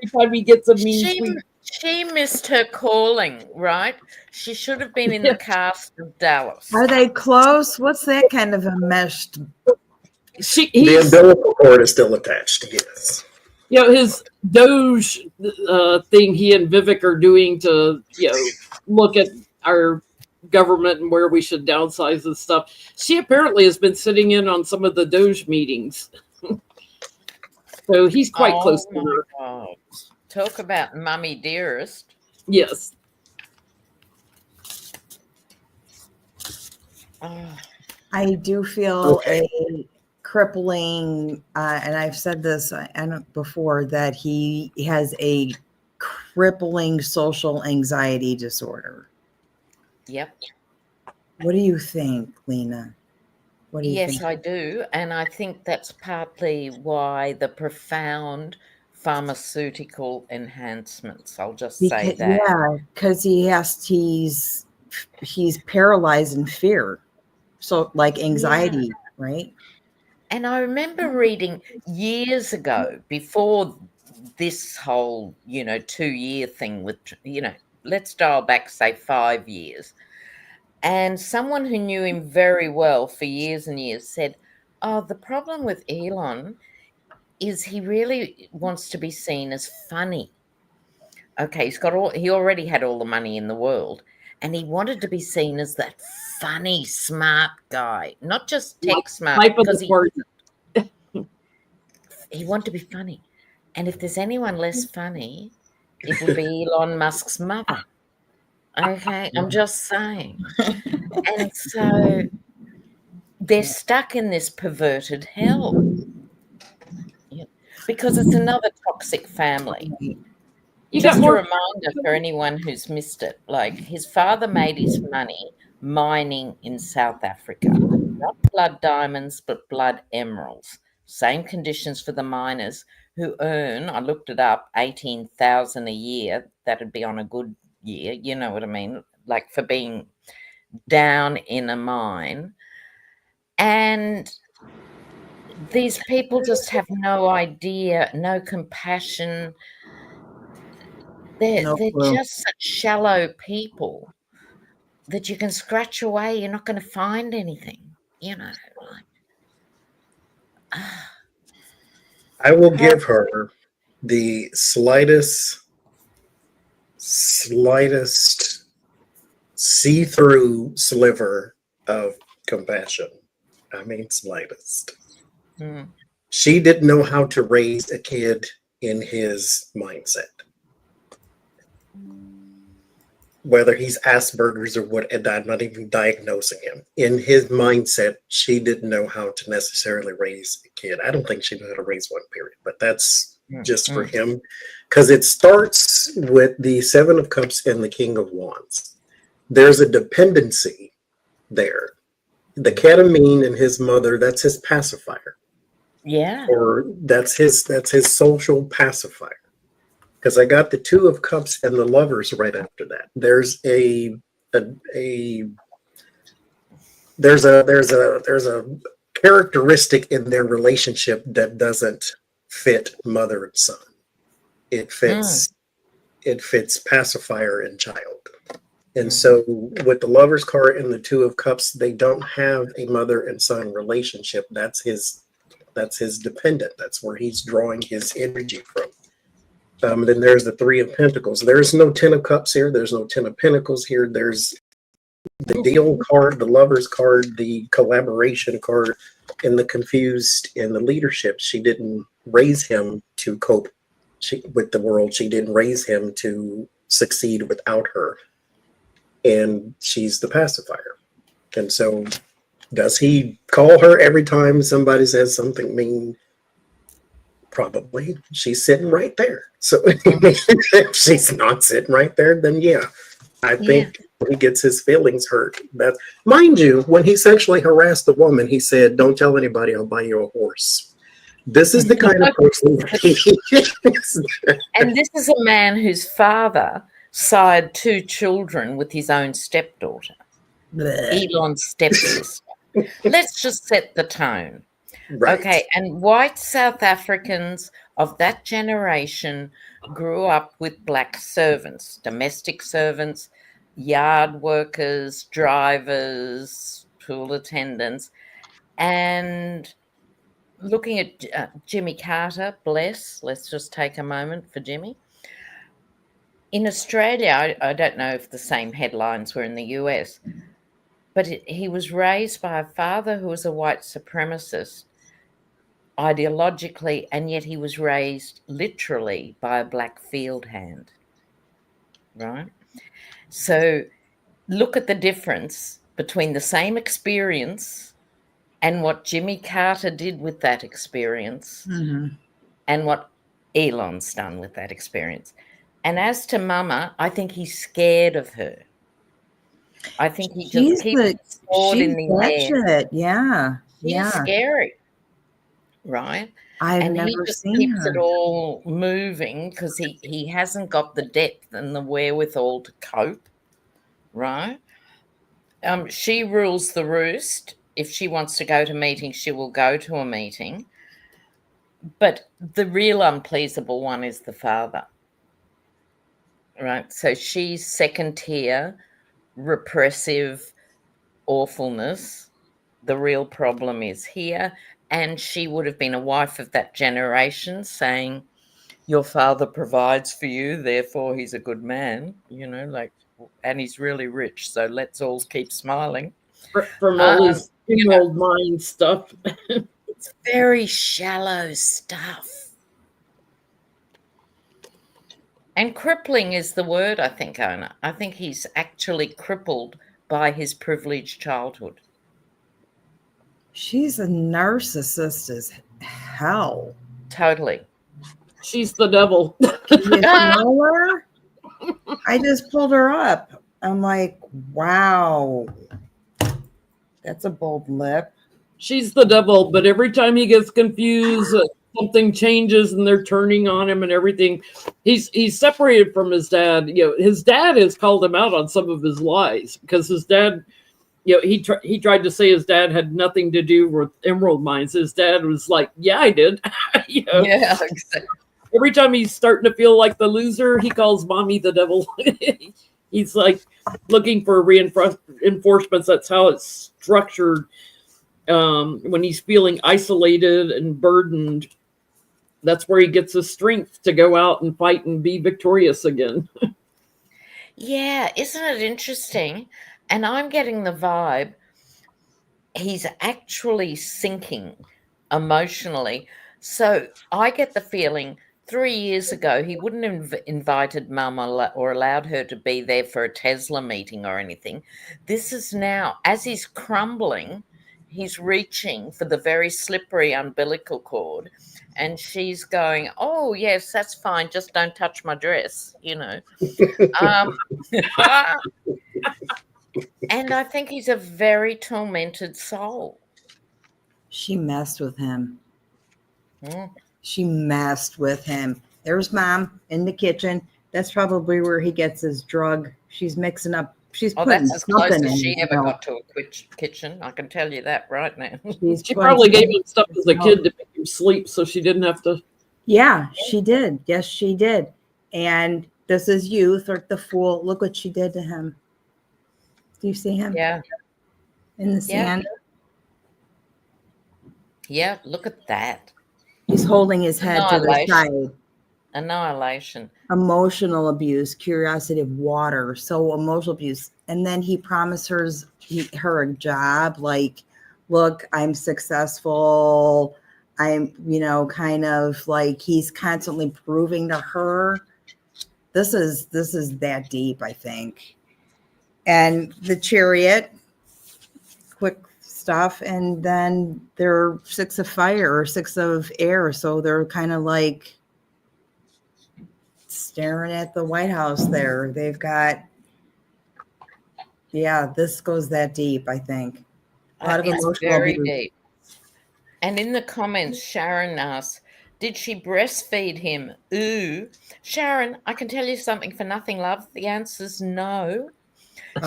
every time he gets a mean She, tweet. she missed her calling, right? She should have been in the cast of Dallas. Are they close? What's that kind of a meshed? The He's, umbilical cord is still attached. Yes. his Doge thing he and Vivek are doing to, look at our government and where we should downsize and stuff. She apparently has been sitting in on some of the Doge meetings. So he's quite close to my her. God. Talk about mummy dearest. Yes. Oh, I do feel a crippling, and I've said this before, that he has a crippling social anxiety disorder. yep. What do you think, Lena? What do you Yes, think? I do. And I think that's partly why the profound pharmaceutical enhancements. I'll just say that. Yeah, because he's paralyzed in fear. So like anxiety, right? And I remember reading years ago, before this whole, 2-year thing with, let's dial back, say 5 years. And someone who knew him very well for years and years said, "Oh, the problem with Elon is he really wants to be seen as funny." Okay, he already had all the money in the world, and he wanted to be seen as that funny, smart guy, not just tech smart, Type of because the party. he wanted to be funny. And if there's anyone less funny, it would be Elon Musk's mother. Okay, I'm just saying. And so they're stuck in this perverted hell. Yeah, because it's another toxic family. You Just got a more. reminder for anyone who's missed it. Like, his father made his money mining in South Africa. not blood diamonds, but blood emeralds. Same conditions for the miners who earn, I looked it up, 18,000 a year. That'd be on a good year, you know what I mean? Like for being down in a mine. And these people just have no idea, no compassion. They're just such shallow people that you can scratch away. You're not going to find anything, you know. Like, I will give her the slightest see-through sliver of compassion. I mean, slightest. Mm. She didn't know how to raise a kid in his mindset. Whether he's Asperger's or what, and I'm not even diagnosing him. In his mindset, she didn't know how to necessarily raise a kid. I don't think she knew how to raise one, period. But that's just for him. Because it starts with the Seven of Cups and the King of Wands. There's a dependency there. The ketamine and his mother, that's his pacifier. Yeah. Or that's his social pacifier. Because I got the Two of Cups and the Lovers right after that. There's a characteristic in their relationship that doesn't fit mother and son. It fits pacifier and child. And so with the Lovers card and the Two of Cups, they don't have a mother and son relationship. That's his dependent. That's where he's drawing his energy from. Then there's the Three of Pentacles. There's no Ten of Cups here. There's no Ten of Pentacles here. There's the Deal card, the Lovers card, the Collaboration card, and the Confused and the Leadership. She didn't raise him to cope with the world. She didn't raise him to succeed without her. And she's the pacifier. And so does he call her every time somebody says something mean? Probably. She's sitting right there. So if she's not sitting right there, then yeah, I think he gets his feelings hurt. That, mind you, when he sexually harassed the woman, he said, "Don't tell anybody, I'll buy you a horse." This is the kind of person he is. And this is a man whose father sired 2 children with his own stepdaughter, Elon's stepsister. Let's just set the tone. Right. Okay, and white South Africans of that generation grew up with black servants, domestic servants, yard workers, drivers, pool attendants. And looking at Jimmy Carter, bless, let's just take a moment for Jimmy. In Australia, I don't know if the same headlines were in the US, but he was raised by a father who was a white supremacist ideologically, and yet he was raised literally by a black field hand, right? So look at the difference between the same experience and what Jimmy Carter did with that experience and what Elon's done with that experience. And as to Mama, I think he's scared of her. I think he just keeps the sword in the air. Yeah. She's scary. Right? I've never he just seen keeps her. it all moving because he hasn't got the depth and the wherewithal to cope, right? She rules the roost. If she wants to go to meetings, she will go to a meeting. But the real unpleasable one is the father, right? So she's second tier, repressive awfulness. The real problem is here. And she would have been a wife of that generation saying, your father provides for you, therefore he's a good man, you know, like, and he's really rich, so let's all keep smiling. From all his old mind stuff. It's very shallow stuff. And crippling is the word, I think, Ona. I think he's actually crippled by his privileged childhood. She's a narcissist as hell. Totally. She's the devil. You know her? I just pulled her up. I'm like, wow. That's a bold lip. she's the devil, but every time he gets confused, something changes and they're turning on him and everything. He's separated from his dad. His dad has called him out on some of his lies because his dad, he tried to say his dad had nothing to do with emerald mines. His dad was like, yeah, I did. Yeah, exactly. Every time he's starting to feel like the loser, he calls mommy the devil. He's like looking for reinforcements. That's how it's structured. When he's feeling isolated and burdened, that's where he gets the strength to go out and fight and be victorious again. Yeah, isn't it interesting? And I'm getting the vibe he's actually sinking emotionally. So I get the feeling 3 years ago he wouldn't have invited Mum or allowed her to be there for a Tesla meeting or anything. This is now, as he's crumbling, he's reaching for the very slippery umbilical cord, and she's going, oh, yes, that's fine. Just don't touch my dress, And I think he's a very tormented soul. She messed with him. Mm. She messed with him. There's Mom in the kitchen. That's probably where he gets his drug. She's mixing up. She's putting that's as close something as in she his ever milk. got to a kitchen. I can tell you that right now. She probably gave him stuff as a kid to make him sleep so she didn't have to. Yeah, she did. Yes, she did. And this is youth or the fool. Look what she did to him. Do you see him? Yeah. In the sand. Yeah, look at that. He's holding his head to the side. Annihilation. Emotional abuse, curiosity of water, so emotional abuse. And then he promised her a job, like, look, I'm successful. I'm, kind of like he's constantly proving to her. This is that deep, I think. And the Chariot, quick stuff, and then they're 6 of fire or 6 of air, so they're kind of like staring at the White House there. They've got, this goes that deep, I think. A lot of emotional very abuse. deep. And in the comments, Sharon asks, did she breastfeed him? Ooh. Sharon, I can tell you something for nothing, love. The answer's no.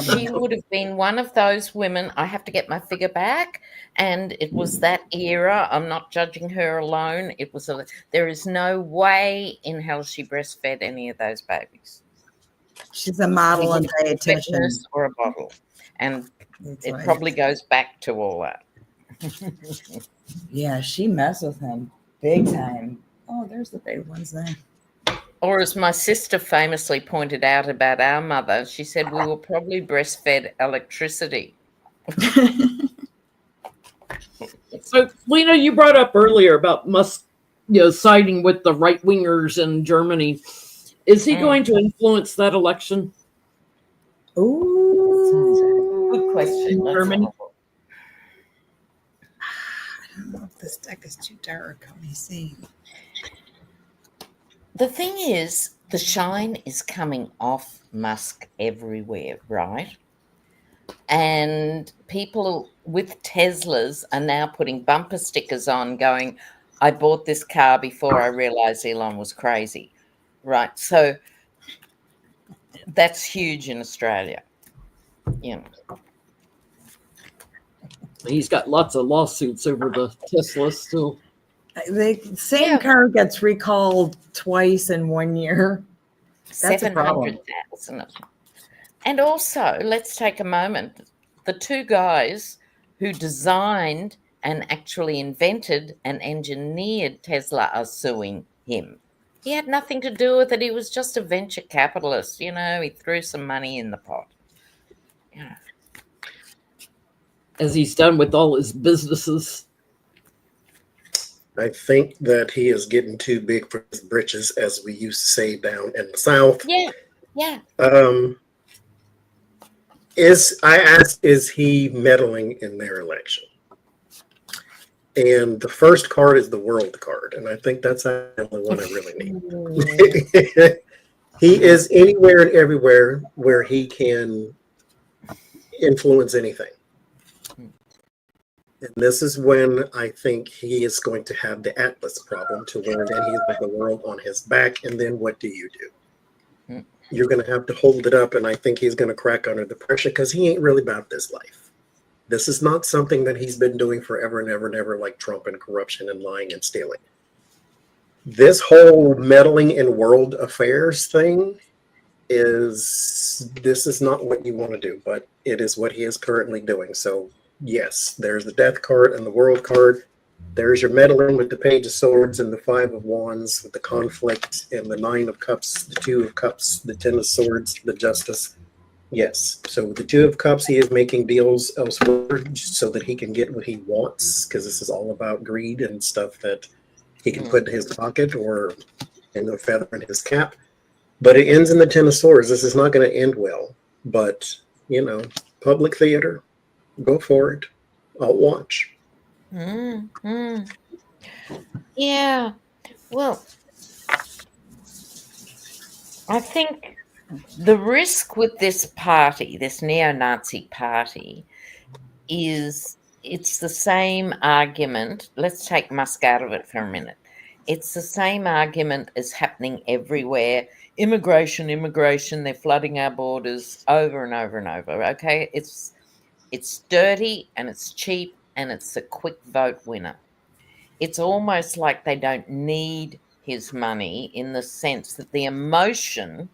She would have been one of those women. I have to get my figure back. And it was that era. I'm not judging her alone. There is no way in hell she breastfed any of those babies. She's a model and dietitian. Or a bottle. And it probably goes back to all that. Yeah, she messed with him big time. Oh, there's the big ones there. Or as my sister famously pointed out about our mother, she said we were probably breastfed electricity. So, Lena, you brought up earlier about Musk, siding with the right-wingers in Germany. Is he going to influence that election? Ooh, good question. Germany. I don't know if this deck is too dark. Let me see. The thing is, the shine is coming off Musk everywhere, right? And people with Teslas are now putting bumper stickers on going, I bought this car before I realized Elon was crazy, right? So that's huge in Australia. He's got lots of lawsuits over the Tesla still. The same car gets recalled twice in 1 year. That's a problem. 700,000. And also, let's take a moment. The 2 guys who designed and actually invented and engineered Tesla are suing him. He had nothing to do with it. He was just a venture capitalist. He threw some money in the pot. As he's done with all his businesses. I think that he is getting too big for his britches, as we used to say down in the South. Yeah. Is he meddling in their election? And the first card is the world card, and I think that's the only one I really need. He is anywhere and everywhere where he can influence anything. And this is when I think he is going to have the Atlas problem, to where then he's got the world on his back. And then what do? You're going to have to hold it up. And I think he's going to crack under the pressure, because he ain't really about this life. This is not something that he's been doing forever and ever and ever, like Trump and corruption and lying and stealing. This whole meddling in world affairs thing this is not what you want to do, but it is what he is currently doing. So yes, there's the death card and the world card. There's your meddling with the Page of Swords and the Five of Wands, with the conflict and the Nine of Cups, the Two of Cups, the Ten of Swords, the Justice. Yes. So with the Two of Cups, he is making deals elsewhere so that he can get what he wants, because this is all about greed and stuff that he can put in his pocket or in a feather in his cap. But it ends in the Ten of Swords. This is not going to end well. But, public theater, go for it. I'll watch. Yeah. Well, I think the risk with this party, this neo-Nazi party, is it's the same argument. Let's take Musk out of it for a minute. It's the same argument as happening everywhere. Immigration, they're flooding our borders over and over and over. Okay, it's dirty and it's cheap and it's a quick vote winner. It's almost like they don't need his money, in the sense that the emotion,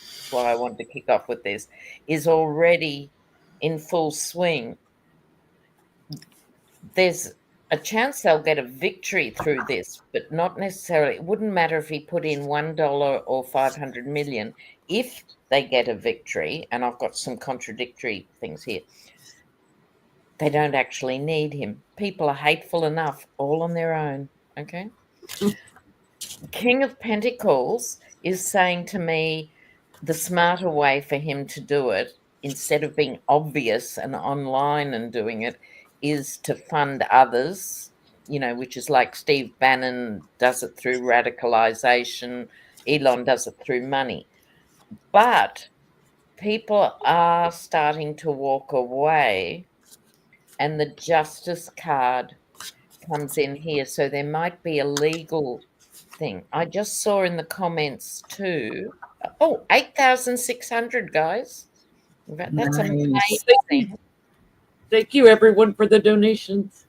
that's why I wanted to kick off with this, is already in full swing. There's a chance they'll get a victory through this, but not necessarily. It wouldn't matter if he put in $1 or 500 million. If they get a victory, and I've got some contradictory things here, they don't actually need him. People are hateful enough all on their own, okay? King of Pentacles is saying to me the smarter way for him to do it, instead of being obvious and online and doing it, is to fund others, which is like Steve Bannon does it through radicalization. Elon does it through money. But people are starting to walk away, and the justice card comes in here. So there might be a legal thing. I just saw in the comments too. 8,600, guys. That's amazing. Thank you, everyone, for the donations.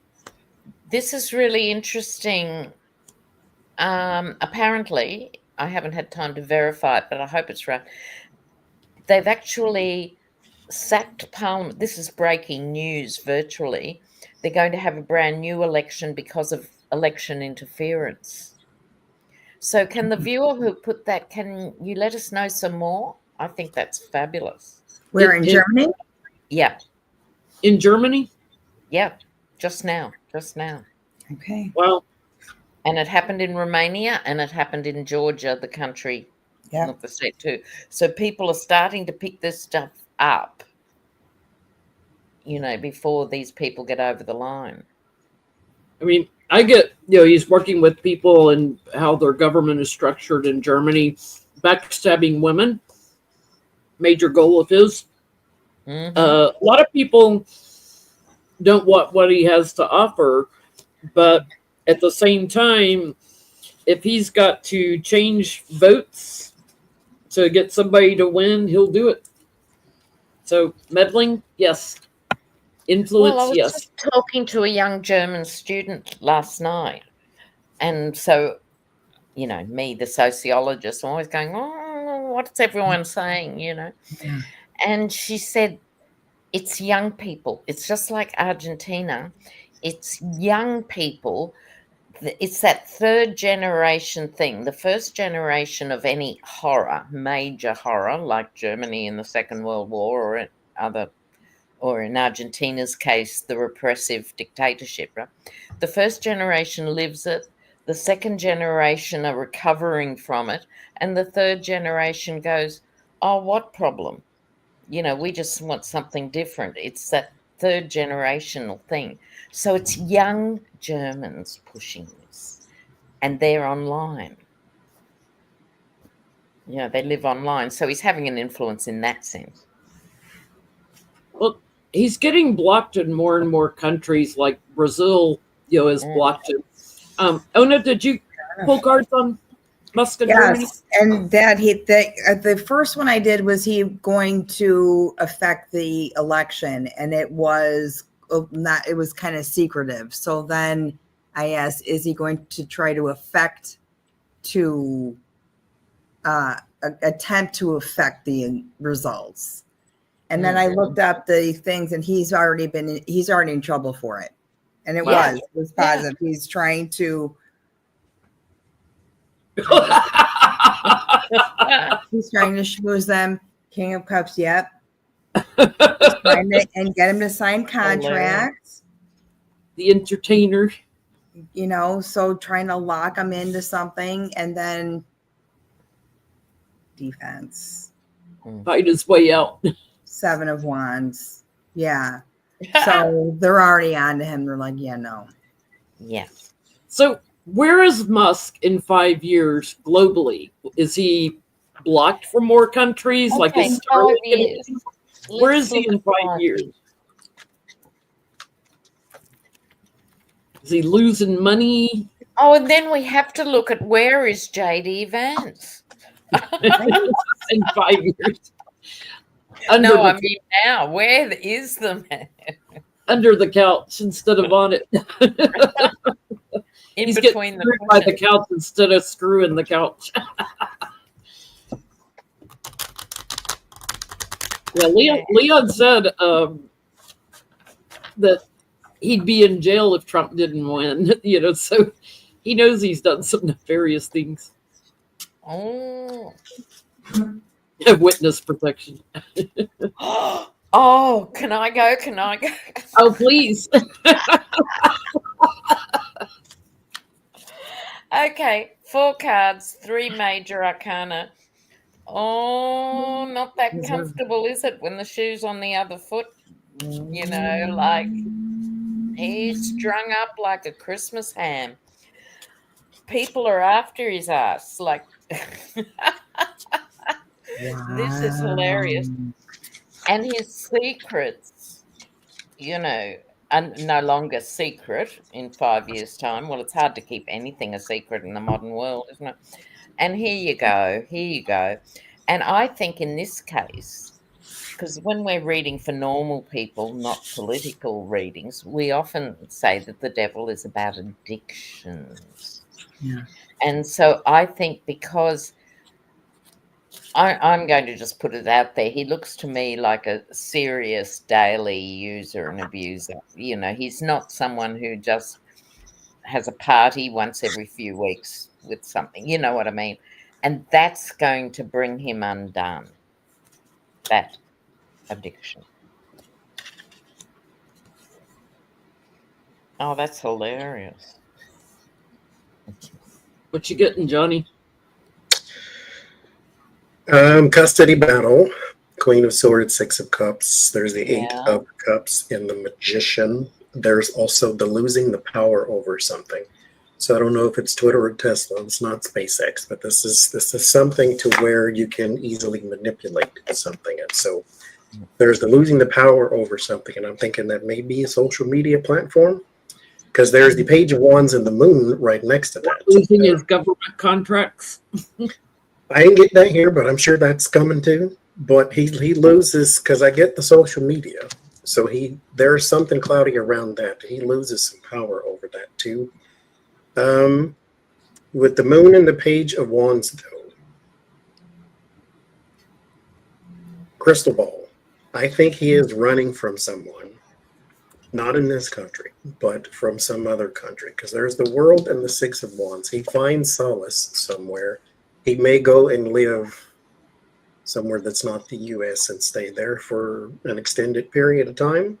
This is really interesting. Apparently, I haven't had time to verify it, but I hope it's right. They've actually sacked Parliament. This is breaking news virtually. They're going to have a brand new election because of election interference. So can the viewer who put that, can you let us know some more? I think that's fabulous. We're in Germany? Yeah. In Germany? Yeah, just now. Okay. Well, and it happened in Romania, and it happened in Georgia, the country, not the state too. So people are starting to pick this stuff up, before these people get over the line. I mean, I get, he's working with people and how their government is structured in Germany, backstabbing women, major goal of his. A lot of people don't want what he has to offer, but at the same time, if he's got to change votes to get somebody to win, he'll do it. So meddling, yes. Influence, well, I was yes. just talking to a young German student last night, and so, me, the sociologist, I'm always going, what's everyone saying, Yeah. And she said, it's young people. It's just like Argentina. It's young people. It's that third generation thing. The first generation of any horror, major horror, like Germany in the Second World War or in Argentina's case, the repressive dictatorship, right? The first generation lives it. The second generation are recovering from it. And the third generation goes, oh, what problem? We just want something different. It's that third generational thing. So it's young Germans pushing this, and they're online. They live online. So he's having an influence in that sense. Well, he's getting blocked in more and more countries, like Brazil, has blocked him. Ona, did you pull cards on Musk in Germany? Yes, and the first one I did was he going to affect the election, and it was not. It was kind of secretive. So then I asked, is he going to try to attempt to affect the results? And then I looked up the things, and he's already in trouble for it. And it was positive. He's trying to. He's trying to schmooze them. King of Cups, yep. And get him to sign contracts. The entertainer. So trying to lock him into something, and then defense. Fight his way out. 7 of Wands. Yeah. So they're already on to him. They're like, yeah, no. Yeah. So where is Musk in 5 years globally? Is he blocked from more countries? Okay, like is where is he in 5 years? Is he losing money? Oh, and then we have to look at where is JD Vance? In 5 years. I mean now, where is the man? Under the couch instead of on it. In He's between getting by the couch instead of screwing the couch. Yeah, Leon said that he'd be in jail if Trump didn't win. So he knows he's done some nefarious things. Oh. Witness protection. Oh, can I go? Oh, please. Okay, 4 cards, 3 major arcana. Oh, not that comfortable, is it, when the shoe's on the other foot? Like he's strung up like a Christmas ham. People are after his ass. Like, this is hilarious. And his secrets, are no longer secret in 5 years' time. Well, it's hard to keep anything a secret in the modern world, isn't it? And here you go. And I think in this case, because when we're reading for normal people, not political readings, we often say that the devil is about addictions. Yeah. And so I think because I'm going to just put it out there, he looks to me like a serious daily user and abuser. He's not someone who just has a party once every few weeks with something. You know what I mean? And that's going to bring him undone, that addiction. Oh, that's hilarious. What you getting, Johnny? Custody battle, Queen of Swords, 6 of Cups. There's the 8 of Cups in the Magician. There's also the losing the power over something. So I don't know if it's Twitter or Tesla. It's not SpaceX, but this is something to where you can easily manipulate something. And so there's the losing the power over something, and I'm thinking that may be a social media platform, because there's the Page of Wands and the Moon right next to that. Losing his government contracts. I didn't get that here, but I'm sure that's coming too. But he loses, because I get the social media. So there's something cloudy around that. He loses some power over that too. With the Moon and the Page of Wands, though, crystal ball. I think he is running from someone, not in this country, but from some other country, because there's the World and the 6 of Wands. He finds solace somewhere. He may go and live somewhere that's not the U.S. and stay there for an extended period of time,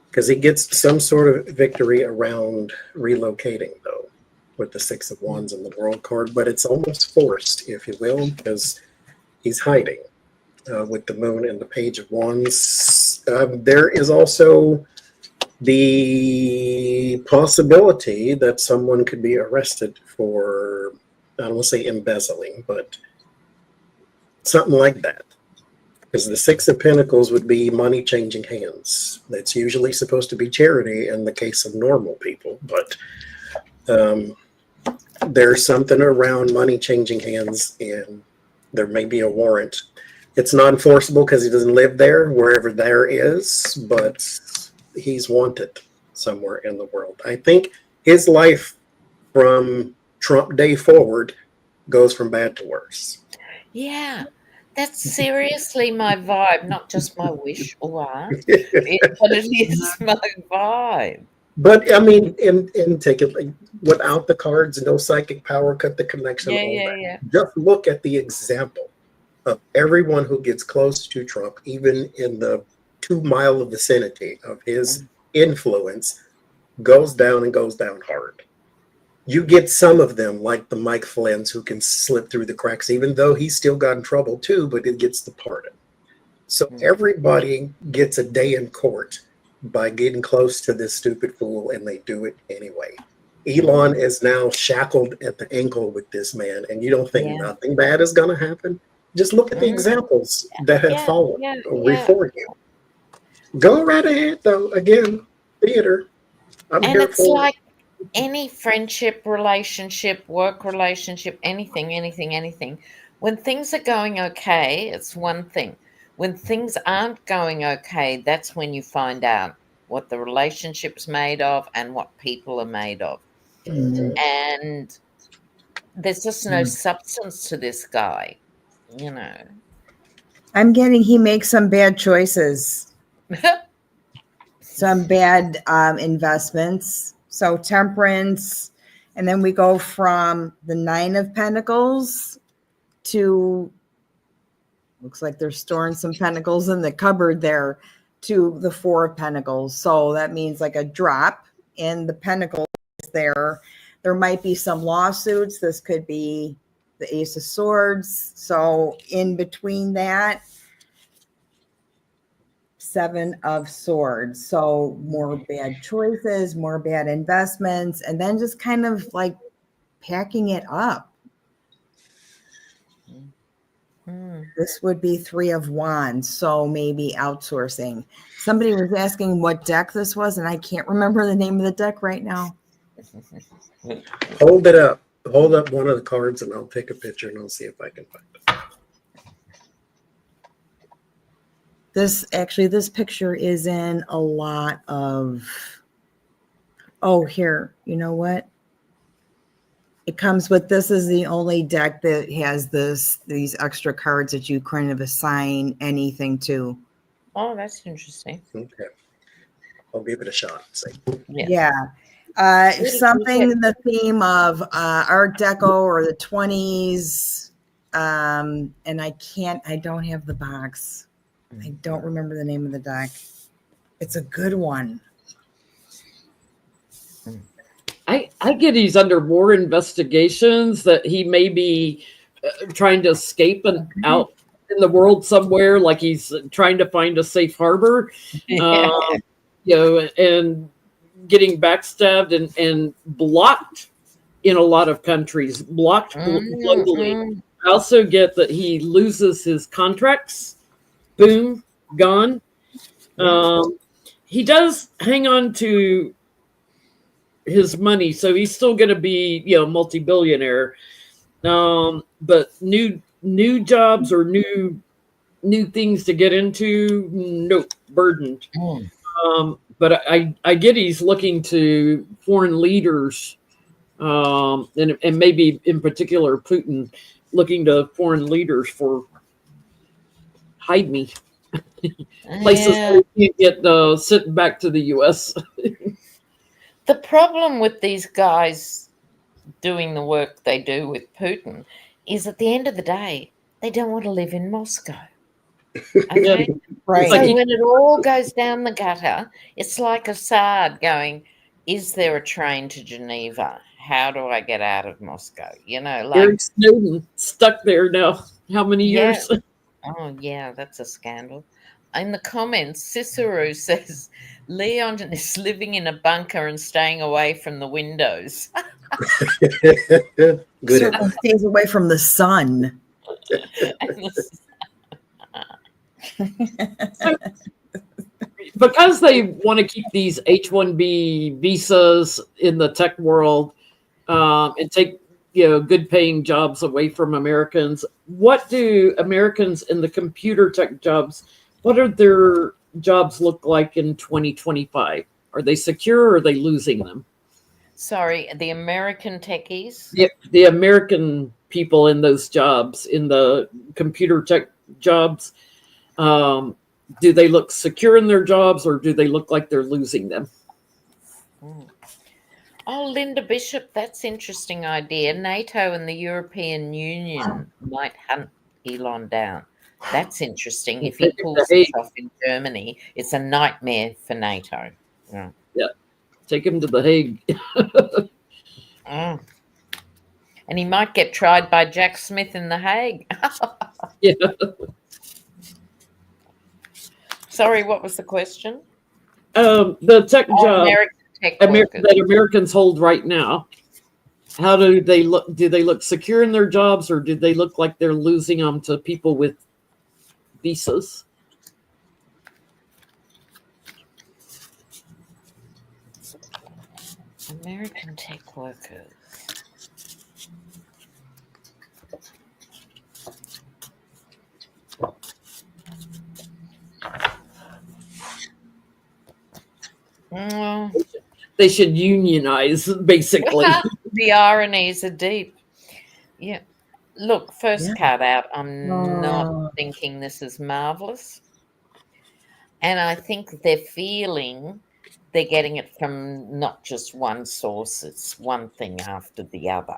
because he gets some sort of victory around relocating, though, with the 6 of Wands and the World card. But it's almost forced, if you will, because he's hiding with the Moon and the Page of Wands. There is also the possibility that someone could be arrested for, I don't want to say embezzling, but something like that. Because the Six of Pentacles would be money changing hands. That's usually supposed to be charity in the case of normal people, but there's something around money changing hands, and there may be a warrant. It's non-enforceable because he doesn't live there, wherever there is, but he's wanted somewhere in the world. I think his life from Trump Day forward goes from bad to worse. Yeah, that's seriously my vibe, not just my wish or art, but it is my vibe. But I mean, and take it like, without the cards, no psychic power, cut the connection. Yeah. Just look at the example of everyone who gets close to Trump, even in the 2-mile vicinity of his influence, goes down and goes down hard. You get some of them, like the Mike Flynn's, who can slip through the cracks, even though he's still got in trouble too, but it gets the pardon. So everybody gets a day in court by getting close to this stupid fool, and they do it anyway. Elon is now shackled at the ankle with this man, and you don't think nothing bad is going to happen? Just look at the examples that have followed before you. Go right ahead, though. Again, theater. I'm And here it's for like any friendship, relationship, work relationship, anything. When things are going okay, it's one thing. When things aren't going okay, that's when you find out what the relationship's made of and what people are made of. And there's just no substance to this guy, you know. I'm getting he makes some bad choices, some bad investments. So temperance, and then we go from the 9 of Pentacles to, looks like they're storing some pentacles in the cupboard there, to the 4 of Pentacles. So that means like a drop in the pentacles there. There might be some lawsuits. This could be the Ace of Swords. So in between that, 7 of Swords. So more bad choices, more bad investments, and then just kind of like packing it up. This would be 3 of Wands. So maybe outsourcing. Somebody was asking what deck this was, and I can't remember the name of the deck right now. Hold it up. Hold up one of the cards, and I'll take a picture, and I'll see if I can find it. This picture is in a lot of, here, you know what? It comes with, this is the only deck that has these extra cards that you kind of assign anything to. Oh, that's interesting. Okay. I'll give it a shot. See. Yeah. Something in the theme of Art Deco or the 20s. And I don't have the box. I don't remember the name of the deck. It's a good one. I get he's under more investigations, that he may be trying to escape and out in the world somewhere, like he's trying to find a safe harbor, and getting backstabbed and blocked in a lot of countries, blocked globally. I also get that he loses his contracts. Boom, gone. He does hang on to his money, so he's still going to be, multi-billionaire. But new jobs or new things to get into, nope, burdened. But I get he's looking to foreign leaders, and maybe in particular Putin, looking to foreign leaders for hide me. Places where you can't get sent back to the U.S. The problem with these guys doing the work they do with Putin is, at the end of the day, they don't want to live in Moscow. Okay? Right. So when it all goes down the gutter, it's like Assad going, is there a train to Geneva? How do I get out of Moscow? Eric Snowden stuck there now. How many years? Oh, yeah, that's a scandal. In the comments, Cicero says Leon is living in a bunker and staying away from the windows. Good. Certainly stays away from the sun. So, because they want to keep these H-1B visas in the tech world and take good paying jobs away from Americans, what do Americans in the computer tech jobs, what are their jobs look like in 2025? Are they secure or are they losing them? Sorry, the American techies? Yeah, the American people in those jobs, in the computer tech jobs, do they look secure in their jobs or do they look like they're losing them? Oh, Linda Bishop, that's interesting idea. NATO and the European Union might hunt Elon down. That's interesting. If he pulls this off in Germany, it's a nightmare for NATO. Yeah. Take him to The Hague. And he might get tried by Jack Smith in The Hague. Yeah. Sorry, what was the question? The tech job American tech workers. that Americans hold right now. How do they look? Do they look secure in their jobs, or do they look like they're losing them to people with visas? American tech workers. They should unionize, basically. The ironies are deep. Yeah. Look, first card out. I'm not thinking this is marvelous. And I think they're feeling they're getting it from not just one source. It's one thing after the other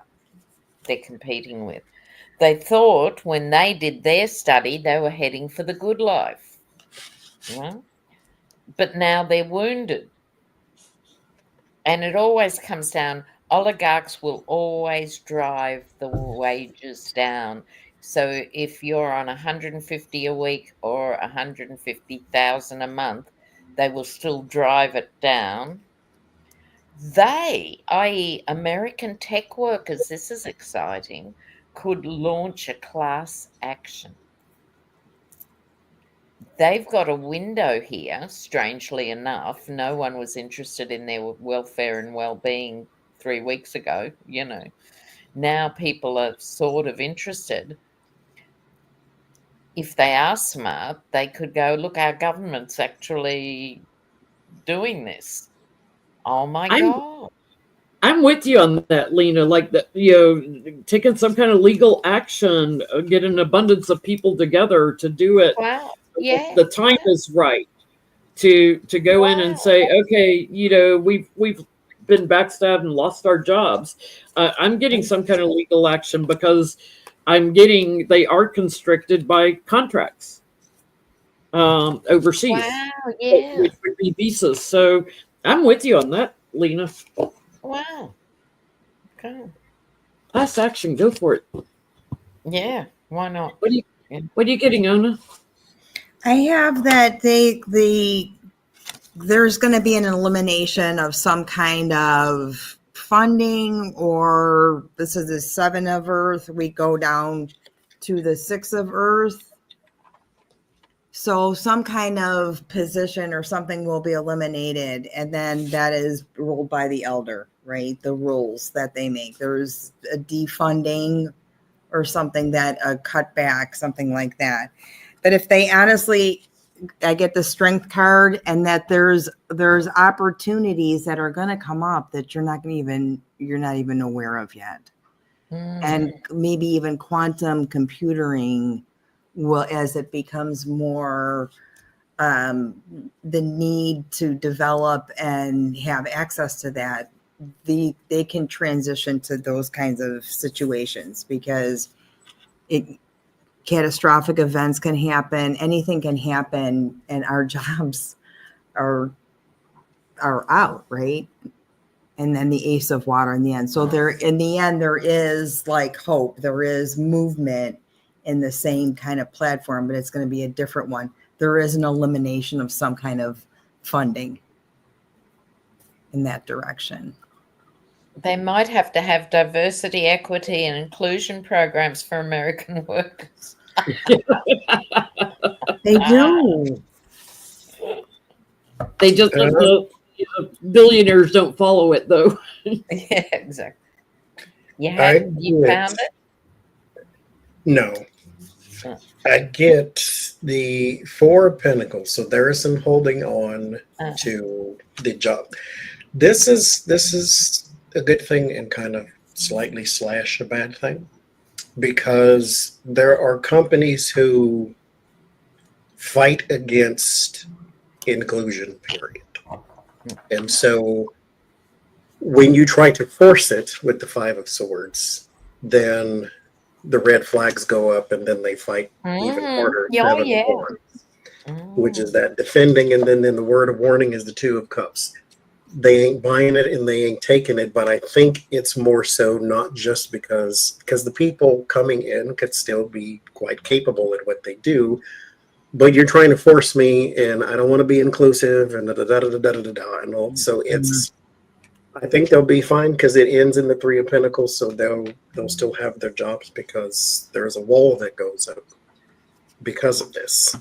they're competing with. They thought when they did their study, they were heading for the good life. But now they're wounded. And it always comes down, oligarchs will always drive the wages down. So if you're on 150 a week or 150,000 a month, they will still drive it down. They, i.e. American tech workers, this is exciting, could launch a class action. They've got a window here, strangely enough. No one was interested in their welfare and well-being 3 weeks ago, Now people are sort of interested. If they are smart, they could go, look, our government's actually doing this. Oh, my God. I'm with you on that, Lena. Like that, taking some kind of legal action, get an abundance of people together to do it. Wow. Yeah. The time is right to go in and say, okay, we've been backstabbed and lost our jobs. I'm getting some kind of legal action because they are constricted by contracts overseas. Wow, yeah. Which would be visas. So I'm with you on that, Lena. Wow. Okay. Class action, go for it. Yeah, why not? What are you getting, Ona? I have that there's going to be an elimination of some kind of funding, or this is the 7 of Earth. We go down to the 6 of Earth. So some kind of position or something will be eliminated, and then that is ruled by the elder, right? The rules that they make. There's a defunding or something, that a cutback, something like that. But if they honestly, I get the strength card, and that there's opportunities that are going to come up that you're not even aware of yet. And maybe even quantum computing will, as it becomes more the need to develop and have access to that, they can transition to those kinds of situations, because catastrophic events can happen, anything can happen, and our jobs are out, right? And then the Ace of Water in the end. So there is like hope, there is movement in the same kind of platform, but it's going to be a different one. There is an elimination of some kind of funding in that direction. They might have to have diversity, equity, and inclusion programs for American workers. They do. They just don't billionaires don't follow it though. Yeah, exactly. You found it? No. Oh. I get the 4 of Pentacles. So there is some holding on to the job. This is a good thing and kind of slightly slash a bad thing, because there are companies who fight against inclusion, period. And so when you try to force it with the 5 of Swords, then the red flags go up and then they fight even harder. Oh, yeah. Which is that defending, and then the word of warning is the 2 of Cups. They ain't buying it and they ain't taking it, but I think it's more so not just because the people coming in could still be quite capable at what they do, but you're trying to force me, and I don't want to be inclusive, and and all. So it's, I think they'll be fine because it ends in the 3 of Pentacles, so they'll still have their jobs because there's a wall that goes up because of this.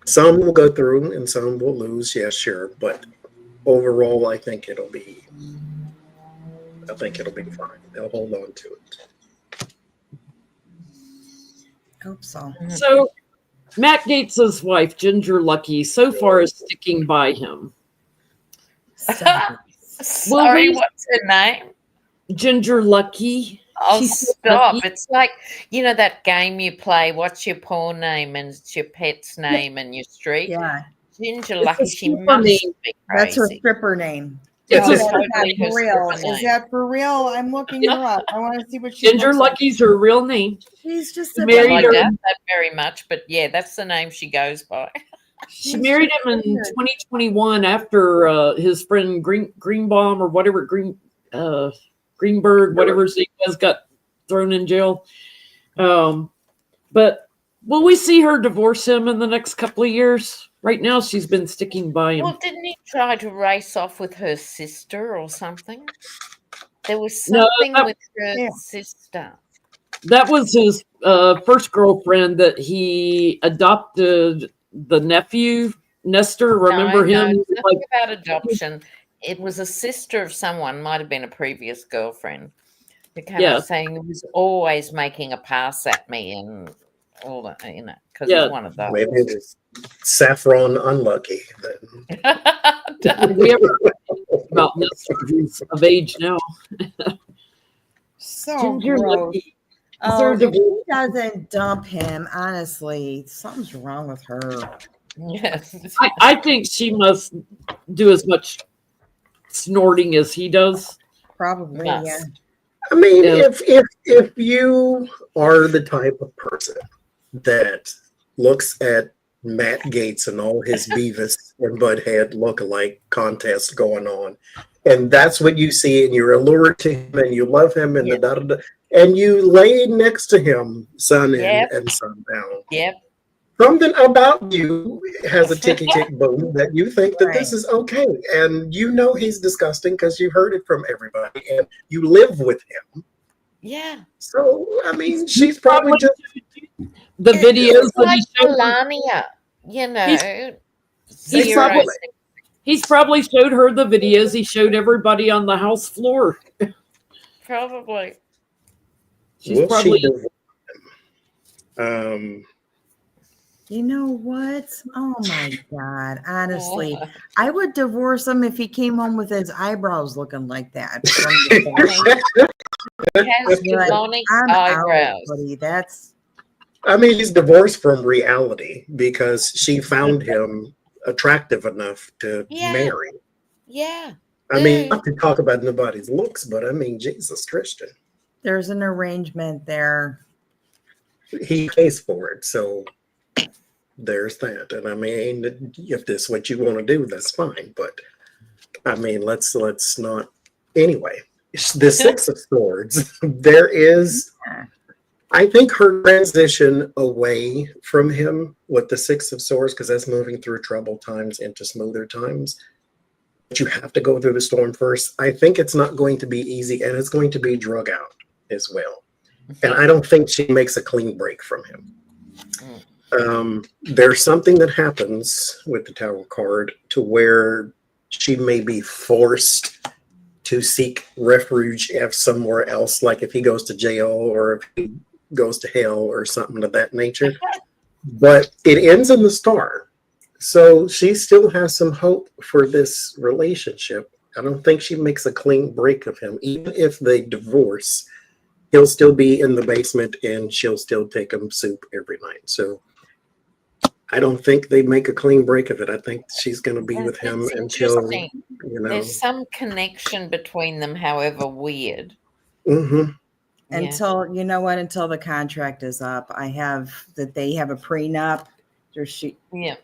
Some will go through and some will lose, yeah, sure, but overall, I think it'll be fine. They'll hold on to it. Hope so. So Matt Gates' wife, Ginger Lucky, so far is sticking by him. Sorry, what's her name? Ginger Lucky. Oh, She's stop. lucky. It's like, you know, that game you play, what's your porn name and it's your pet's name and your street? Yeah. Ginger It's Lucky, a she super must name. be That's her crazy. stripper name. It's No, a that's totally not her for real. stripper Is name. that for real? I'm looking her up. I want to see what she Ginger looks like. Lucky's her real name. She's just She a married I her- doubt that very much, but yeah, that's the name she goes by. She married him in 2021 after his friend Greenbaum or whatever Greenberg, whatever his name was, got thrown in jail. But will we see her divorce him in the next couple of years? Right now, she's been sticking by him. Well, didn't he try to race off with her sister or something? There was No, something with her sister. That was his first girlfriend that he adopted the nephew, Nestor. Remember him? No, He was nothing like, about adoption. It was a sister of someone, might have been a previous girlfriend, who came up saying he was always making a pass at me and all that, you know, because he's one of those. Maybe it was Saffron unlucky. did we ever think about Nestor, who's of age now? So Ginger gross. Lucky. Oh, if she doesn't dump him, honestly, something's wrong with her. Yes. I think she must do as much snorting as he does. Probably, Yes. yeah. I mean, if you are the type of person that looks at Matt Gates and all his Beavis and Butthead look-alike contests going on, and that's what you see, and you're allured to him, and you love him, and and you lay next to him, sun in and sun down. Yep. Something about you has a ticky tick boom that you think that this is okay, and you know he's disgusting because you've heard it from everybody, and you live with him. Yeah. So I mean, she's probably just the videos that like he showed. Melania, you know. He's probably showed her the videos he showed everybody on the house floor. Probably. She's probably. You know what? Oh my God. Honestly, I would divorce him if he came home with his eyebrows looking like that. I'm eyebrows. Out, buddy. That's. I mean, he's divorced from reality because she found him attractive enough to marry. Yeah. I mean, not to talk about nobody's looks, but I mean, Jesus Christian. There's an arrangement there. He pays for it, so there's that. And I mean, if this is what you want to do, that's fine. But I mean, let's not. Anyway, the Six of Swords. There is, I think, her transition away from him with the Six of Swords, because that's moving through troubled times into smoother times. But you have to go through the storm first. I think it's not going to be easy, and it's going to be drug out as well. And I don't think she makes a clean break from him. There's something that happens with the Tower card to where she may be forced to seek refuge somewhere else, like if he goes to jail or if he goes to hell or something of that nature. But it ends in the star. So she still has some hope for this relationship. I don't think she makes a clean break of him. Even if they divorce, he'll still be in the basement and she'll still take him soup every night. So I don't think they make a clean break of it. I think she's going to be with him That's until, interesting. you know. There's some connection between them, however weird. Mm-hmm. Yeah. Until you know what? Until the contract is up, I have that they have a prenup. Yeah,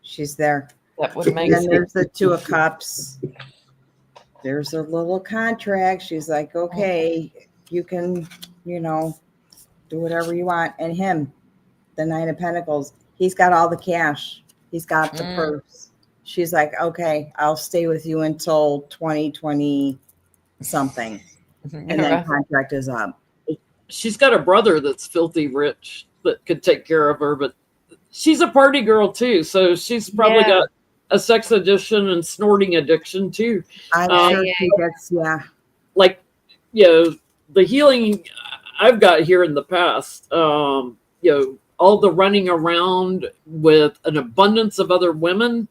She's there. that would make Then sense. there's the Two of Cups. There's a little contract. She's like, okay, you can, you know, do whatever you want. And him, the Nine of Pentacles, he's got all the cash. He's got the purse. She's like, okay, I'll stay with you until 2020 something. And then contract is up. She's got a brother that's filthy rich that could take care of her, but she's a party girl too. So she's probably got a sex addiction and snorting addiction too. I'm sure she gets, like, you know, the healing I've got here in the past, you know, all the running around with an abundance of other women.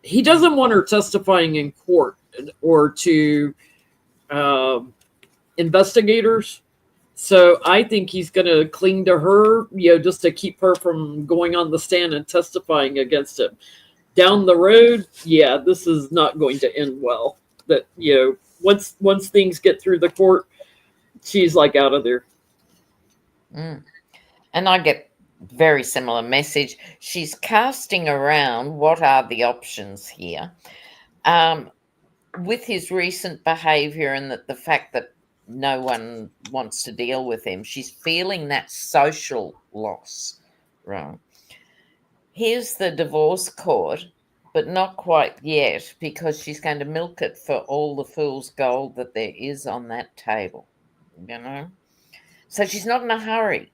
He doesn't want her testifying in court or to investigators. So I think he's going to cling to her, you know, just to keep her from going on the stand and testifying against him. Down the road, yeah, this is not going to end well. That, you know, once things get through the court, she's like out of there. And I get very similar message. She's casting around what are the options here. With his recent behavior and the fact that no one wants to deal with him, she's feeling that social loss. Right. Here's the divorce court, but not quite yet, because she's going to milk it for all the fool's gold that there is on that table, you know? So she's not in a hurry,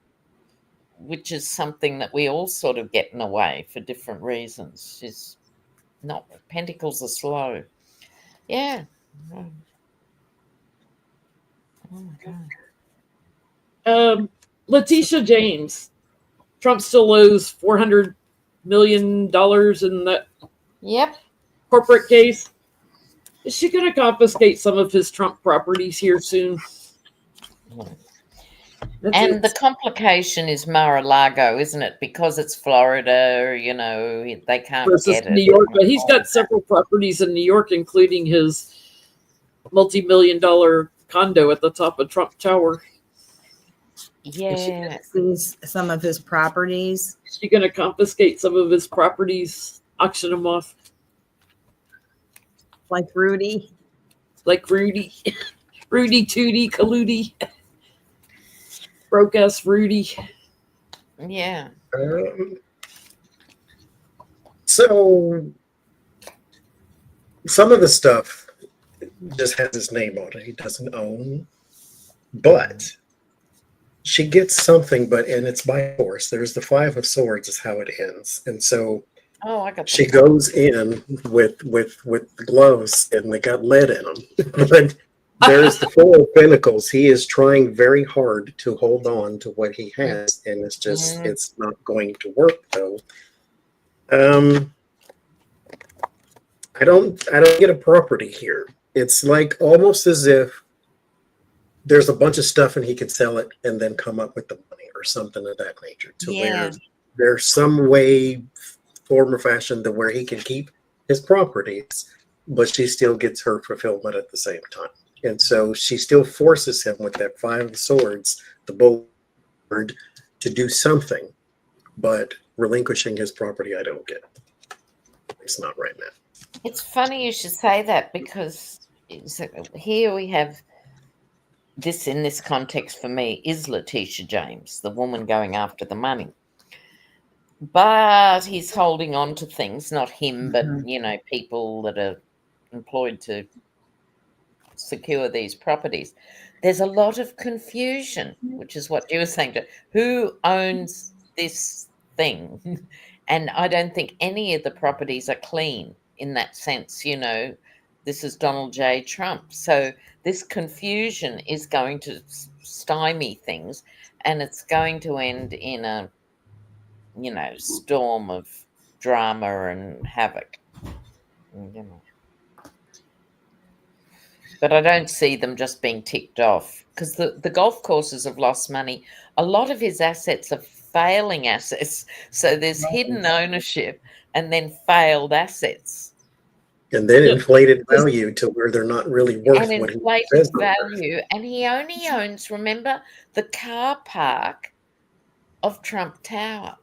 which is something that we all sort of get in a way for different reasons. She's not, pentacles are slow. Yeah. Oh my God. Letitia James. Trump still owes $400 million in that corporate case. Is she going to confiscate some of his Trump properties here soon? And the complication is Mar-a-Lago, isn't it? Because it's Florida, you know, they can't versus get it. New York, but he's got several properties in New York, including his multi-million-dollar condo at the top of Trump Tower. Yeah. Sees some of his properties. Is she going to confiscate some of his properties, auction them off? Like Rudy. Like Rudy. Rudy Tootie Kaludi. Broke ass Rudy. Yeah. So some of the stuff just has his name on it. He doesn't own, but she gets something, and it's by force. There's the Five of Swords is how it ends. And so she goes in with the gloves and they got lead in them. But there's the Four of Pentacles. He is trying very hard to hold on to what he has, and it's just it's not going to work though. I don't get a property here. It's like almost as if there's a bunch of stuff and he could sell it and then come up with the money or something of that nature to where there's some way, form or fashion to where he can keep his properties, but she still gets her fulfillment at the same time. And so she still forces him with that Five of Swords, the bullword, to do something, but relinquishing his property, I don't get. It's not right now. It's funny you should say that, because here we have this in this context for me is Letitia James, the woman going after the money. But he's holding on to things, not him, but, you know, people that are employed to secure these properties. There's a lot of confusion, which is what you were saying. Who owns this thing. And I don't think any of the properties are clean in that sense. You know, this is Donald J. Trump. So this confusion is going to stymie things, and it's going to end in a, you know, storm of drama and havoc. You know. But I don't see them just being ticked off, because the golf courses have lost money. A lot of his assets are failing assets. So there's hidden ownership and then failed assets. And then inflated value to where they're not really worth And what he inflated says they're worth. value. And he only owns, remember, the car park of Trump Tower.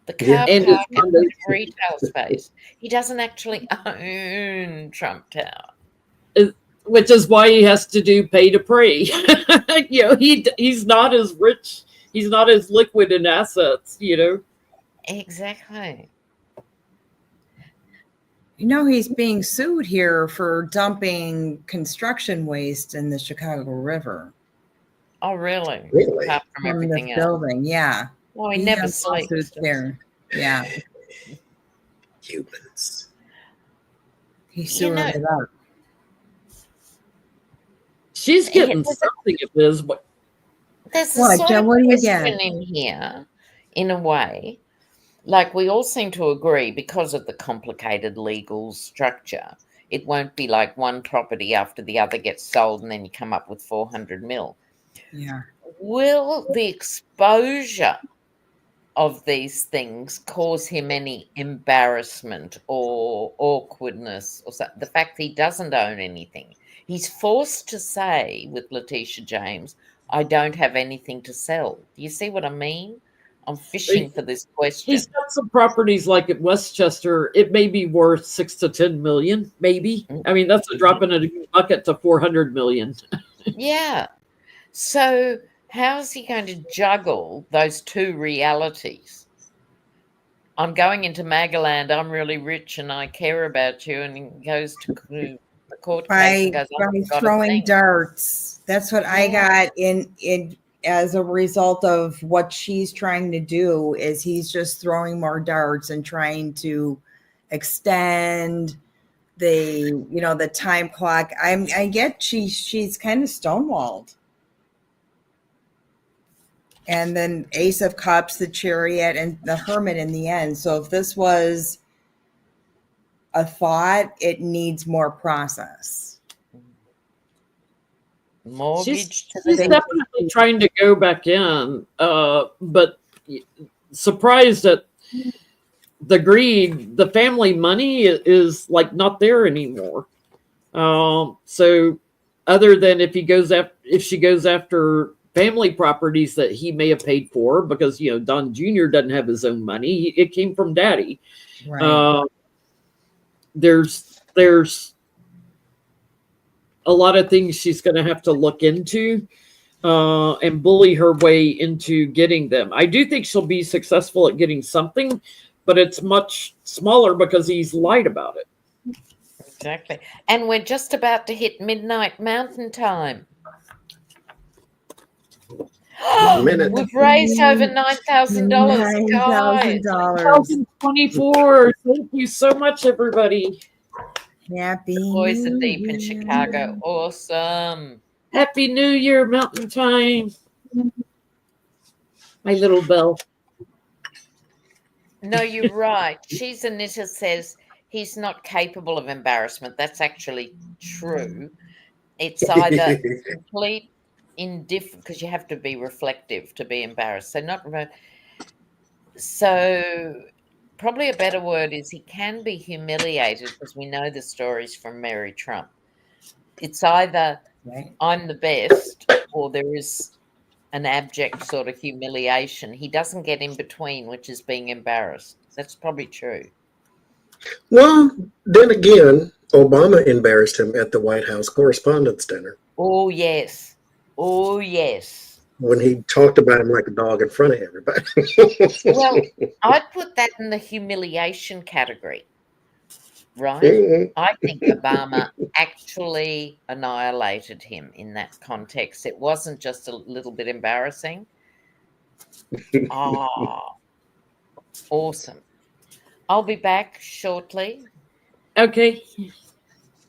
The car And park it's and the retail space. He doesn't actually own Trump Tower. which is why he has to do pay to pray. You know, he's not as rich, he's not as liquid in assets, you know. Exactly. You know, he's being sued here for dumping construction waste in the Chicago River. Oh, really? Really? Apart from From everything this else. building, yeah. Well, he He never has sleeps. lawsuits there. Yeah. Humans. He's You suing know- it up. She's getting something of this, but There's a What, sort Jen, of what do you question get? in here, in a way. Like, we all seem to agree, because of the complicated legal structure, it won't be like one property after the other gets sold and then you come up with 400 mil. Yeah. Will the exposure of these things cause him any embarrassment or awkwardness, or the fact that he doesn't own anything? He's forced to say with Letitia James, I don't have anything to sell. Do you see what I mean? I'm fishing for this question. he's got some properties like at Westchester. It may be worth 6 to 10 million, maybe. I mean, that's a drop in a bucket to 400 million. Yeah. So how's he going to juggle those two realities? I'm going into Magaland, I'm really rich and I care about you, and he goes to the court case and By goes, "I haven't got a throwing thing." darts. That's what I got in as a result of what she's trying to do, is he's just throwing more darts and trying to extend the time clock. I get she's kind of stonewalled. And then Ace of Cups, the Chariot, and the Hermit in the end. So if this was a thought, it needs more process. Mortgage to She's the definitely trying to go back in, but surprised at the greed. The family money is like not there anymore. So other than if she goes after family properties that he may have paid for, because Don Jr. doesn't have his own money; it came from Daddy. Right. There's a lot of things she's going to have to look into and bully her way into getting them. I do think she'll be successful at getting something, but it's much smaller because he's lied about it. Exactly. And we're just about to hit midnight Mountain Time. We've raised over $9,000, guys. $9,024. Thank you so much, everybody. Happy Boys are New deep in Year. Chicago. Awesome. Happy New Year, Mountain Time. My little bell. No, you're right. She's a knitter says he's not capable of embarrassment. That's actually true. It's either complete indifferent, because you have to be reflective to be embarrassed. So probably a better word is he can be humiliated, because we know the stories from Mary Trump. It's either I'm the best, or there is an abject sort of humiliation. He doesn't get in between, which is being embarrassed. That's probably true. Well, then again, Obama embarrassed him at the White House Correspondents' Dinner. Oh, yes. Oh, yes. When he talked about him like a dog in front of everybody. Well, I'd put that in the humiliation category, right? Mhm. I think Obama actually annihilated him in that context. It wasn't just a little bit embarrassing. Awesome. I'll be back shortly. Okay.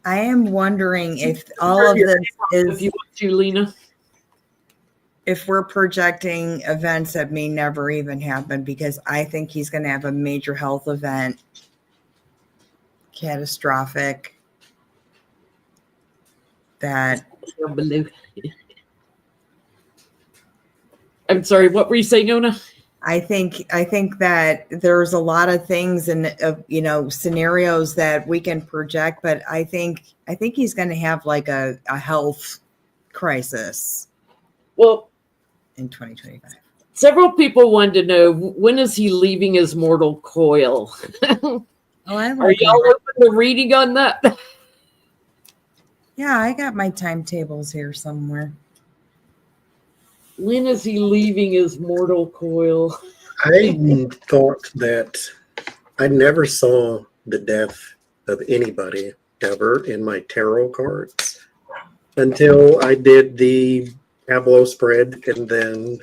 I am wondering if all Turn of your this camera off is if you want to, Lena. if we're projecting events that may never even happen, because I think he's going to have a major health event, catastrophic, that I'm sorry, what were you saying, Ona? I think that there's a lot of things and scenarios that we can project, but I think he's going to have like a health crisis Well, in 2025. several people wanted to know, when is he leaving his mortal coil? Oh, I Are like y'all that. open to reading on that? Yeah, I got my timetables here somewhere. When is he leaving his mortal coil? I thought that I never saw the death of anybody ever in my tarot cards until I did the tableau spread. And then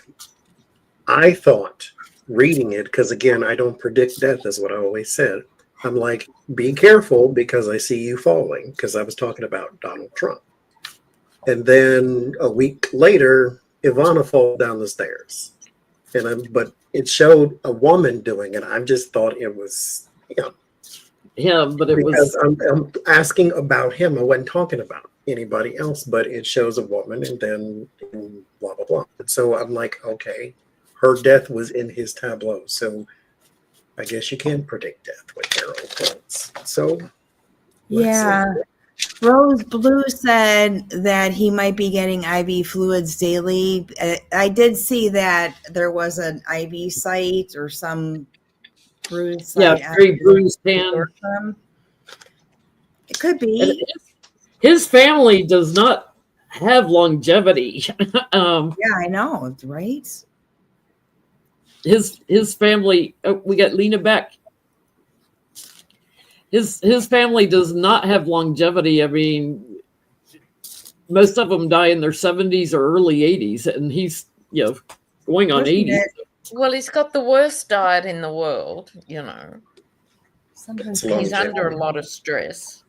I thought, reading it, because again, I don't predict death, is what I always said. I'm like, be careful because I see you falling, because I was talking about Donald Trump. And then a week later, Ivana falls down the stairs. But it showed a woman doing it. I just thought it was, Yeah, but it because was. I'm asking about him. I wasn't talking about anybody else, but it shows a woman and then blah, blah, blah. So I'm like, okay, her death was in his tableau. So I guess you can predict death with tarot cards. So Yeah. Rose Blue said that he might be getting IV fluids daily. I did see that there was an IV site or some bruise site. Yeah, very bruised hand. It could be. And his family does not have longevity. Yeah, I know, right? His family. Oh, we got Lena back. His family does not have longevity. I mean, most of them die in their 70s or early 80s, and he's going on 80. Well, he's got the worst diet in the world, Sometimes he's under a lot of stress.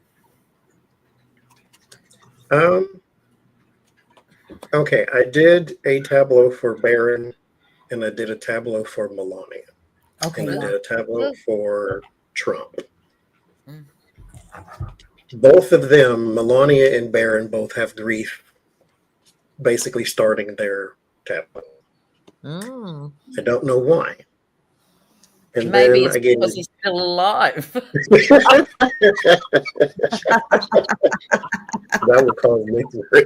Okay, I did a tableau for Barron, and I did a tableau for Melania. Okay, and I yeah. did a tableau for Trump. Both of them, Melania and Barron, both have grief basically starting their tableau. I don't know why. And maybe then it's again, because he's still alive. that would cause misery.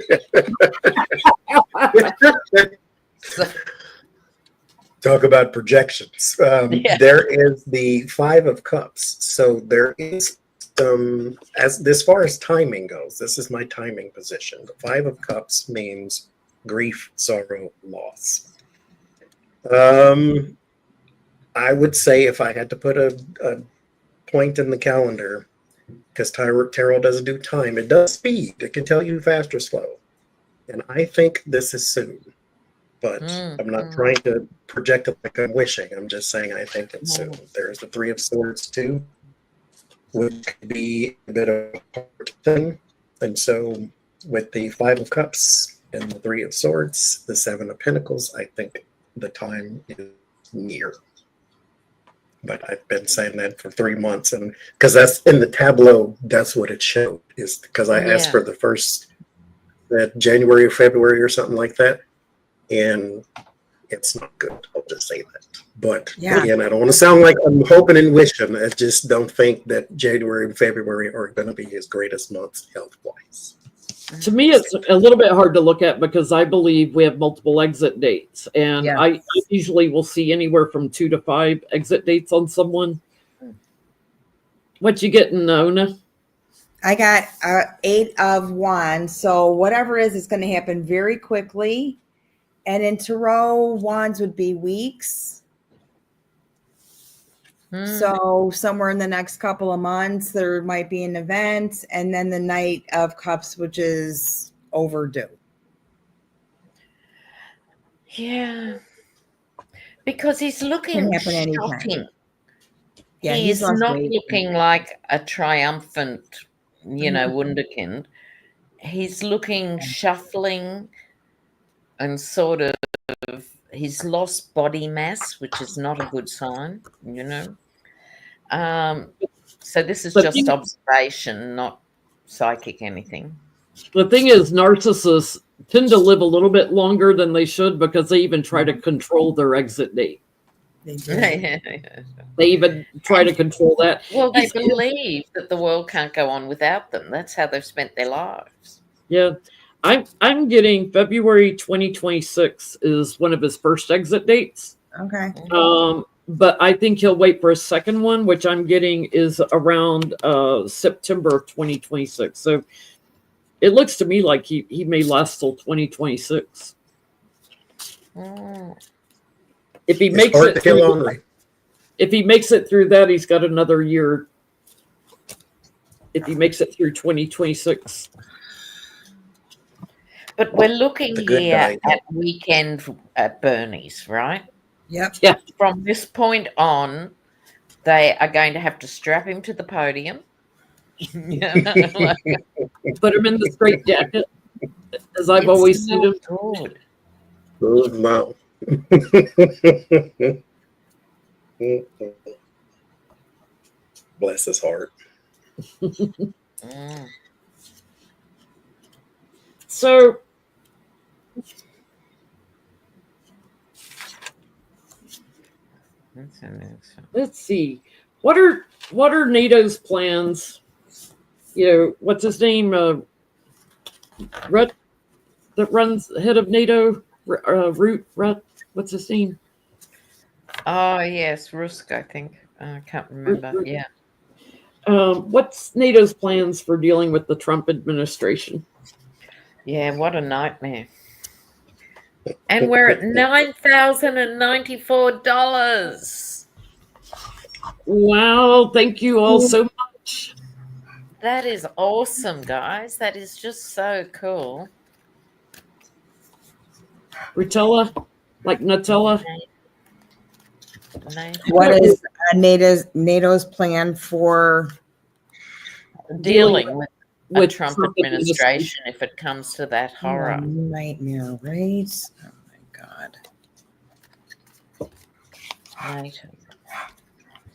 Talk about projections. There is the 5 of Cups. So there is some, as far as timing goes, this is my timing position. The 5 of Cups means grief, sorrow, loss. I would say if I had to put a point in the calendar, because tarot doesn't do time, it does speed. It can tell you fast or slow. And I think this is soon. But I'm not trying to project it like I'm wishing. I'm just saying I think it's soon. There's the 3 of Swords too, which could be a bit of a hard thing. And so with the 5 of Cups and the 3 of Swords, the 7 of Pentacles, I think the time is near. But I've been saying that for 3 months, and because that's in the tableau, that's what it showed. Is because I asked for the first that January or February or something like that, and it's not good. I'll just say that. But again, I don't want to sound like I'm hoping and wishing. I just don't think that January and February are going to be his greatest months health-wise. To me, it's a little bit hard to look at because I believe we have multiple exit dates, and I usually will see anywhere from 2 to 5 exit dates on someone. What you getting, Ona? I got 8 of Wands. So whatever is going to happen very quickly. And in Tarot, Wands would be weeks. So somewhere in the next couple of months, there might be an event. And then the Knight of Cups, which is overdue. Yeah. Because he's looking Can happen anytime. shocking. Yeah, he's lost not weight. looking like a triumphant, wunderkind. He's looking shuffling and sort of, he's lost body mass, which is not a good sign, So this is just observation, not psychic anything. The thing is, narcissists tend to live a little bit longer than they should because they even try to control their exit date. They do. They even try to control that. Well, they believe that the world can't go on without them. That's how they've spent their lives. Yeah. I'm getting February 2026 is one of his first exit dates. Okay. But I think he'll wait for a second one, which I'm getting is around September of 2026. So it looks to me like he may last till 2026. If he makes it through, if he makes it through that, he's got another year. If he makes it through 2026. But we're looking here at weekend at Bernie's, right? Yep. Yeah. From this point on, they are going to have to strap him to the podium. Put him in the straight jacket, as I've always seen him. Good. Wow. Bless his heart. So let's see. What are NATO's plans? What's his name? Rutt, that runs head of NATO. Rutt. What's his name? Oh yes, Rusk. I think I can't remember. Yeah. What's NATO's plans for dealing with the Trump administration? Yeah, what a nightmare. And we're at $9,094. Wow, thank you all so much. That is awesome, guys. That is just so cool. Rutella, like Nutella. What is NATO's plan for dealing with Trump administration if it comes to that horror? Nightmare, right? Oh my God. NATO.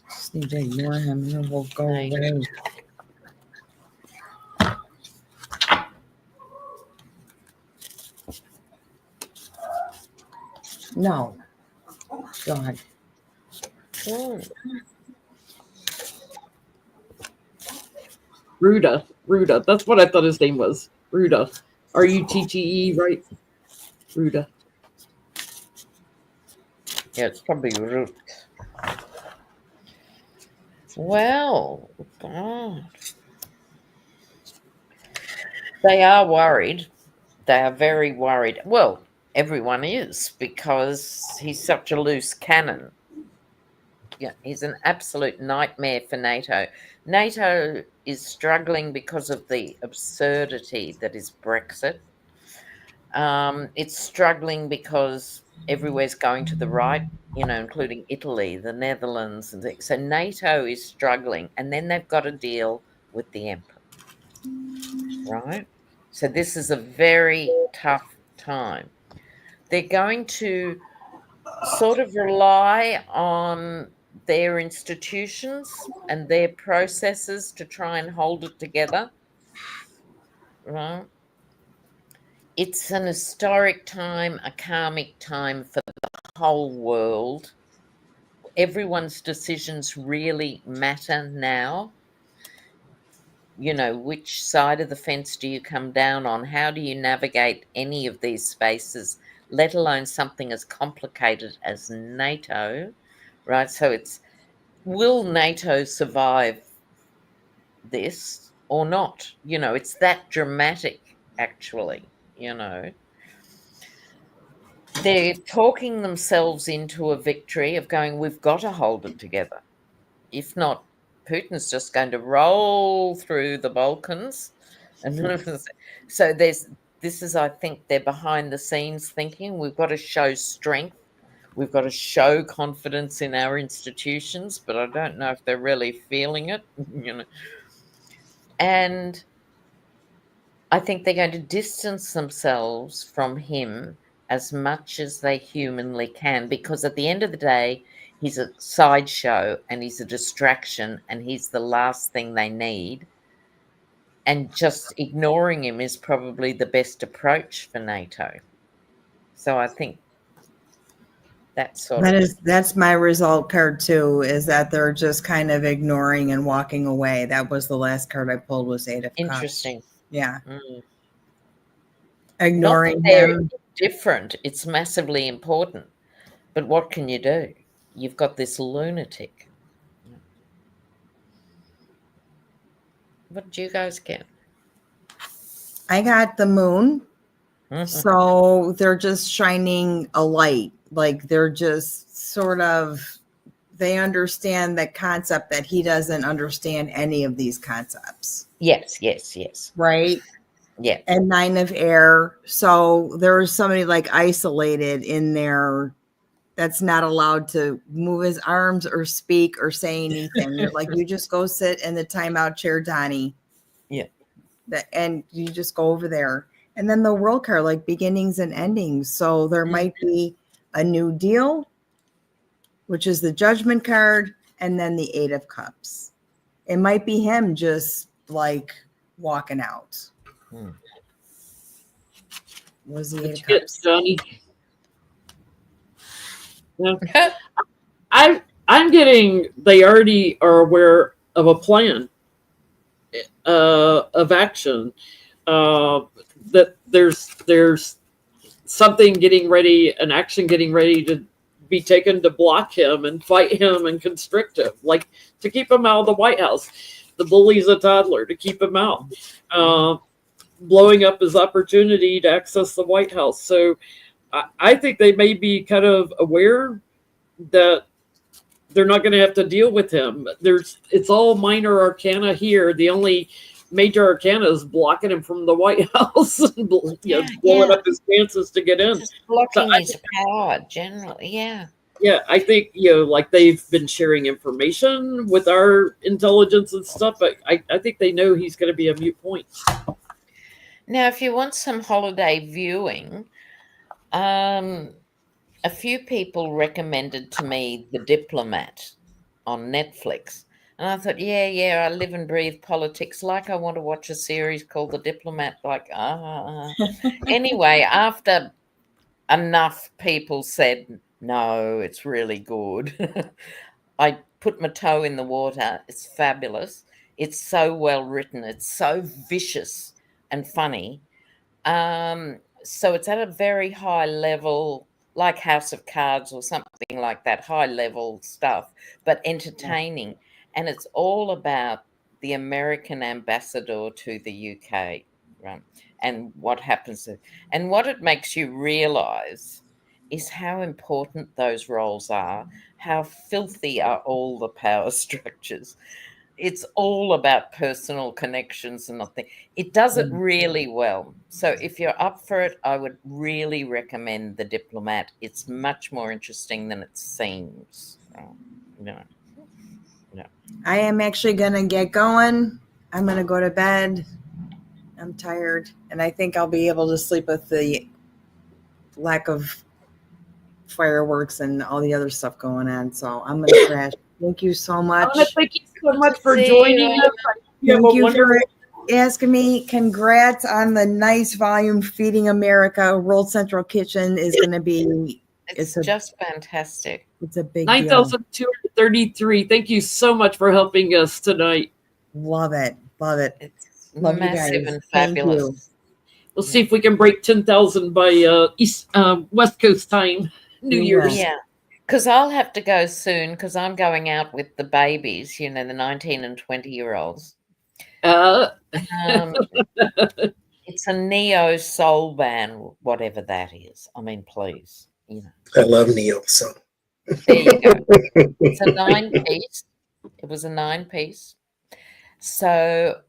Just need to ignore him and it will go away. No. God. Ruda. That's what I thought his name was. Ruda. R-U-T-T-E, right? Ruda. Yeah, it's probably root. Well, God. They are worried. They are very worried. Well, everyone is, because he's such a loose cannon. Yeah, he's an absolute nightmare for NATO. NATO is struggling because of the absurdity that is Brexit. It's struggling because everywhere's going to the right, including Italy, the Netherlands, and things. So NATO is struggling, and then they've got to deal with the emperor, right? So this is a very tough time. They're going to sort of rely on their institutions and their processes to try and hold it together, right? It's an historic time, a karmic time for the whole world. Everyone's decisions really matter now. Which side of the fence do you come down on? How do you navigate any of these spaces, let alone something as complicated as NATO, right? So will NATO survive this or not? It's that dramatic, actually, They're talking themselves into a victory of going, we've got to hold it together. If not, Putin's just going to roll through the Balkans. And so this is, I think, they're behind the scenes thinking we've got to show strength. We've got to show confidence in our institutions, but I don't know if they're really feeling it, And I think they're going to distance themselves from him as much as they humanly can, because at the end of the day, he's a sideshow and he's a distraction and he's the last thing they need. And just ignoring him is probably the best approach for NATO. So I think that's my result card too, is that they're just kind of ignoring and walking away. That was the last card I pulled, was 8 of Cups. interesting. Yeah. Mm. Ignoring Not that they're him. different. It's massively important. But what can you do? You've got this lunatic. What did you guys get? I got the moon. So they're just shining a light. Like they're just sort of, they understand the concept that he doesn't understand any of these concepts. Yes. Right? Yeah. And 9 of Air. So there's somebody like isolated in there that's not allowed to move his arms or speak or say anything. You're like, you just go sit in the timeout chair, Donnie. Yeah. And you just go over there. And then the world card, like beginnings and endings. So there might be a new deal, which is the judgment card, and then the 8 of Cups. It might be him just like walking out. Was the 8 of Cups? Johnny. Yeah. I'm getting, they already are aware of a plan of action. That there's something getting ready, an action getting ready to be taken to block him and fight him and constrict him, like to keep him out of the White House. The bully's a toddler, to keep him out, blowing up his opportunity to access the White House. So I think they may be kind of aware that they're not going to have to deal with him. It's all minor arcana here. The only major arcana is blocking him from the White House and blowing up his chances to get in. Just blocking his power generally, Yeah, I think, like they've been sharing information with our intelligence and stuff, but I think they know he's going to be a moot point. Now, if you want some holiday viewing, a few people recommended to me The Diplomat on Netflix. And I thought, I live and breathe politics. Like I want to watch a series called The Diplomat. Anyway, after enough people said, no, it's really good, I put my toe in the water. It's fabulous. It's so well written. It's so vicious and funny. So it's at a very high level, like House of Cards or something like that, high level stuff, but entertaining. And it's all about the American ambassador to the UK, right? And what happens. And what it makes you realize is how important those roles are, how filthy are all the power structures. It's all about personal connections and nothing. It does it really well. So if you're up for it, I would really recommend The Diplomat. It's much more interesting than it seems. I am actually going to get going. I'm going to go to bed. I'm tired. And I think I'll be able to sleep with the lack of fireworks and all the other stuff going on. So I'm going to crash. Thank you so much. Thank you so much for joining us. Thank you for asking me. Congrats on the nice volume, Feeding America. World Central Kitchen is going to be... It's just fantastic. It's a big 9,233. Thank you so much for helping us tonight. Love it. It's massive and fabulous. We'll see if we can break 10,000 by West Coast time, New Year's. Yeah, because I'll have to go soon because I'm going out with the babies, the 19 and 20-year-olds. It's a neo soul band, whatever that is. I mean, please. I love Neil. So there you go. It's a 9-piece. It was a 9-piece. So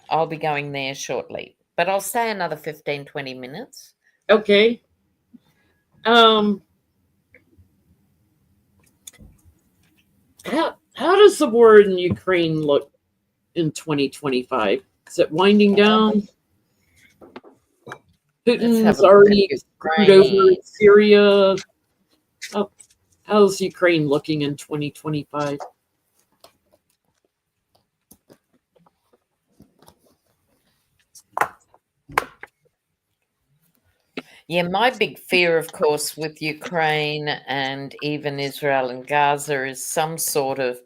I'll be going there shortly. But I'll stay another 15, 20 minutes. Okay. how does the war in Ukraine look in 2025? Is it winding down? Putin's already screwed over Syria. How's Ukraine looking in 2025? Yeah, my big fear, of course, with Ukraine and even Israel and Gaza is some sort of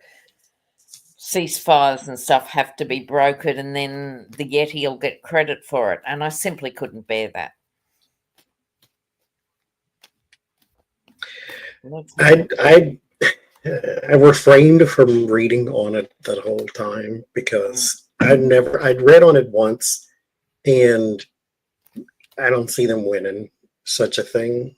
ceasefires and stuff have to be brokered, and then the Yeti will get credit for it. And I simply couldn't bear that. I refrained from reading on it that whole time because I'd read on it once, and I don't see them winning such a thing,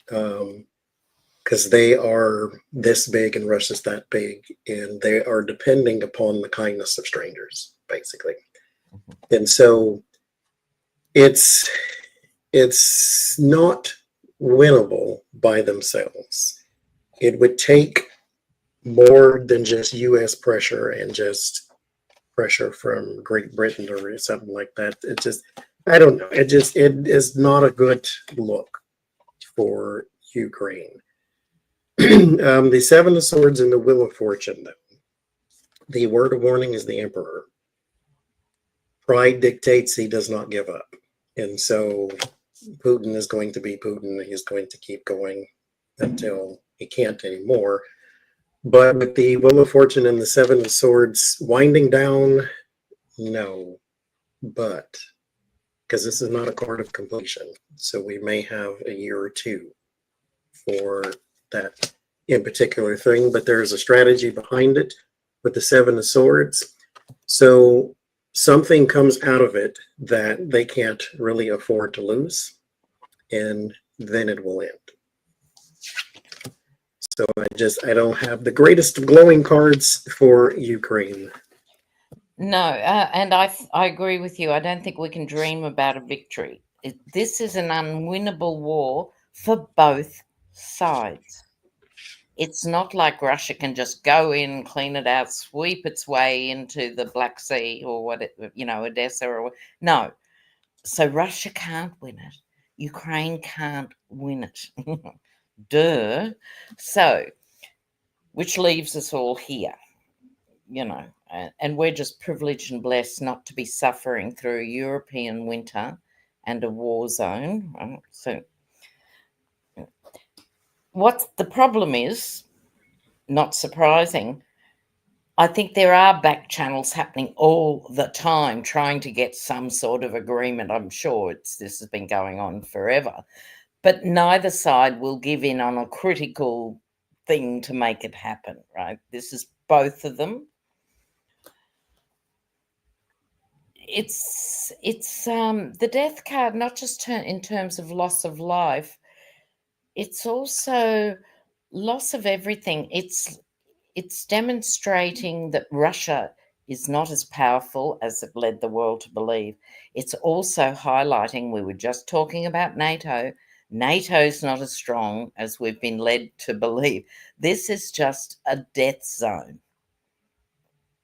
because they are this big and Russia's that big, and they are depending upon the kindness of strangers, basically. And so it's not winnable by themselves. It would take more than just U.S. pressure and just pressure from Great Britain or something like that. It just, I don't know. It is not a good look for Ukraine. The Seven of Swords and the Wheel of Fortune, though. The word of warning is the Emperor. Pride dictates he does not give up. And so Putin is going to be Putin. He's going to keep going until he can't anymore. But with the Wheel of Fortune and the Seven of Swords winding down, no. But, because this is not a card of completion, so we may have a year or two for that in particular thing, but there's a strategy behind it with the Seven of Swords. So something comes out of it that they can't really afford to lose, and then it will end. So I don't have the greatest glowing cards for Ukraine. No, and I agree with you. I don't think we can dream about a victory. This is an unwinnable war for both sides. It's not like Russia can just go in, clean it out, sweep its way into the Black Sea or Odessa or no. So Russia can't win it. Ukraine can't win it. Duh. So, which leaves us all here, and we're just privileged and blessed not to be suffering through a European winter and a war zone. Right? So, what the problem is, not surprising, I think there are back channels happening all the time trying to get some sort of agreement. I'm sure this has been going on forever, but neither side will give in on a critical thing to make it happen, right? This is both of them. It's the death card, not just in terms of loss of life, it's also loss of everything. It's demonstrating that Russia is not as powerful as it led the world to believe. It's also highlighting, we were just talking about NATO. NATO's not as strong as we've been led to believe. This is just a death zone,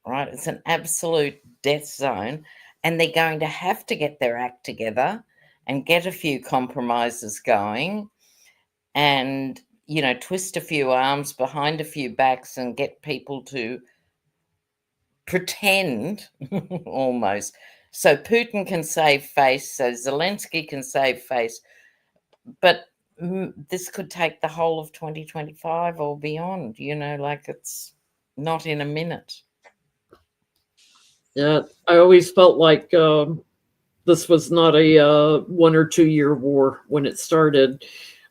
right? It's an absolute death zone, and they're going to have to get their act together and get a few compromises going and, twist a few arms behind a few backs and get people to pretend almost. So Putin can save face, so Zelensky can save face, but this could take the whole of 2025 or beyond, it's not in a minute. Yeah, I always felt like this was not a 1 or 2 year war when it started.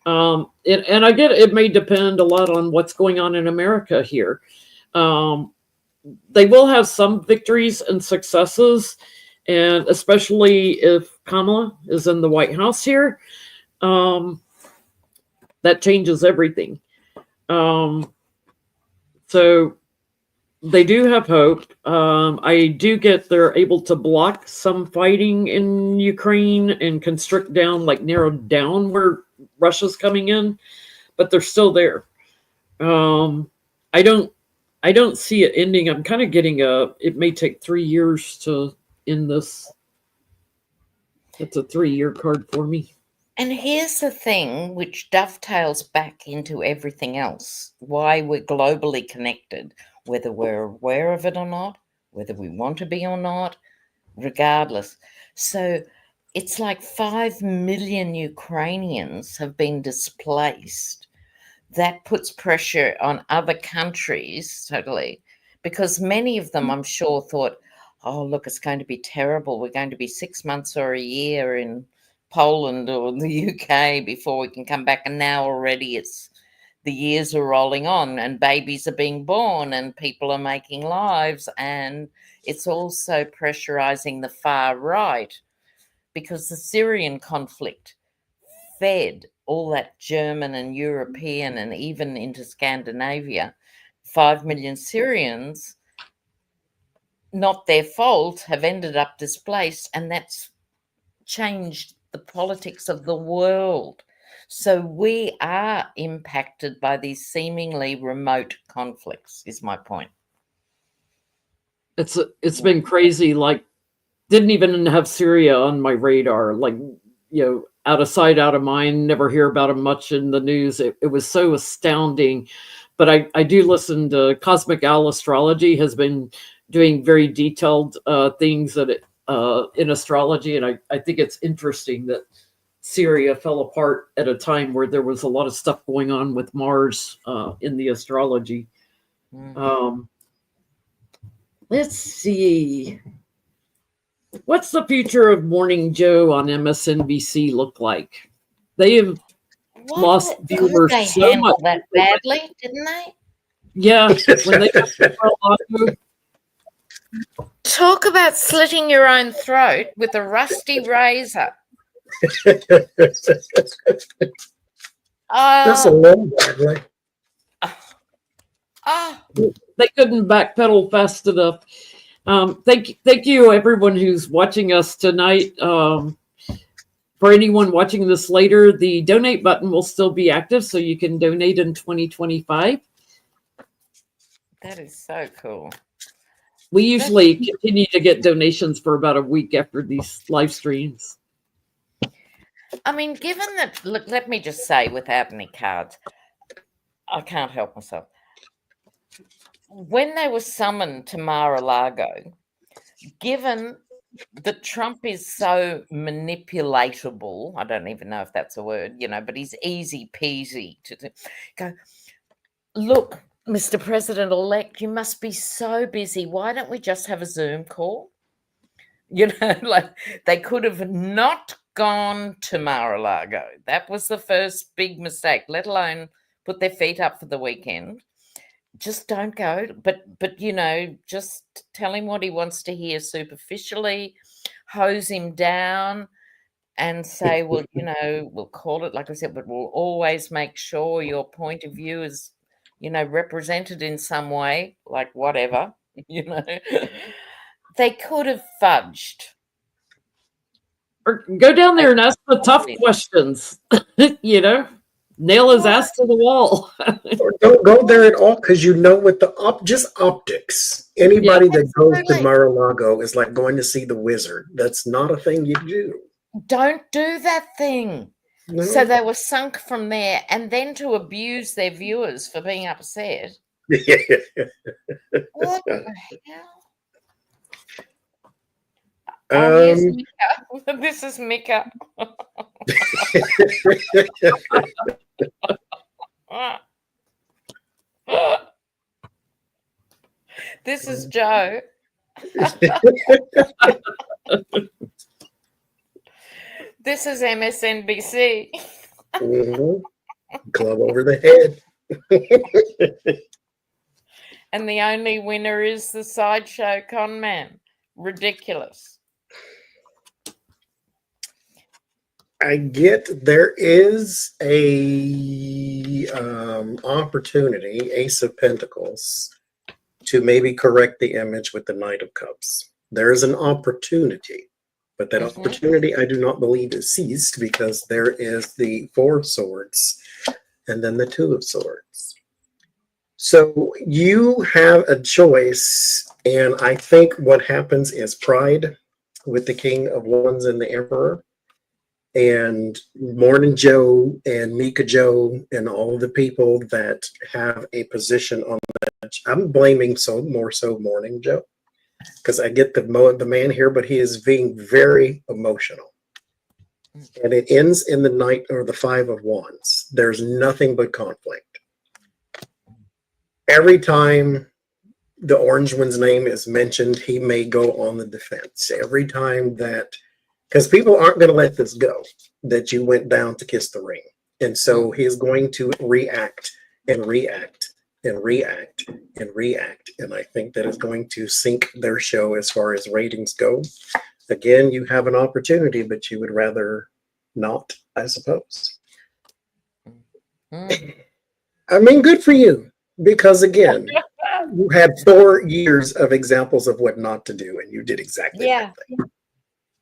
And I get it may depend a lot on what's going on in America here. They will have some victories and successes, and especially if Kamala is in the White House here, that changes everything. So they do have hope. I do get they're able to block some fighting in Ukraine and constrict down, narrow down where Russia's coming in, but they're still there. I don't I don't see it ending. I'm kind of getting it may take 3 years to end this. It's a 3-year card for me. And here's the thing, which dovetails back into everything else, why we're globally connected, whether we're aware of it or not, whether we want to be or not, regardless. So it's like 5 million Ukrainians have been displaced. That puts pressure on other countries, totally, because many of them, I'm sure, thought, oh, look, it's going to be terrible. We're going to be 6 months or a year in Poland or the UK before we can come back. And now already the years are rolling on and babies are being born and people are making lives. And it's also pressurizing the far right because the Syrian conflict fed all that German and European and even into Scandinavia. 5 million Syrians, not their fault, have ended up displaced, and that's changed the politics of the world. So we are impacted by these seemingly remote conflicts, is my point. It's been crazy. Like, didn't even have Syria on my radar. Like, out of sight, out of mind. Never hear about them much in the news. It was so astounding. But I do listen to Cosmic Owl Astrology. Has been doing very detailed things that in astrology, and I think it's interesting that Syria fell apart at a time where there was a lot of stuff going on with Mars in the astrology. Let's see. What's the future of Morning Joe on MSNBC look like? They have lost viewers they so handled much. that badly, didn't they? Yeah, when they got Mar-a-Lago. Talk about slitting your own throat with a rusty razor. That's a long bag, right? They couldn't backpedal fast enough. Thank you, everyone who's watching us tonight. For anyone watching this later, the donate button will still be active, so you can donate in 2025. That is so cool. We usually continue to get donations for about a week after these live streams. I mean, given that, look, let me just say, without any cards, I can't help myself. When they were summoned to Mar-a-Lago, given that Trump is so manipulatable, I don't even know if that's a word, but he's easy peasy to go, look, Mr. President-elect, you must be so busy. Why don't we just have a Zoom call? Like they could have not gone to Mar-a-Lago. That was the first big mistake, let alone put their feet up for the weekend. Just don't go. But just tell him what he wants to hear superficially, hose him down and say, well, we'll call it, like I said, but we'll always make sure your point of view is represented in some way, like whatever, They could have fudged. Or go down there and ask the tough questions, nail his ass to the wall. Or don't go there at all, because with just optics. Anybody that goes to Mar-a-Lago is like going to see the wizard. That's not a thing you do. Don't do that thing. No. So they were sunk from there, and then to abuse their viewers for being upset. What the hell? Here's Mika. This is Mika. This is Joe. This is MSNBC. Club over the head. And the only winner is the sideshow con man. Ridiculous. I get there is a opportunity, Ace of Pentacles, to maybe correct the image with the Knight of Cups. There is an opportunity, but that opportunity I do not believe is seized, because there is the Four of Swords and then the Two of Swords. So you have a choice, and I think what happens is pride with the King of Wands and the Emperor, and Morning Joe and Mika Joe and all the people that have a position on that. I'm blaming more so Morning Joe, because I get the man here, but he is being very emotional. And it ends in the Knight or the Five of Wands. There's nothing but conflict. Every time the Orange One's name is mentioned, he may go on the defense. Every time that, because people aren't going to let this go, that you went down to kiss the ring. And so he's going to react and react and react and react. And I think that is going to sink their show as far as ratings go. Again, you have an opportunity, but you would rather not, I suppose. I mean, good for you. Because again, you had 4 years of examples of what not to do, and you did exactly that thing.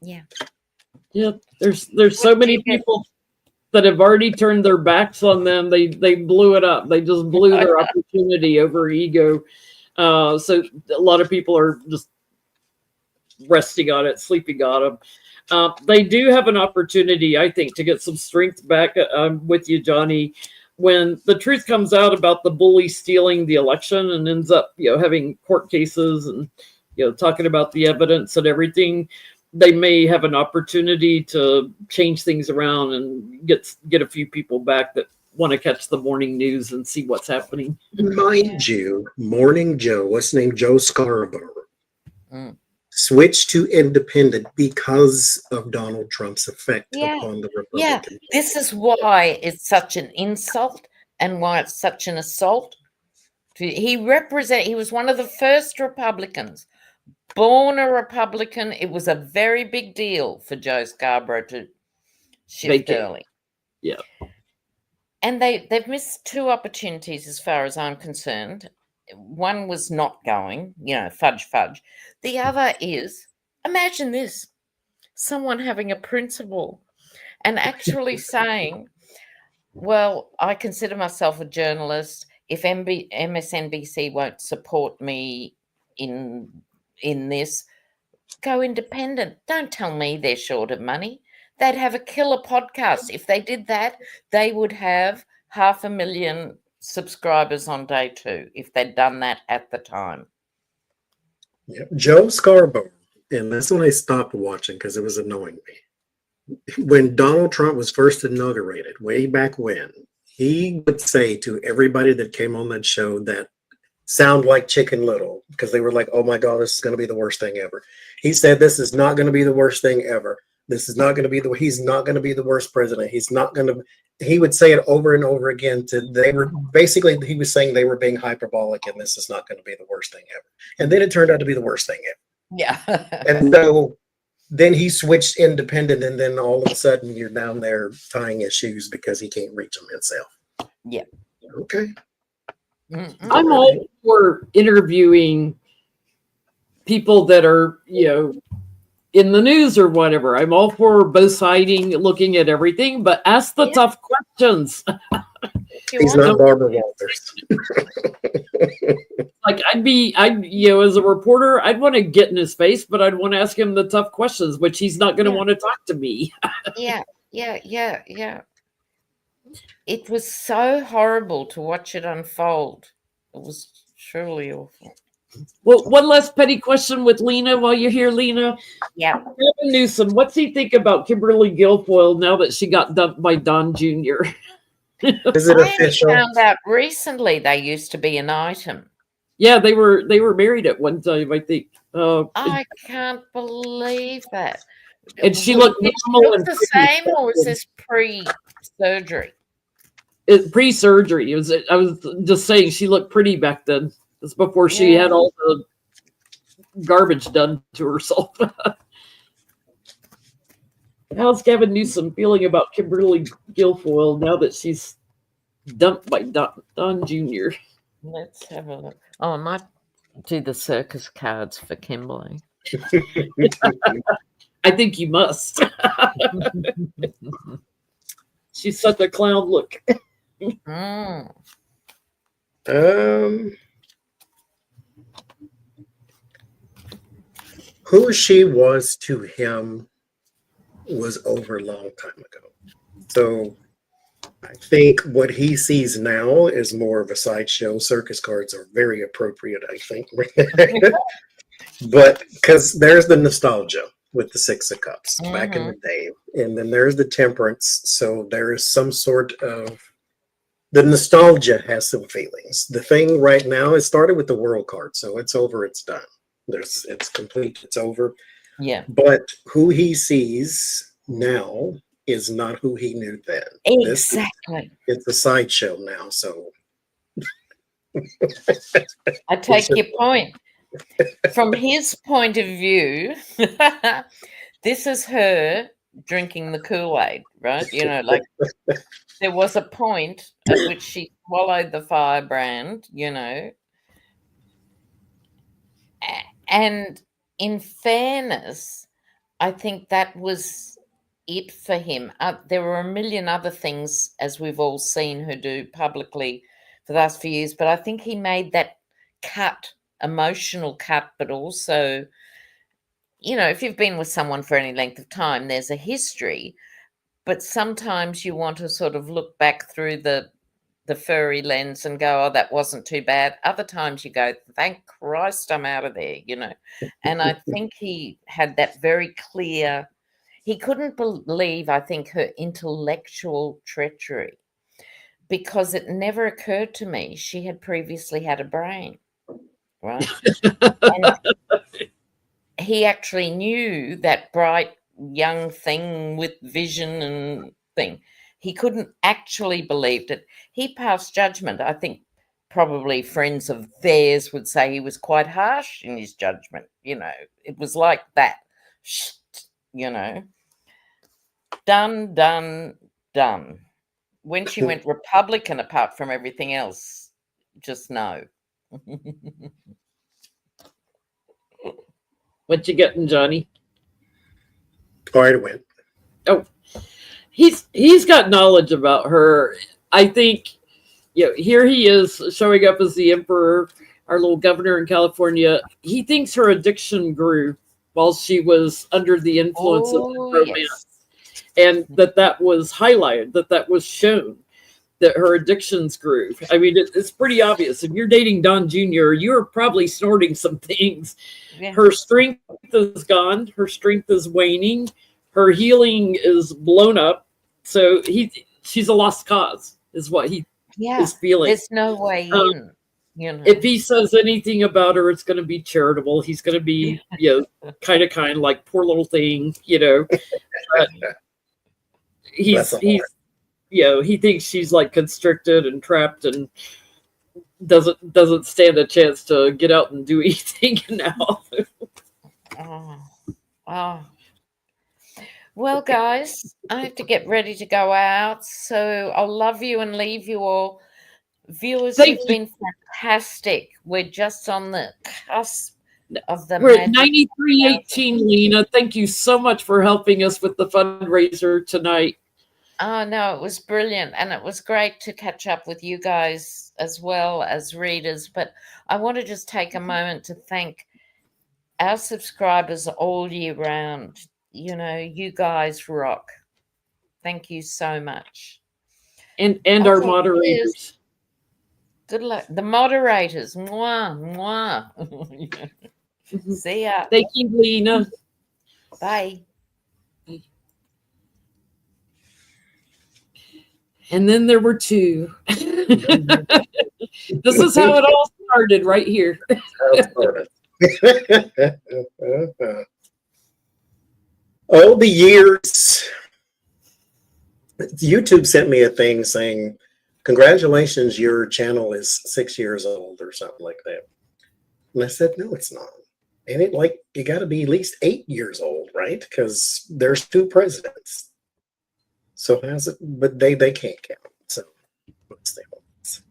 Yeah. There's so many people that have already turned their backs on them. They blew it up. They just blew their opportunity over ego. So a lot of people are just resting on it, sleeping on them. They do have an opportunity, I think, to get some strength back. I'm with you, Johnny. When the truth comes out about the bully stealing the election and ends up, having court cases and, talking about the evidence and everything, they may have an opportunity to change things around and get a few people back that want to catch the morning news and see what's happening. Mind you, Morning Joe, what's his name? Joe Scarborough, switched to independent because of Donald Trump's effect upon the Republicans. Yeah, this is why it's such an insult and why it's such an assault. He was one of the first Republicans, born a Republican. It was a very big deal for Joe Scarborough to shift early. Yeah. And they've missed 2 opportunities as far as I'm concerned. One was not going, fudge. The other is, imagine this, someone having a principle and actually saying, well, I consider myself a journalist. If MSNBC won't support me in this, go independent. Don't tell me they're short of money. They'd have a killer podcast. If they did that, they would have 500,000 subscribers on day 2 if they'd done that at the time. Yeah. Joe Scarborough, and that's when I stopped watching because it was annoying me. When Donald Trump was first inaugurated, way back when, he would say to everybody that came on that show that sound like Chicken Little, because they were like, oh my God, this is going to be the worst thing ever. He said, this is not going to be the worst thing ever. This is not going to be he's not going to be the worst president. He would say it over and over again he was saying they were being hyperbolic and this is not going to be the worst thing ever. And then it turned out to be the worst thing ever. Yeah. And so then he switched independent, and then all of a sudden you're down there tying his shoes because he can't reach them himself. Yeah. Okay. I'm all for interviewing people that are, in the news or whatever. I'm all for both siding, looking at everything, but ask the tough questions. He's not Barbara Walters. Like as a reporter, I'd want to get in his face, but I'd want to ask him the tough questions, which he's not going to want to talk to me. Yeah. It was so horrible to watch it unfold. It was truly awful. Well, one last petty question with Lena while you're here, Lena. Yeah. Gavin Newsom, what's he think about Kimberly Guilfoyle now that she got dumped by Don Jr.? Is it official? I found out recently they used to be an item. Yeah, they were married at one time, I think. I can't believe that. And she looked normal and the same, or was this pre-surgery? Pre-surgery. I was just saying she looked pretty back then. It's before she had all the garbage done to herself. How's Gavin Newsom feeling about Kimberly Guilfoyle now that she's dumped by Don Jr.? Let's have a look. Oh, I might do the circus cards for Kimberly. I think you must. She's such a clown look. Who she was to him was over a long time ago. So I think what he sees now is more of a sideshow. Circus cards are very appropriate, I think. But because there's the nostalgia with the Six of Cups back in the day. And then there's the Temperance. So there is some sort of, the nostalgia has some feelings. The thing right now, it started with the World card. So it's over, it's done. It's complete, it's over. Yeah. But who he sees now is not who he knew then. Exactly. It's a sideshow now. So I take your point. From his point of view, this is her drinking the Kool-Aid, right? You know, like there was a point at which she swallowed the firebrand, you know. And in fairness, I think that was it for him. There were a million other things, as we've all seen her do publicly for the last few years, but I think he made that cut, emotional cut, but also, you know, if you've been with someone for any length of time, there's a history, but sometimes you want to sort of look back through the furry lens and go, oh, that wasn't too bad. Other times you go, thank Christ I'm out of there, you know. And I think he had that very clear, he couldn't believe, I think, her intellectual treachery, because it never occurred to me she had previously had a brain, right? And he actually knew that bright young thing with vision and thing. He couldn't actually believe it. He passed judgment. I think probably friends of theirs would say he was quite harsh in his judgment. You know, it was like that. You know, done, done, done. When she went Republican, apart from everything else, just no. What you getting, Johnny? All right, it went. Oh, he's got knowledge about her. I think, you know, here he is showing up as the emperor, our little governor in California. He thinks her addiction grew while she was under the influence of the romance, and that was highlighted, that was shown, that her addictions grew. I mean, it's pretty obvious. If you're dating Don Jr., you're probably snorting some things. Yeah. Her strength is gone. Her strength is waning. Her healing is blown up. So she's a lost cause, is what he is feeling. There's no way in. You know. If he says anything about her, it's going to be charitable. He's going to be, you know, kind of like poor little thing, you know. He's you know, he thinks she's like constricted and trapped and doesn't stand a chance to get out and do anything now. Oh. Well, guys, I have to get ready to go out, so I'll love you and leave you all. Viewers, you've been fantastic. We're just on the cusp of the We're at 9318, Lena. Thank you so much for helping us with the fundraiser tonight. Oh, no, it was brilliant. And it was great to catch up with you guys as well as readers. But I want to just take a moment to thank our subscribers all year round. You know, you guys rock. Thank you so much. And our moderators. Cheers. Good luck. The moderators. Mwah, mwah. See ya. Thank you, Lena. Bye. And then there were two. This is how it all started right here. Oh, the years. YouTube sent me a thing saying, congratulations, your channel is 6 years old or something like that. And I said, no, it's not. And it got to be at least 8 years old, right? Because there's 2 presidents. So how's it? But they can't count. So what's the odds?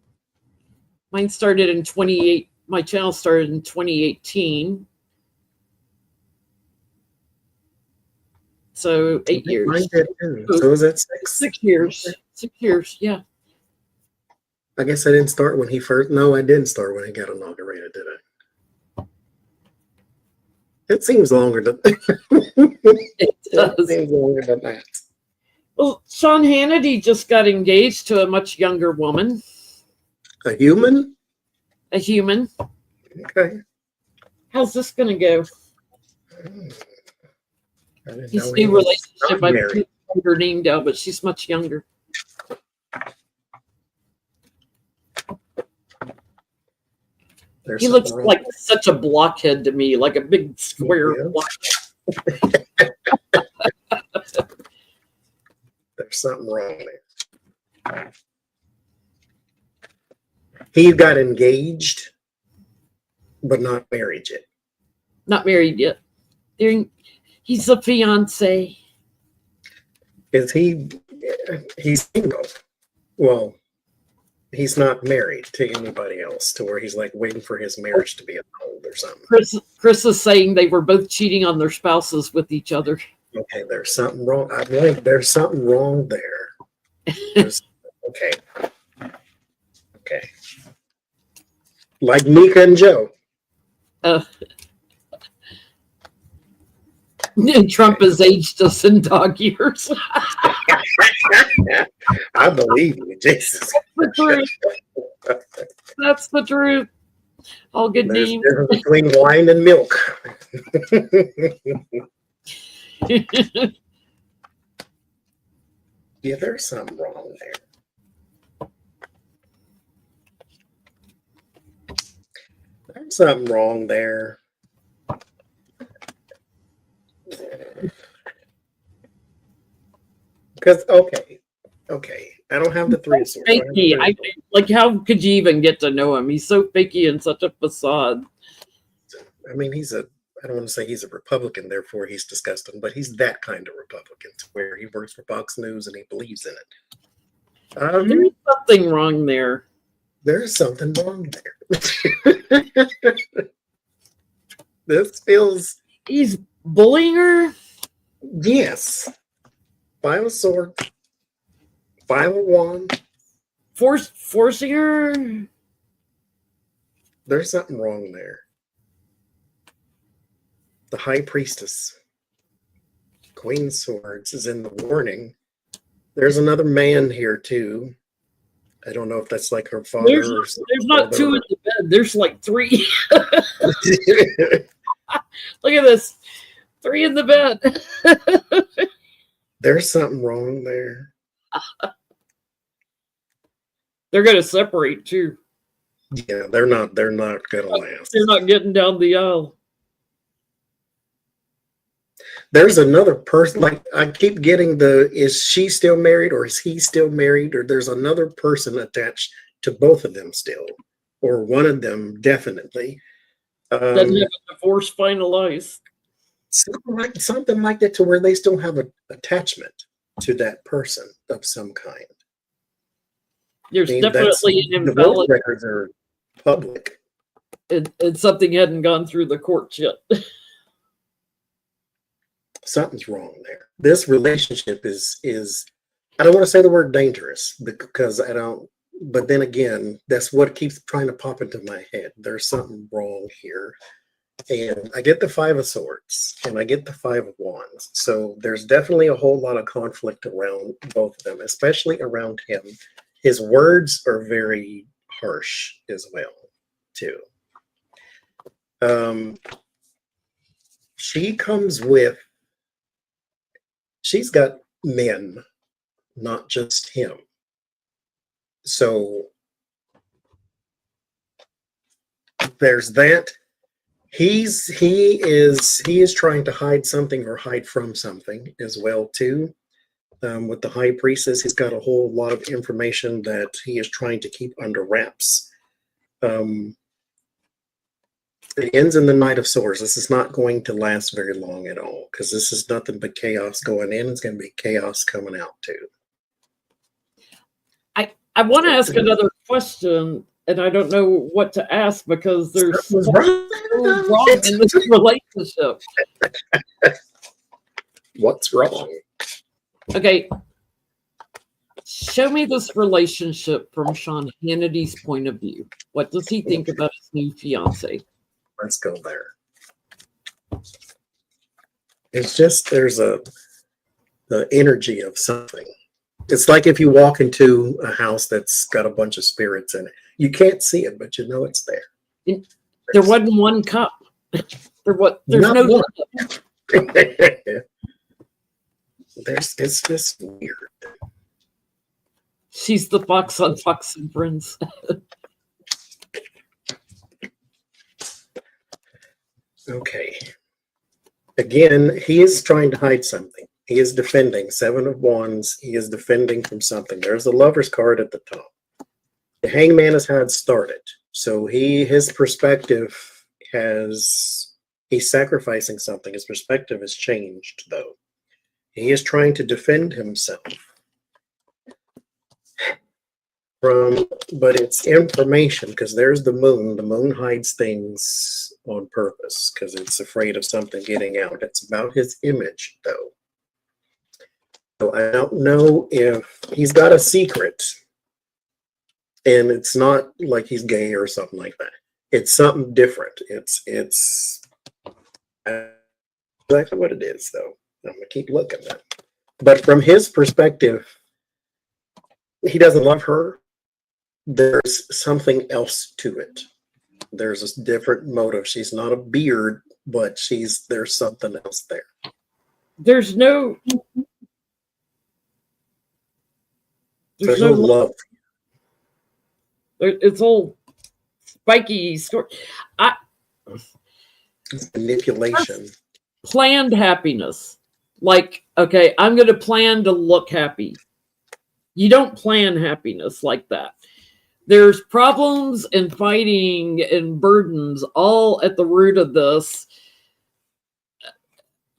Mine started in 28. My channel started in 2018. So 8 years. Mine did too. So is that 6? 6 years. 6 years, yeah. I guess I didn't start when he first. No, I didn't start when he got inaugurated, did I? It seems longer than It does. seems longer than that. Well, Sean Hannity just got engaged to a much younger woman, A human? a human. Okay. How's this going to go? I didn't His know he new was relationship. not I married. can't write her name down, but she's much younger. There's He looks something wrong. like such a blockhead to me, like a big square Yeah. blockhead. There's something wrong there. He got engaged, but not married yet. Not married yet. He's a fiance. Is he? He's single. Well, he's not married to anybody else to where he's like waiting for his marriage to be annulled or something. Chris is saying they were both cheating on their spouses with each other. Okay, there's something wrong. I believe there's something wrong there. Okay. Okay. Like Mika and Joe. Trump has aged us in dog years. I believe you, Jesus. The truth. That's the truth. All good There's a names. difference between wine and milk. Yeah, there's something wrong there. There's something wrong there. Because okay, I don't have the three of swords. I don't have the Fakey. three of swords. Like, how could you even get to know him? He's so fakey and such a facade. I mean, I don't want to say he's a Republican, therefore he's disgusting, but he's that kind of Republican to where he works for Fox News and he believes in it. There's something wrong there. There's something wrong there. This feels, He's bullying her. yes. Five of swords, five of wand. Forcing her. There's something wrong there. The high priestess, Queen of Swords, is in the warning. There's another man here too. I don't know if that's like her father There's or not two in the bed. There's like three. Look at this. Three in the bed. There's something wrong there. They're going to separate too. Yeah, they're not gonna last. They're not getting down the aisle. There's another person, like I keep getting is she still married or is he still married, or there's another person attached to both of them still, or one of them definitely. Doesn't have a divorce finalized. Something like that to where they still have an attachment to that person of some kind. There's I mean, definitely an divorce invalid, records are public. and something hadn't gone through the courts yet. Something's wrong there. This relationship is I don't want to say the word dangerous because I don't, but then again, that's what keeps trying to pop into my head. There's something wrong here. And I get the Five of Swords and I get the Five of Wands. So there's definitely a whole lot of conflict around both of them, especially around him. His words are very harsh as well, too. She's got men, not just him. So there's that. He is trying to hide something or hide from something as well too. With the high priestess, he's got a whole lot of information that he is trying to keep under wraps. It ends in the Knight of Swords. This is not going to last very long at all because this is nothing but chaos going in. It's going to be chaos coming out too. I want to ask another question, and I don't know what to ask because there's so wrong in this relationship. What's wrong? Okay. Show me this relationship from Sean Hannity's point of view. What does he think about his new fiance? Let's go there. It's just the energy of something. It's like if you walk into a house that's got a bunch of spirits in it. You can't see it, but you know it's there. There wasn't one cup. There's Not no one. cup. It's just weird. She's the fox on Fox and Friends. Okay. Again, he is trying to hide something. He is defending. 7 of Wands. He is defending from something. There's the Lover's card at the top. The Hangman has had started. So his perspective he's sacrificing something. His perspective has changed, though. He is trying to defend himself but it's information, because there's the moon. The moon hides things on purpose because it's afraid of something getting out. It's about his image, though. So I don't know if he's got a secret, and it's not like he's gay or something like that. It's something different. It's exactly what it is, though. I'm gonna keep looking at it. But from his perspective, he doesn't love her. There's something else to it. There's a different motive. She's not a beard, but there's something else there. There's no love. It's all spiky story. It's manipulation. Planned happiness. Like, okay, I'm going to plan to look happy. You don't plan happiness like that. There's problems and fighting and burdens all at the root of this.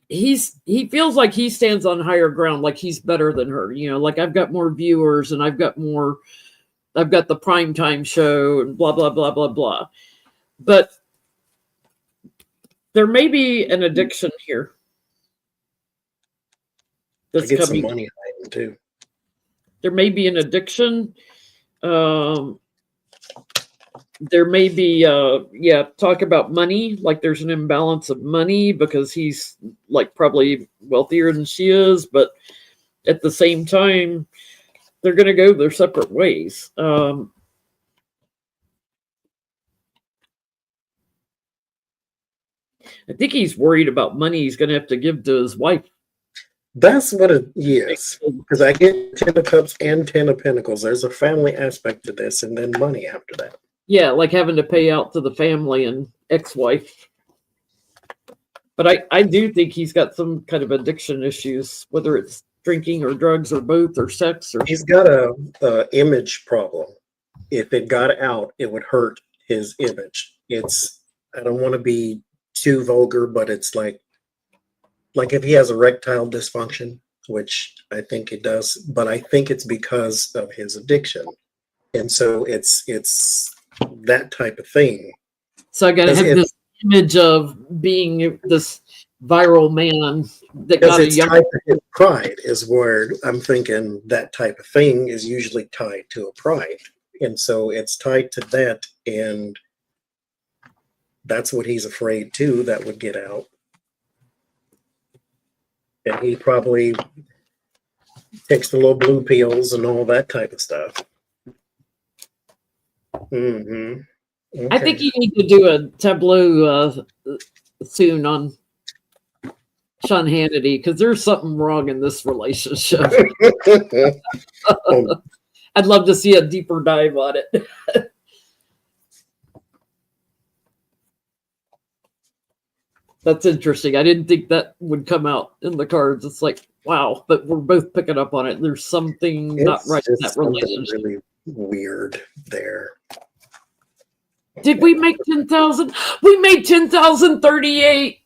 He feels like he stands on higher ground, like he's better than her. You know, like I've got more viewers and I've got the primetime show and blah, blah, blah, blah, blah. But there may be an addiction here. I get some money hiding too. There may be an addiction. There may be talk about money, like there's an imbalance of money because he's like probably wealthier than she is, but at the same time they're going to go their separate ways. I think he's worried about money he's going to have to give to his wife. That's what it is, because I get 10 of Cups and 10 of Pentacles. There's a family aspect to this, and then money after that. Yeah, like having to pay out to the family and ex-wife. But I do think he's got some kind of addiction issues, whether it's drinking or drugs or both or sex. Or he's got a image problem. If it got out, it would hurt his image. I don't want to be too vulgar, but it's like if he has erectile dysfunction, which I think he does, but I think it's because of his addiction. And so it's that type of thing. So I gotta have this image of being this viral man that got a young. Tied to his pride is where I'm thinking that type of thing is usually tied to a pride. And so it's tied to that, and that's what he's afraid too, that would get out. And he probably takes the little blue pills and all that type of stuff. Mm-hmm. Okay. I think you need to do a tableau soon on Sean Hannity, because there's something wrong in this relationship. I'd love to see a deeper dive on it. That's interesting. I didn't think that would come out in the cards. It's like, wow, but we're both picking up on it. There's something not right in that relationship. Really weird there. Did we make 10,000? We made 10,038.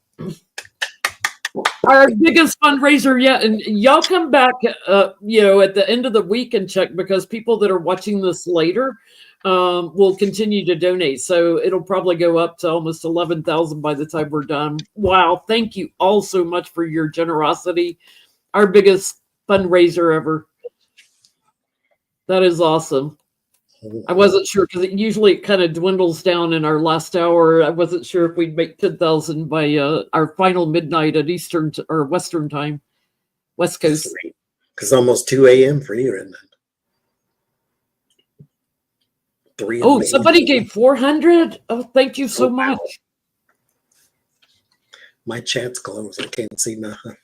Our biggest fundraiser yet. And y'all come back, at the end of the week and check, because people that are watching this later will continue to donate. So it'll probably go up to almost 11,000 by the time we're done. Wow. Thank you all so much for your generosity. Our biggest fundraiser ever. That is awesome. I wasn't sure because it kind of dwindles down in our last hour. I wasn't sure if we'd make 10,000 by our final midnight at Eastern or Western time, West Coast. Because almost 2 a.m. for you, isn't it? 3. Oh, somebody gave 400. Oh, thank you so much. My chat's closed. I can't see nothing.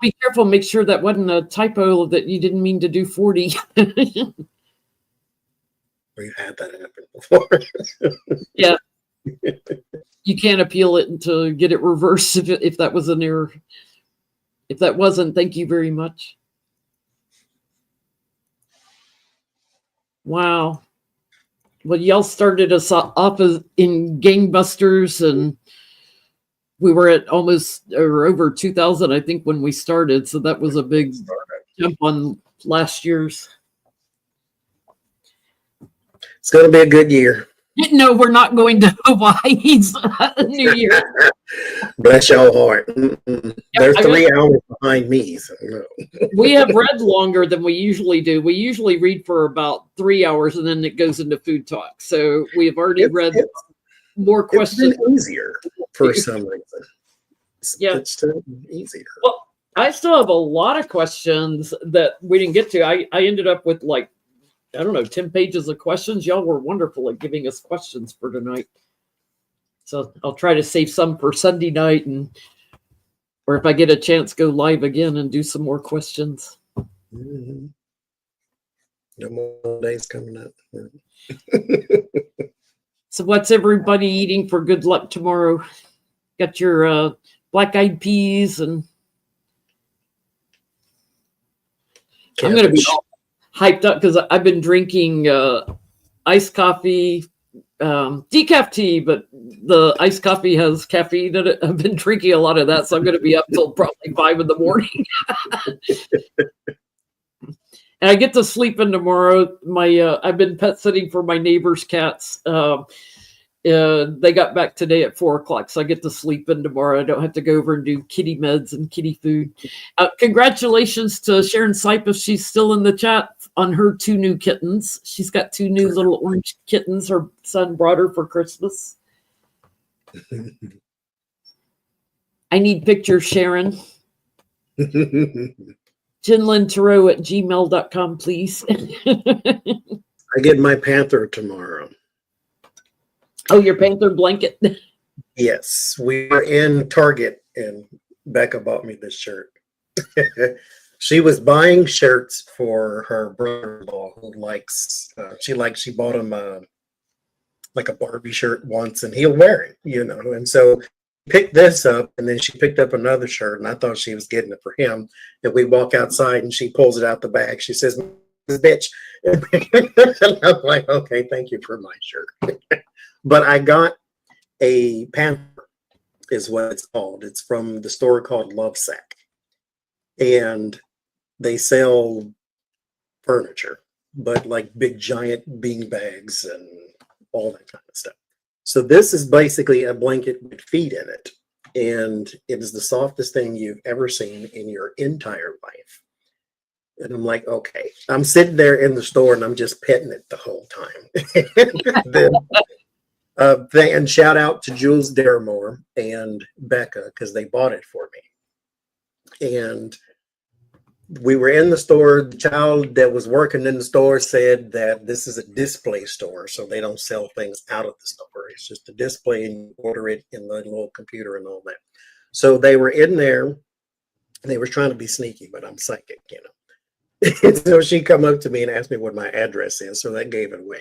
Be careful. Make sure that wasn't a typo that you didn't mean to do 40. We've had that happen before. Yeah. You can't appeal it to get it reversed if that was an error. If that wasn't, thank you very much. Wow. Well, y'all started us up in gangbusters, and we were at almost or over 2,000, I think, when we started. So that was a big jump on last year's. It's going to be a good year. No, we're not going to Hawaii's New Year. Bless your heart. They're 3 hours behind me. So no. We have read longer than we usually do. We usually read for about 3 hours, and then it goes into food talk. So we have already read more questions. It's been easier for some reason. It's easier. Well, I still have a lot of questions that we didn't get to. I ended up with 10 pages of questions. Y'all were wonderful at giving us questions for tonight. So I'll try to save some for Sunday night, or if I get a chance, go live again and do some more questions. Mm-hmm. No more days coming up. So what's everybody eating for good luck tomorrow? Got your black-eyed peas, and I'm going to be all hyped up because I've been drinking iced coffee, decaf tea, but the iced coffee has caffeine in it. I've been drinking a lot of that, so I'm going to be up till probably 5 in the morning. And I get to sleep in tomorrow. I've been pet sitting for my neighbor's cats. They got back today at 4:00, so I get to sleep in tomorrow. I don't have to go over and do kitty meds and kitty food. Congratulations to Sharon Sipe, if she's still in the chat, on her 2 new kittens. She's got 2 new little orange kittens her son brought her for Christmas. I need pictures, Sharon. JinLynTarot@gmail.com, please. I get my panther tomorrow. Oh, your panther blanket. Yes, we were in Target and Becca bought me this shirt. She was buying shirts for her brother-in-law who likes, she bought him like a Barbie shirt once and he'll wear it, and so picked this up and then she picked up another shirt and I thought she was getting it for him. And we walk outside and she pulls it out the bag. She says, "Bitch." And I'm like, okay, thank you for my shirt. But I got a panther, is what it's called. It's from the store called Love Sack. And they sell furniture, but like big giant bean bags and all that kind of stuff. So this is basically a blanket with feet in it. And it is the softest thing you've ever seen in your entire life. And I'm like, okay. I'm sitting there in the store and I'm just petting it the whole time. And shout out to Jules Deramore and Becca because they bought it for me. And we were in the store. The child that was working in the store said that this is a display store, so they don't sell things out of the store. It's just a display and you order it in the little computer and all that. So they were in there and they were trying to be sneaky, but I'm psychic, And so she come up to me and asked me what my address is, so that gave it away.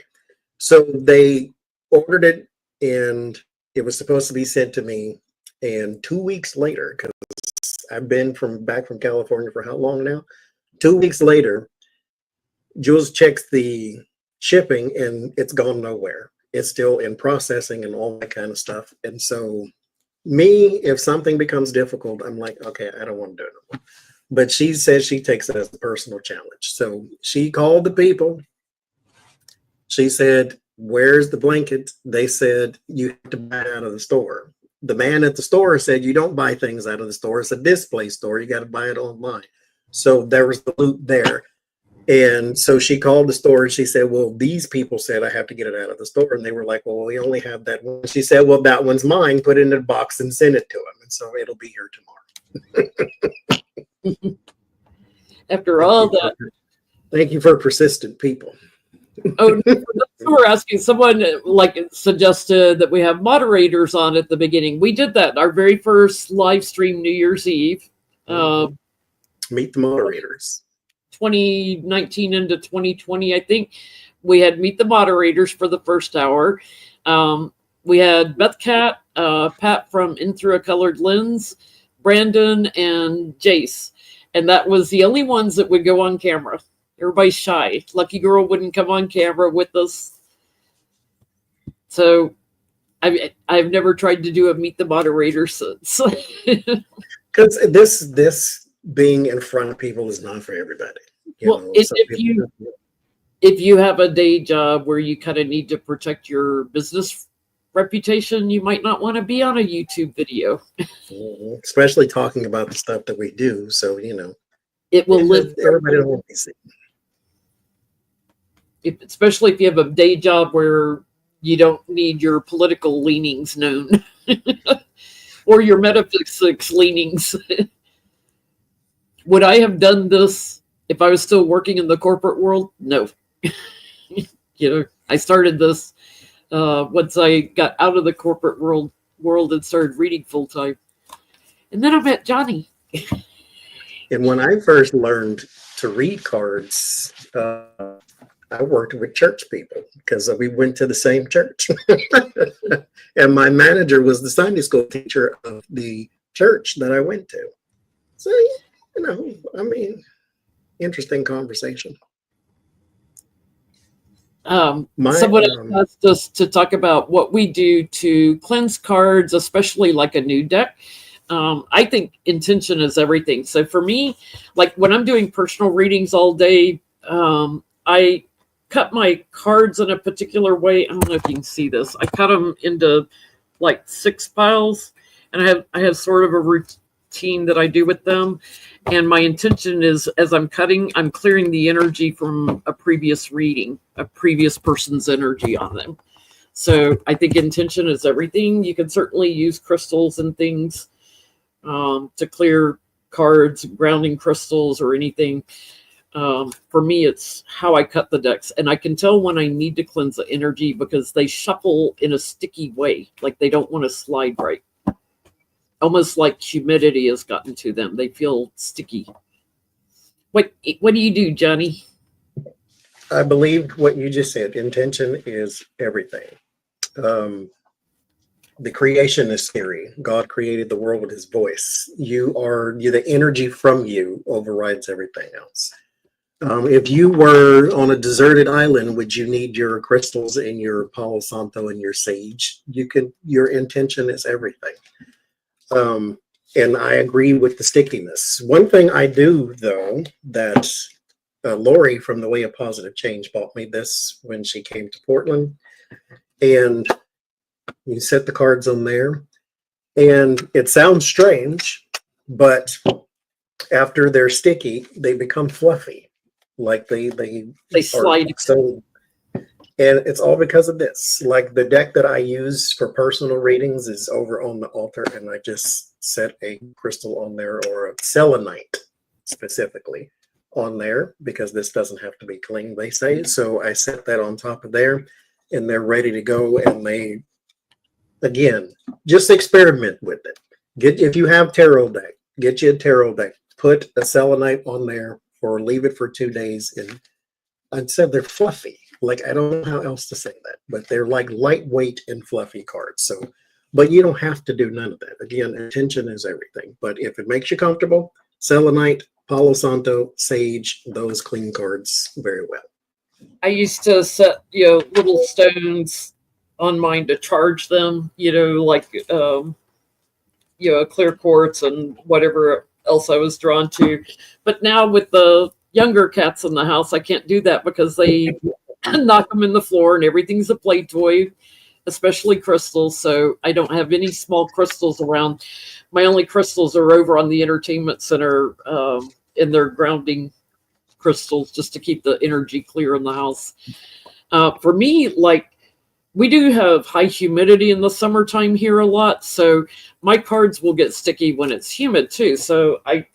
So they ordered it and it was supposed to be sent to me. And 2 weeks later, because I've been back from California for how long now? 2 weeks later, Jules checks the shipping and it's gone nowhere. It's still in processing and all that kind of stuff. And so if something becomes difficult, I'm like, okay, I don't want to do it anymore. But she says she takes it as a personal challenge. So she called the people. She said, "Where's the blanket?" They said, "You have to buy it out of the store." The man at the store said, "You don't buy things out of the store. It's a display store. You got to buy it online." So there was the loop there. And so she called the store and she said, well, these people said I have to get it out of the store. And they were like, well, we only have that one. She said, well, that one's mine. Put it in a box and send it to them. And so it'll be here tomorrow. After all that. Thank you for persistent people. Oh, we're asking, someone like suggested that we have moderators on at the beginning. We did that our very first live stream New Year's Eve. Meet the moderators. 2019 into 2020, I think. We had Meet the Moderators for the first hour. We had Beth Cat, Pat from In Through a Colored Lens, Brandon, and Jace. And that was the only ones that would go on camera. Everybody's shy. Lucky Girl wouldn't come on camera with us. So I've never tried to do a Meet the Moderators since. Because this being in front of people is not for everybody. If you have a day job where you kind of need to protect your business reputation, you might not want to be on a YouTube video. Especially talking about the stuff that we do. So, it will live. Everybody don't want to be seen. Especially if you have a day job where you don't need your political leanings known or your metaphysics leanings. Would I have done this if I was still working in the corporate world? No. I started this once I got out of the corporate world and started reading full time. And then I met Johnny. And when I first learned to read cards, I worked with church people because we went to the same church. And my manager was the Sunday school teacher of the church that I went to. So, interesting conversation. Someone asked us to talk about what we do to cleanse cards, especially like a new deck. I think intention is everything. So for me, like when I'm doing personal readings all day, I cut my cards in a particular way. I don't know if you can see this. I cut them into like 6 piles, and I have sort of a routine that I do with them. And my intention is, as I'm cutting, I'm clearing the energy from a previous reading, a previous person's energy on them. So I think intention is everything. You can certainly use crystals and things to clear cards, grounding crystals or anything. For me, it's how I cut the decks. And I can tell when I need to cleanse the energy because they shuffle in a sticky way, like they don't want to slide right. Almost like humidity has gotten to them. They feel sticky. What do you do, Johnny? I believe what you just said. Intention is everything. The creation is theory. God created the world with his voice. The energy from you overrides everything else. If you were on a deserted island, would you need your crystals and your Palo Santo and your sage? Your intention is everything. And I agree with the stickiness. One thing I do, though, that Lori from The Way of Positive Change bought me this when she came to Portland. And you set the cards on there. And it sounds strange, but after they're sticky, they become fluffy. Like they slide. So, and it's all because of this. Like the deck that I use for personal readings is over on the altar, and I just set a crystal on there, or a selenite specifically on there, because this doesn't have to be clean, they say. So I set that on top of there, and they're ready to go. And they, again, just experiment with it. If you have tarot deck, get you a tarot deck. Put a selenite on there, or leave it for 2 days, and I'd said they're fluffy. Like, I don't know how else to say that, but they're like lightweight and fluffy cards. So, but you don't have to do none of that. Again, intention is everything. But if it makes you comfortable, selenite, Palo Santo, sage, those clean cards very well. I used to set, little stones on mine to charge them, like, clear quartz and whatever else I was drawn to. But now with the younger cats in the house, I can't do that because they knock them in the floor and everything's a play toy, especially crystals. So I don't have any small crystals around. My only crystals are over on the entertainment center in their grounding crystals just to keep the energy clear in the house. For me, like, we do have high humidity in the summertime here a lot, so my cards will get sticky when it's humid too. So I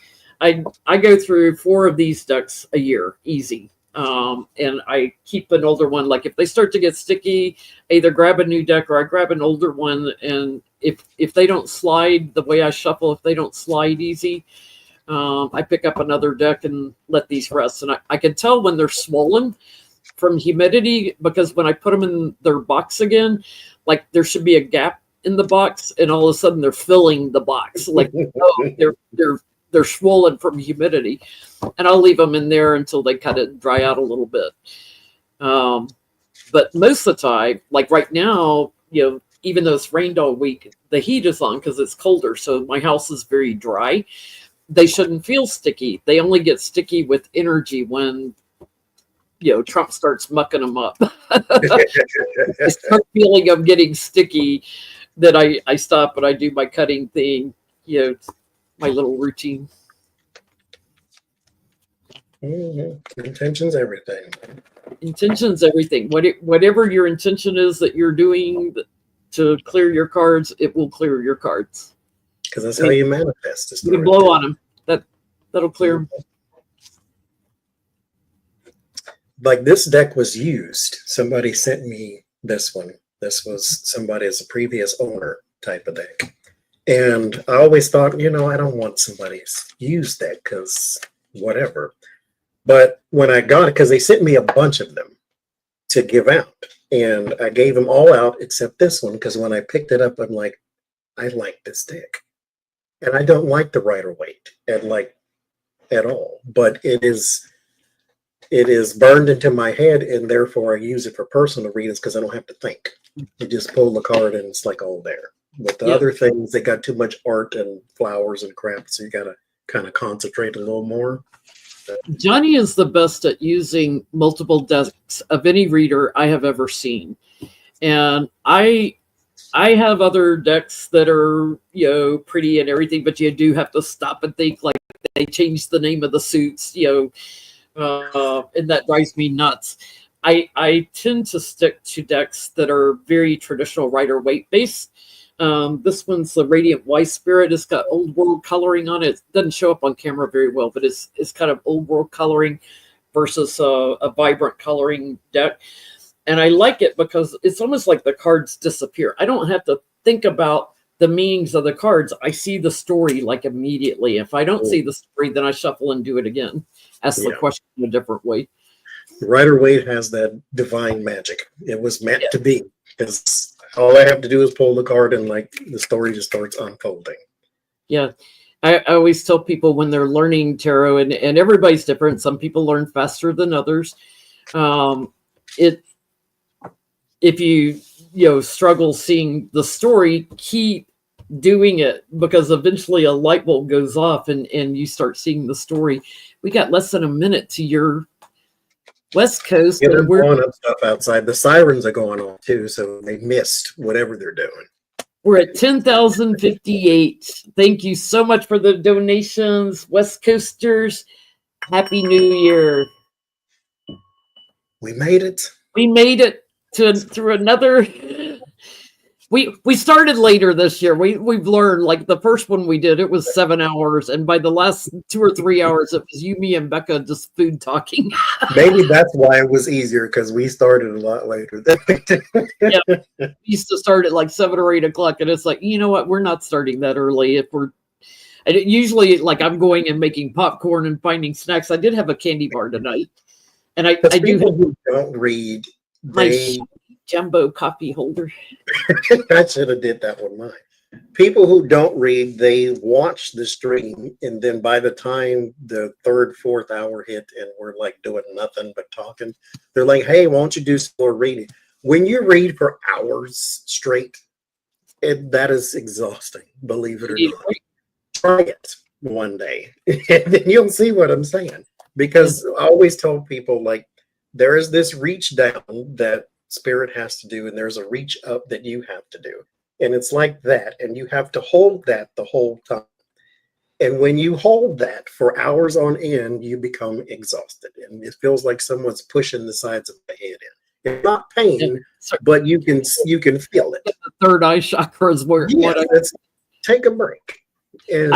go through 4 of these decks a year, easy. And I keep an older one. Like, if they start to get sticky, I either grab a new deck or I grab an older one. And if they don't slide the way I shuffle, if they don't slide easy, I pick up another deck and let these rest. And I can tell when they're swollen from humidity, because when I put them in their box again, like, there should be a gap in the box, and all of a sudden they're filling the box. Like, oh, they're swollen from humidity, and I'll leave them in there until they kind of dry out a little bit. But most of the time, like right now, even though it's rained all week, the heat is on because it's colder, so my house is very dry. They shouldn't feel sticky. They only get sticky with energy when Trump starts mucking them up. I start feeling I'm getting sticky, that I stop and I do my cutting thing, my little routine. Intention's everything. Intention's everything. Whatever your intention is that you're doing to clear your cards, it will clear your cards. Because that's how you manifest. You can blow on them. That'll clear them. Like, this deck was used. Somebody sent me this one. This was somebody as a previous owner type of deck. And I always thought, I don't want somebody's used deck because whatever. But when I got it, because they sent me a bunch of them to give out. And I gave them all out except this one, because when I picked it up, I'm like, I like this deck. And I don't like the Rider-Waite at all. But it is burned into my head, and therefore I use it for personal reasons because I don't have to think. You just pull the card and it's like all there. With the other things, they got too much art and flowers and crap, so you got to kind of concentrate a little more. Johnny is the best at using multiple decks of any reader I have ever seen. And I have other decks that are, pretty and everything, but you do have to stop and think, like, they changed the name of the suits, and that drives me nuts. I tend to stick to decks that are very traditional Rider-Waite based. This one's the Radiant Wise Spirit. It's got old world coloring on it. It doesn't show up on camera very well, but it's kind of old world coloring versus a vibrant coloring deck. And I like it because it's almost like the cards disappear. I don't have to think about the meanings of the cards. I see the story like immediately. If I don't see the story, then I shuffle and do it again. Ask the question in a different way. Rider-Waite has that divine magic. It was meant to be, because all I have to do is pull the card and the story just starts unfolding. Yeah. I always tell people when they're learning tarot, and everybody's different. Some people learn faster than others. If you struggle seeing the story, keep doing it, because eventually a light bulb goes off and you start seeing the story. We got less than a minute to your West Coast. Yeah, they're blowing up stuff outside. The sirens are going on too, so they missed whatever they're doing. We're at 10,058. Thank you so much for the donations, West Coasters. Happy New Year. We made it. We made it through another. We started later this year. We've learned, like, the first one we did, it was 7 hours, and by the last 2 or 3 hours, it was you, me, and Becca just food talking. Maybe that's why it was easier, because we started a lot later. Yeah, we used to start at like 7 or 8 o'clock, and it's like, you know what? We're not starting that early. Usually, like, I'm going and making popcorn and finding snacks. I did have a candy bar tonight, and I do have. Who don't read. My jumbo copy holder. I should have did that with mine. People who don't read, they watch the stream, and then by the time the 3rd, 4th hour hit and we're like doing nothing but talking, they're like, hey, why don't you do some more reading? When you read for hours straight, that is exhausting, believe it or not. Try it one day, and then you'll see what I'm saying. Because I always tell people, like, there is this reach down that spirit has to do, and there's a reach up that you have to do. And it's like that, and you have to hold that the whole time. And when you hold that for hours on end, you become exhausted. And it feels like someone's pushing the sides of the head in. It's not pain, but you can feel it. The third eye chakra is where take a break. And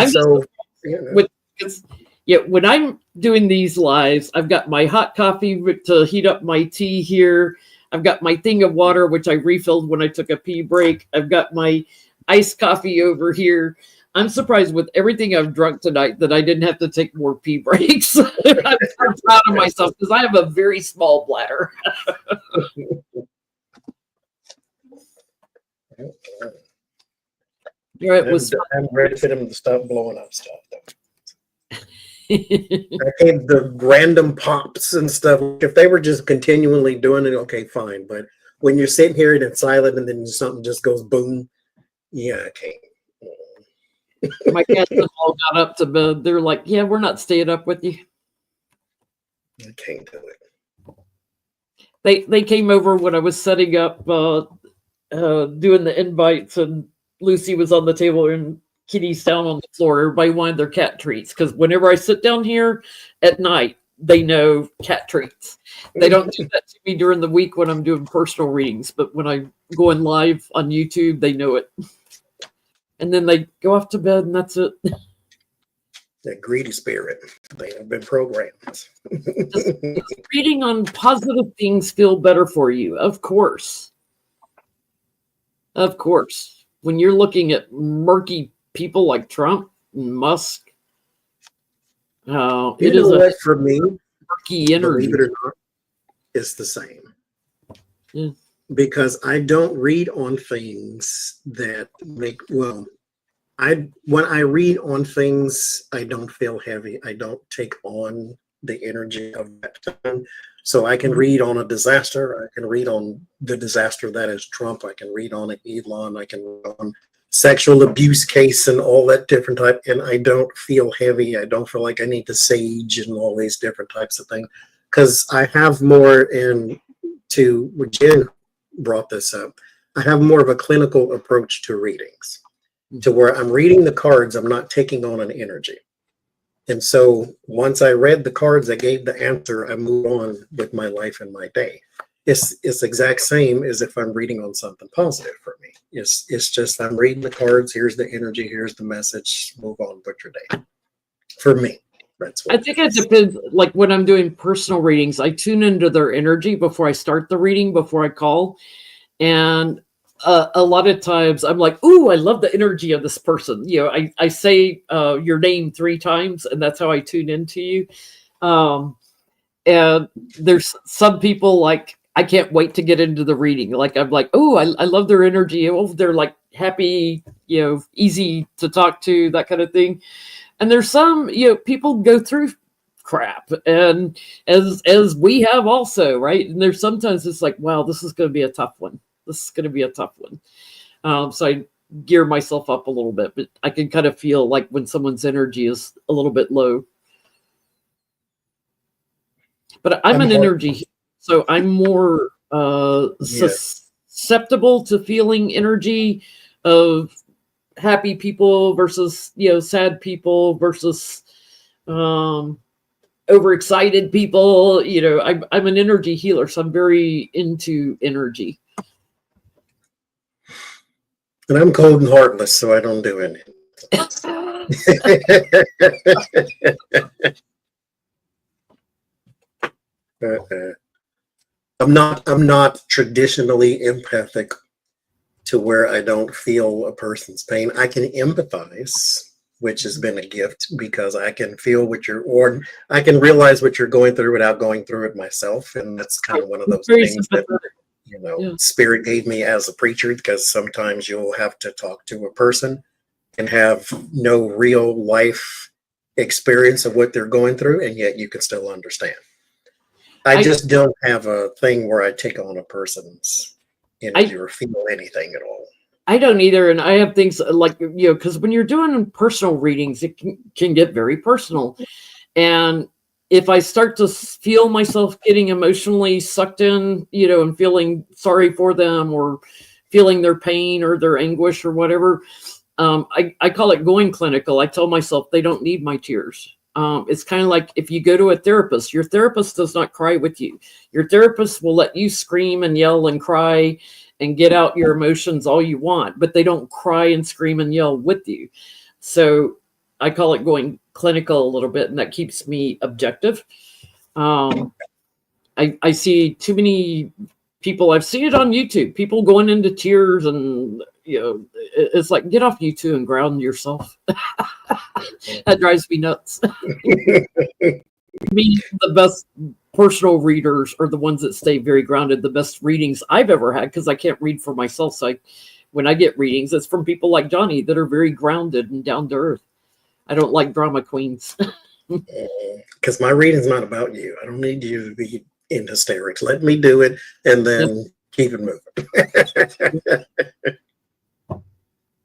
when I'm doing these lives, I've got my hot coffee to heat up my tea here. I've got my thing of water, which I refilled when I took a pee break. I've got my iced coffee over here. I'm surprised with everything I've drunk tonight that I didn't have to take more pee breaks. I'm so proud of myself because I have a very small bladder. I'm ready for them to stop blowing up stuff, though. I hate the random pops and stuff. If they were just continually doing it, okay, fine. But when you're sitting here and it's silent and then something just goes boom, yeah, I can't. My cats have all got up to bed. They're like, yeah, we're not staying up with you. I can't do it. They came over when I was setting up, doing the invites, and Lucy was on the table and Kitty's down on the floor. Everybody wanted their cat treats because whenever I sit down here at night, they know cat treats. They don't do that to me during the week when I'm doing personal readings, but when I'm going live on YouTube, they know it. And then they go off to bed, and that's it. That greedy spirit. They have been programmed. Does reading on positive things feel better for you? Of course. Of course. When you're looking at murky people like Trump and Musk, it is a for me, murky energy. Believe it or not, it's the same. Yeah. Because I don't read on things that make, when I read on things, I don't feel heavy. I don't take on the energy of that time. So I can read on a disaster. I can read on the disaster that is Trump. I can read on Elon. I can read on sexual abuse case and all that different type. And I don't feel heavy. I don't feel like I need to sage and all these different types of things. Because I have more Jen brought this up. I have more of a clinical approach to readings, to where I'm reading the cards, I'm not taking on an energy. And so once I read the cards, I gave the answer, I move on with my life and my day. It's exact same as if I'm reading on something positive for me. It's just I'm reading the cards, here's the energy, here's the message, move on with your day. For me. That's what I think it depends. Like when I'm doing personal readings, I tune into their energy before I start the reading, before I call. And a lot of times I'm like, ooh, I love the energy of this person. You know, I say your name 3 times, and that's how I tune into you. And there's some people like, I can't wait to get into the reading. Like, I'm like, oh, I love their energy. Oh, they're like happy, you know, easy to talk to, that kind of thing. And there's some, you know, people go through crap, and as we have also, right? And there's sometimes it's like, wow, this is going to be a tough one. This is going to be a tough one. So I gear myself up a little bit, but I can kind of feel like when someone's energy is a little bit low. But I'm an energy, so I'm more susceptible to feeling energy of happy people versus, you know, sad people versus overexcited people. You know, I'm an energy healer, so I'm very into energy. And I'm cold and heartless, so I don't do anything. I'm not traditionally empathic to where I don't feel a person's pain. I can empathize, which has been a gift because I can feel or I can realize what you're going through without going through it myself. And that's kind of one of those things that, you know, Spirit gave me as a preacher, because sometimes you'll have to talk to a person and have no real life experience of what they're going through, and yet you can still understand. I just don't have a thing where I take on a person's energy or feel anything at all. I don't either. And I have things like, you know, because when you're doing personal readings, it can get very personal. And if I start to feel myself getting emotionally sucked in, you know, and feeling sorry for them or feeling their pain or their anguish or whatever, I call it going clinical. I tell myself they don't need my tears. It's kind of like if you go to a therapist, your therapist does not cry with you. Your therapist will let you scream and yell and cry and get out your emotions all you want, but they don't cry and scream and yell with you. So I call it going clinical a little bit, and that keeps me objective. I see too many people, I've seen it on YouTube, people going into tears, and it's like, get off YouTube and ground yourself. That drives me nuts. Me, the best personal readers are the ones that stay very grounded. The best readings I've ever had, because I can't read for myself, so when I get readings, it's from people like Johnny that are very grounded and down to earth. I don't like drama queens. Because my reading's not about you. I don't need you to be in hysterics. Let me do it, and then keep it moving.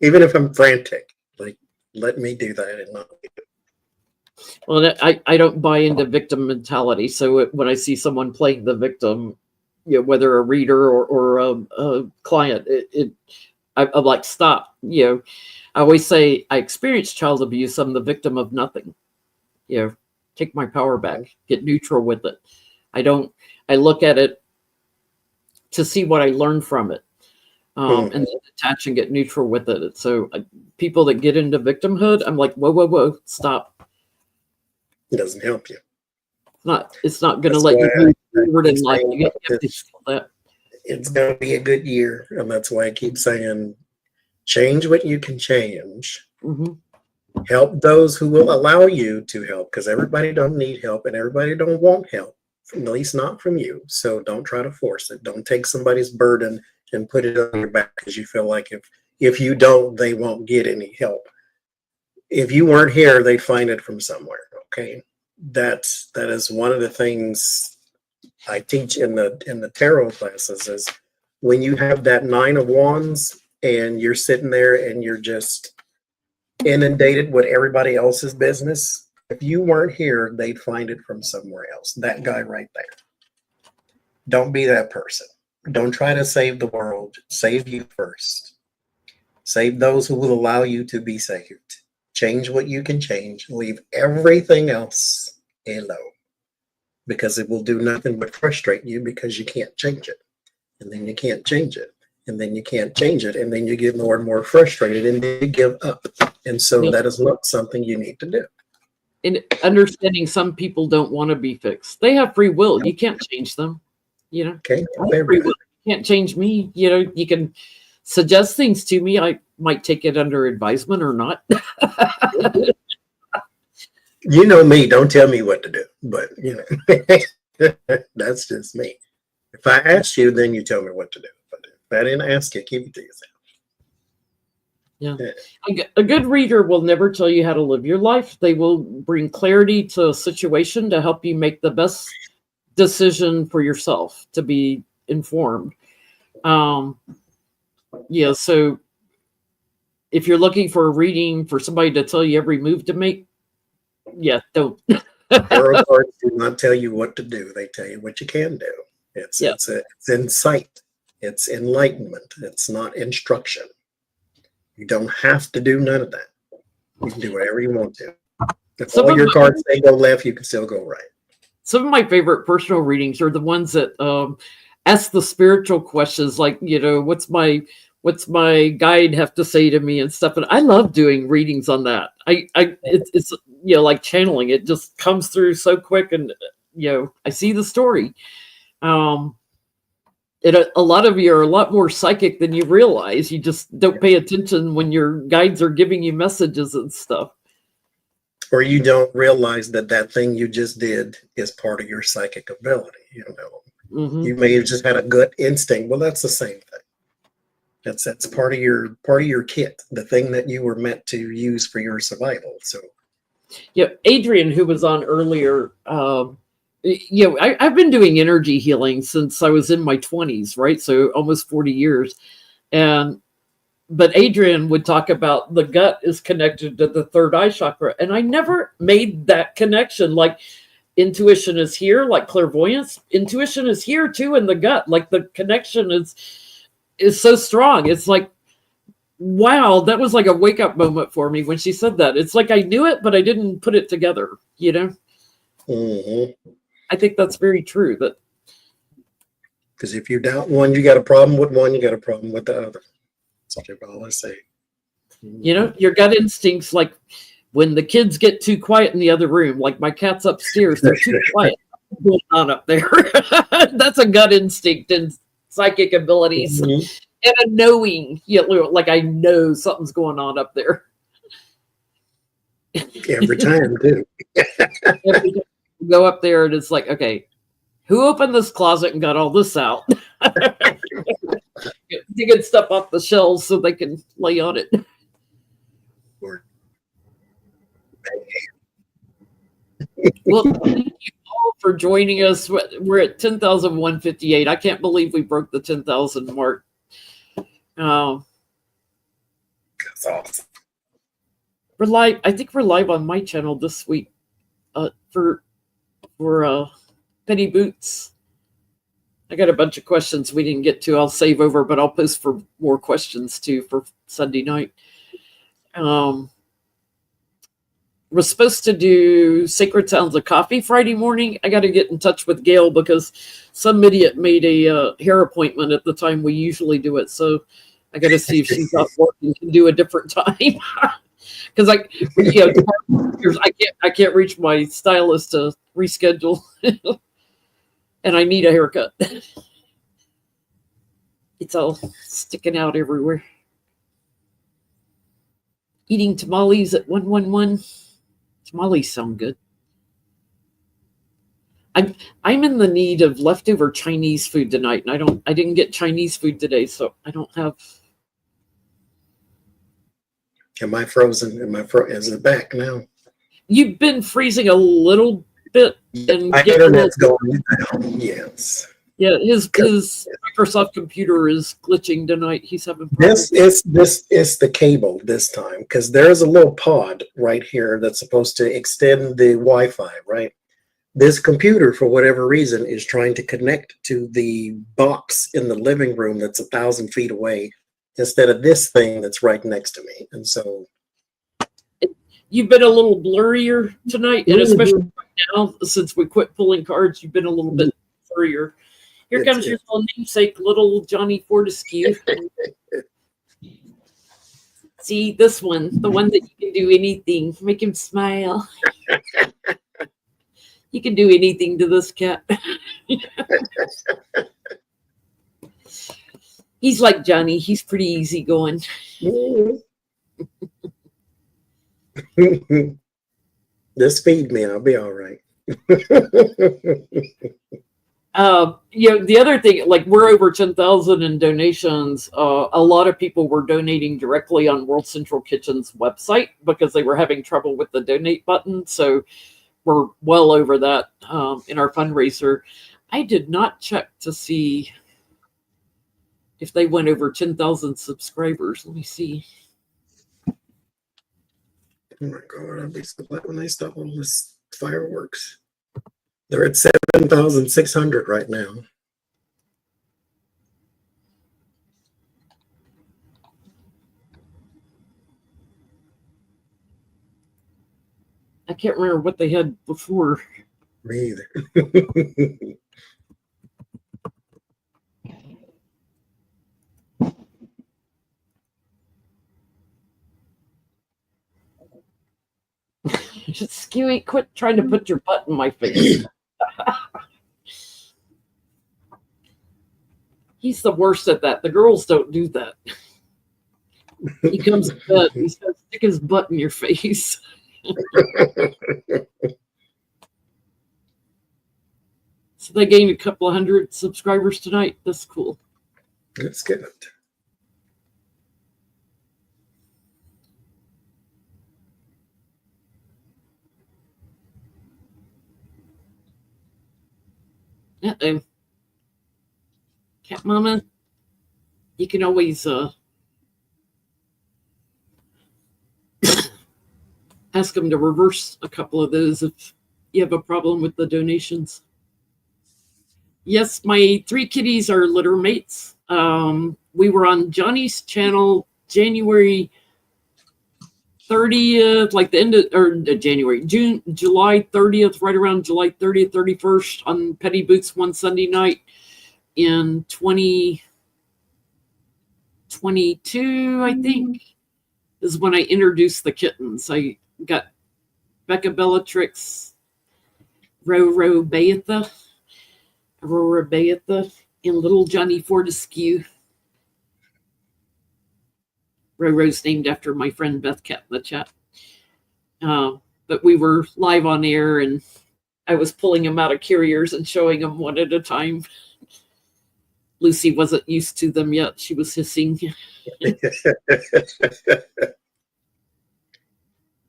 Even if I'm frantic, like, let me do that and not do it. Well, I don't buy into victim mentality. So when I see someone playing the victim, whether a reader or a client, I'm like, stop. I always say, I experienced child abuse. I'm the victim of nothing. Take my power back. Get neutral with it. I look at it to see what I learned from it. And then detach and get neutral with it. So people that get into victimhood, I'm like, whoa, stop. It doesn't help you. It's not going to let you move forward in life. You have to feel that. It's going to be a good year. And that's why I keep saying, change what you can change. Mm-hmm. Help those who will allow you to help, because everybody don't need help and everybody don't want help, at least not from you. So don't try to force it. Don't take somebody's burden and put it on your back because you feel like if you don't, they won't get any help. If you weren't here, they'd find it from somewhere. Okay, that is one of the things I teach in the tarot classes, is when you have that 9 of Wands and you're sitting there and you're just inundated with everybody else's business. If you weren't here, they'd find it from somewhere else. That guy right there. Don't be that person. Don't try to save the world. Save you first. Save those who will allow you to be saved. Change what you can change. Leave everything else alone, because it will do nothing but frustrate you because you can't change it. And then you can't change it. And then you can't change it. And then you get more and more frustrated and you give up. And so that is not something you need to do. And understanding some people don't want to be fixed. They have free will. You can't change them. Okay. Free will. You can't change me. You can suggest things to me. I might take it under advisement or not. You know me, don't tell me what to do, but that's just me. If I ask you, then you tell me what to do. But if I didn't ask you, keep it to yourself. Yeah. A good reader will never tell you how to live your life. They will bring clarity to a situation to help you make the best decision for yourself, to be informed. So if you're looking for a reading for somebody to tell you every move to make, don't. Tarot cards do not tell you what to do. They tell you what you can do. It's insight. It's enlightenment. It's not instruction. You don't have to do none of that. You can do whatever you want to. If all your cards say go left, you can still go right. Some of my favorite personal readings are the ones that ask the spiritual questions, like, what's my guide have to say to me and stuff. And I love doing readings on that. It's like channeling. It just comes through so quick, and I see the story. A lot of you are a lot more psychic than you realize. You just don't pay attention when your guides are giving you messages and stuff. Or you don't realize that thing you just did is part of your psychic ability. Mm-hmm. You may have just had a gut instinct. Well, that's the same thing. That's part of your kit, the thing that you were meant to use for your survival. So, Adrian, who was on earlier, I've been doing energy healing since I was in my 20s, right? So almost 40 years. But Adrian would talk about the gut is connected to the third eye chakra. And I never made that connection. Like, intuition is here, like clairvoyance. Intuition is here too in the gut. Like, the connection is so strong. It's like wow, that was like a wake up moment for me when she said that. It's like I knew it, but I didn't put it together, you know? Mm-hmm. I think that's very true. That Because if you doubt one, you got a problem with one, you got a problem with the other. That's what I always say. you know, your gut instincts, like when the kids get too quiet in the other room, like my cat's upstairs, they're too quiet. What's going on up there? That's a gut instinct and psychic abilities. Mhm. And a knowing, you know, like I know something's going on up there. Every time, too. Every time we go up there and it's like, okay, who opened this closet and got all this out? Digging stuff off the shelves so they can lay on it. Well, thank you all for joining us. We're at 10,158. I can't believe we broke the 10,000 mark. That's awesome. We're live. I think we're live on my channel this week for Penny Boots. I got a bunch of questions we didn't get to. I'll save over, but I'll post for more questions too for Sunday night. We're supposed to do Sacred Sounds of Coffee Friday morning. I got to get in touch with Gail because some idiot made a hair appointment at the time we usually do it. So I got to see if she's off work and can do a different time. Because I can't reach my stylist to reschedule, and I need a haircut. It's all sticking out everywhere. Eating tamales at 111. Tamales sound good. I'm in the need of leftover Chinese food tonight, and I didn't get Chinese food today, so I don't have. Am I frozen? Is it back now? You've been freezing a little bit, and My internet's going down. Yes. Yeah, his Microsoft computer is glitching tonight. He's having This problems. is the cable this time, because there's a little pod right here that's supposed to extend the Wi-Fi, right? This computer, for whatever reason, is trying to connect to the box in the living room that's 1,000 feet away instead of this thing that's right next to me. And so You've been a little blurrier tonight, and especially right now, since we quit pulling cards, you've been a little bit blurrier. Here comes your little namesake, little Johnny Fortescue. See, this one, the one that you can do anything, make him smile. You can do anything to this cat. He's like Johnny. He's pretty easygoing. Just feed me, I'll be all right. The other thing, like we're over 10,000 in donations. A lot of people were donating directly on World Central Kitchen's website because they were having trouble with the donate button. So we're well over that in our fundraiser. I did not check to see if they went over 10,000 subscribers. Let me see. Oh my God, I'll be so glad when they stop all this fireworks. They're at 7,600 right now. I can't remember what they had before. Me either. Skewy, quit trying to put your butt in my face. He's the worst at that. The girls don't do that. He comes to bed, he's going to stick his butt in your face. So they gained a couple of hundred subscribers tonight. That's cool. That's good. Uh-oh. Cat Mama, you can always ask them to reverse a couple of those if you have a problem with the donations. Yes, my 3 kitties are litter mates. We were on Johnny's channel January 30th, like the end of, or July 30th, right around July 30th, 31st on Petty Boots one Sunday night in 2022, I think, is when I introduced the kittens. I got Becca Bellatrix, Aurora Beatha, and little Johnny Fortescue. Roro's named after my friend Beth Cat in the chat. But we were live on air, and I was pulling them out of carriers and showing them one at a time. Lucy wasn't used to them yet. She was hissing.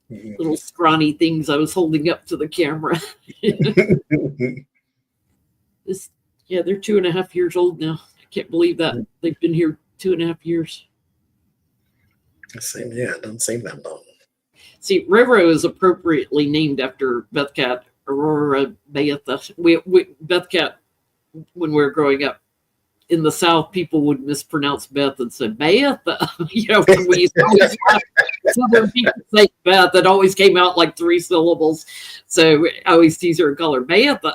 Little scrawny things I was holding up to the camera. Yeah, they're 2.5 years old now. I can't believe that. They've been here 2.5 years. It doesn't seem that long. See, Roro is appropriately named after Beth Cat, Aurora Beatha. We Beth Cat, when we were growing up in the South, people would mispronounce Beth and say Beatha. When we used to always have Southern people say Beth, it always came out like 3 syllables. So I always tease her and call her Beatha.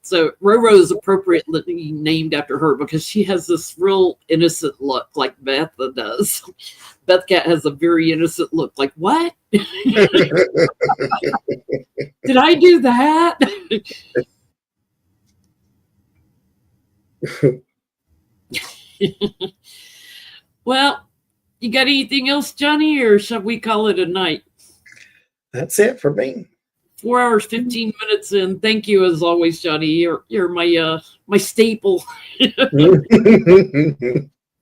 So Roro is appropriately named after her because she has this real innocent look like Betha does. Beth Cat has a very innocent look like, what? Did I do that? Well, you got anything else, Johnny, or shall we call it a night? That's it for me. 4 hours, 15 minutes in. Thank you as always, Johnny. You're my staple.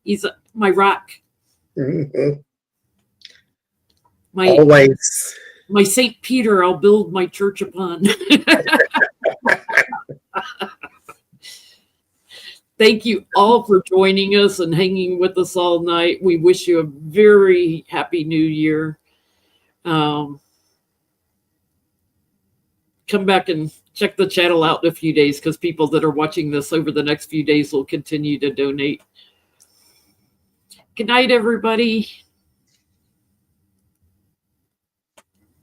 He's my rock. Always. My St. Peter, I'll build my church upon. Thank you all for joining us and hanging with us all night. We wish you a very happy new year. Come back and check the channel out in a few days because people that are watching this over the next few days will continue to donate. Good night, everybody.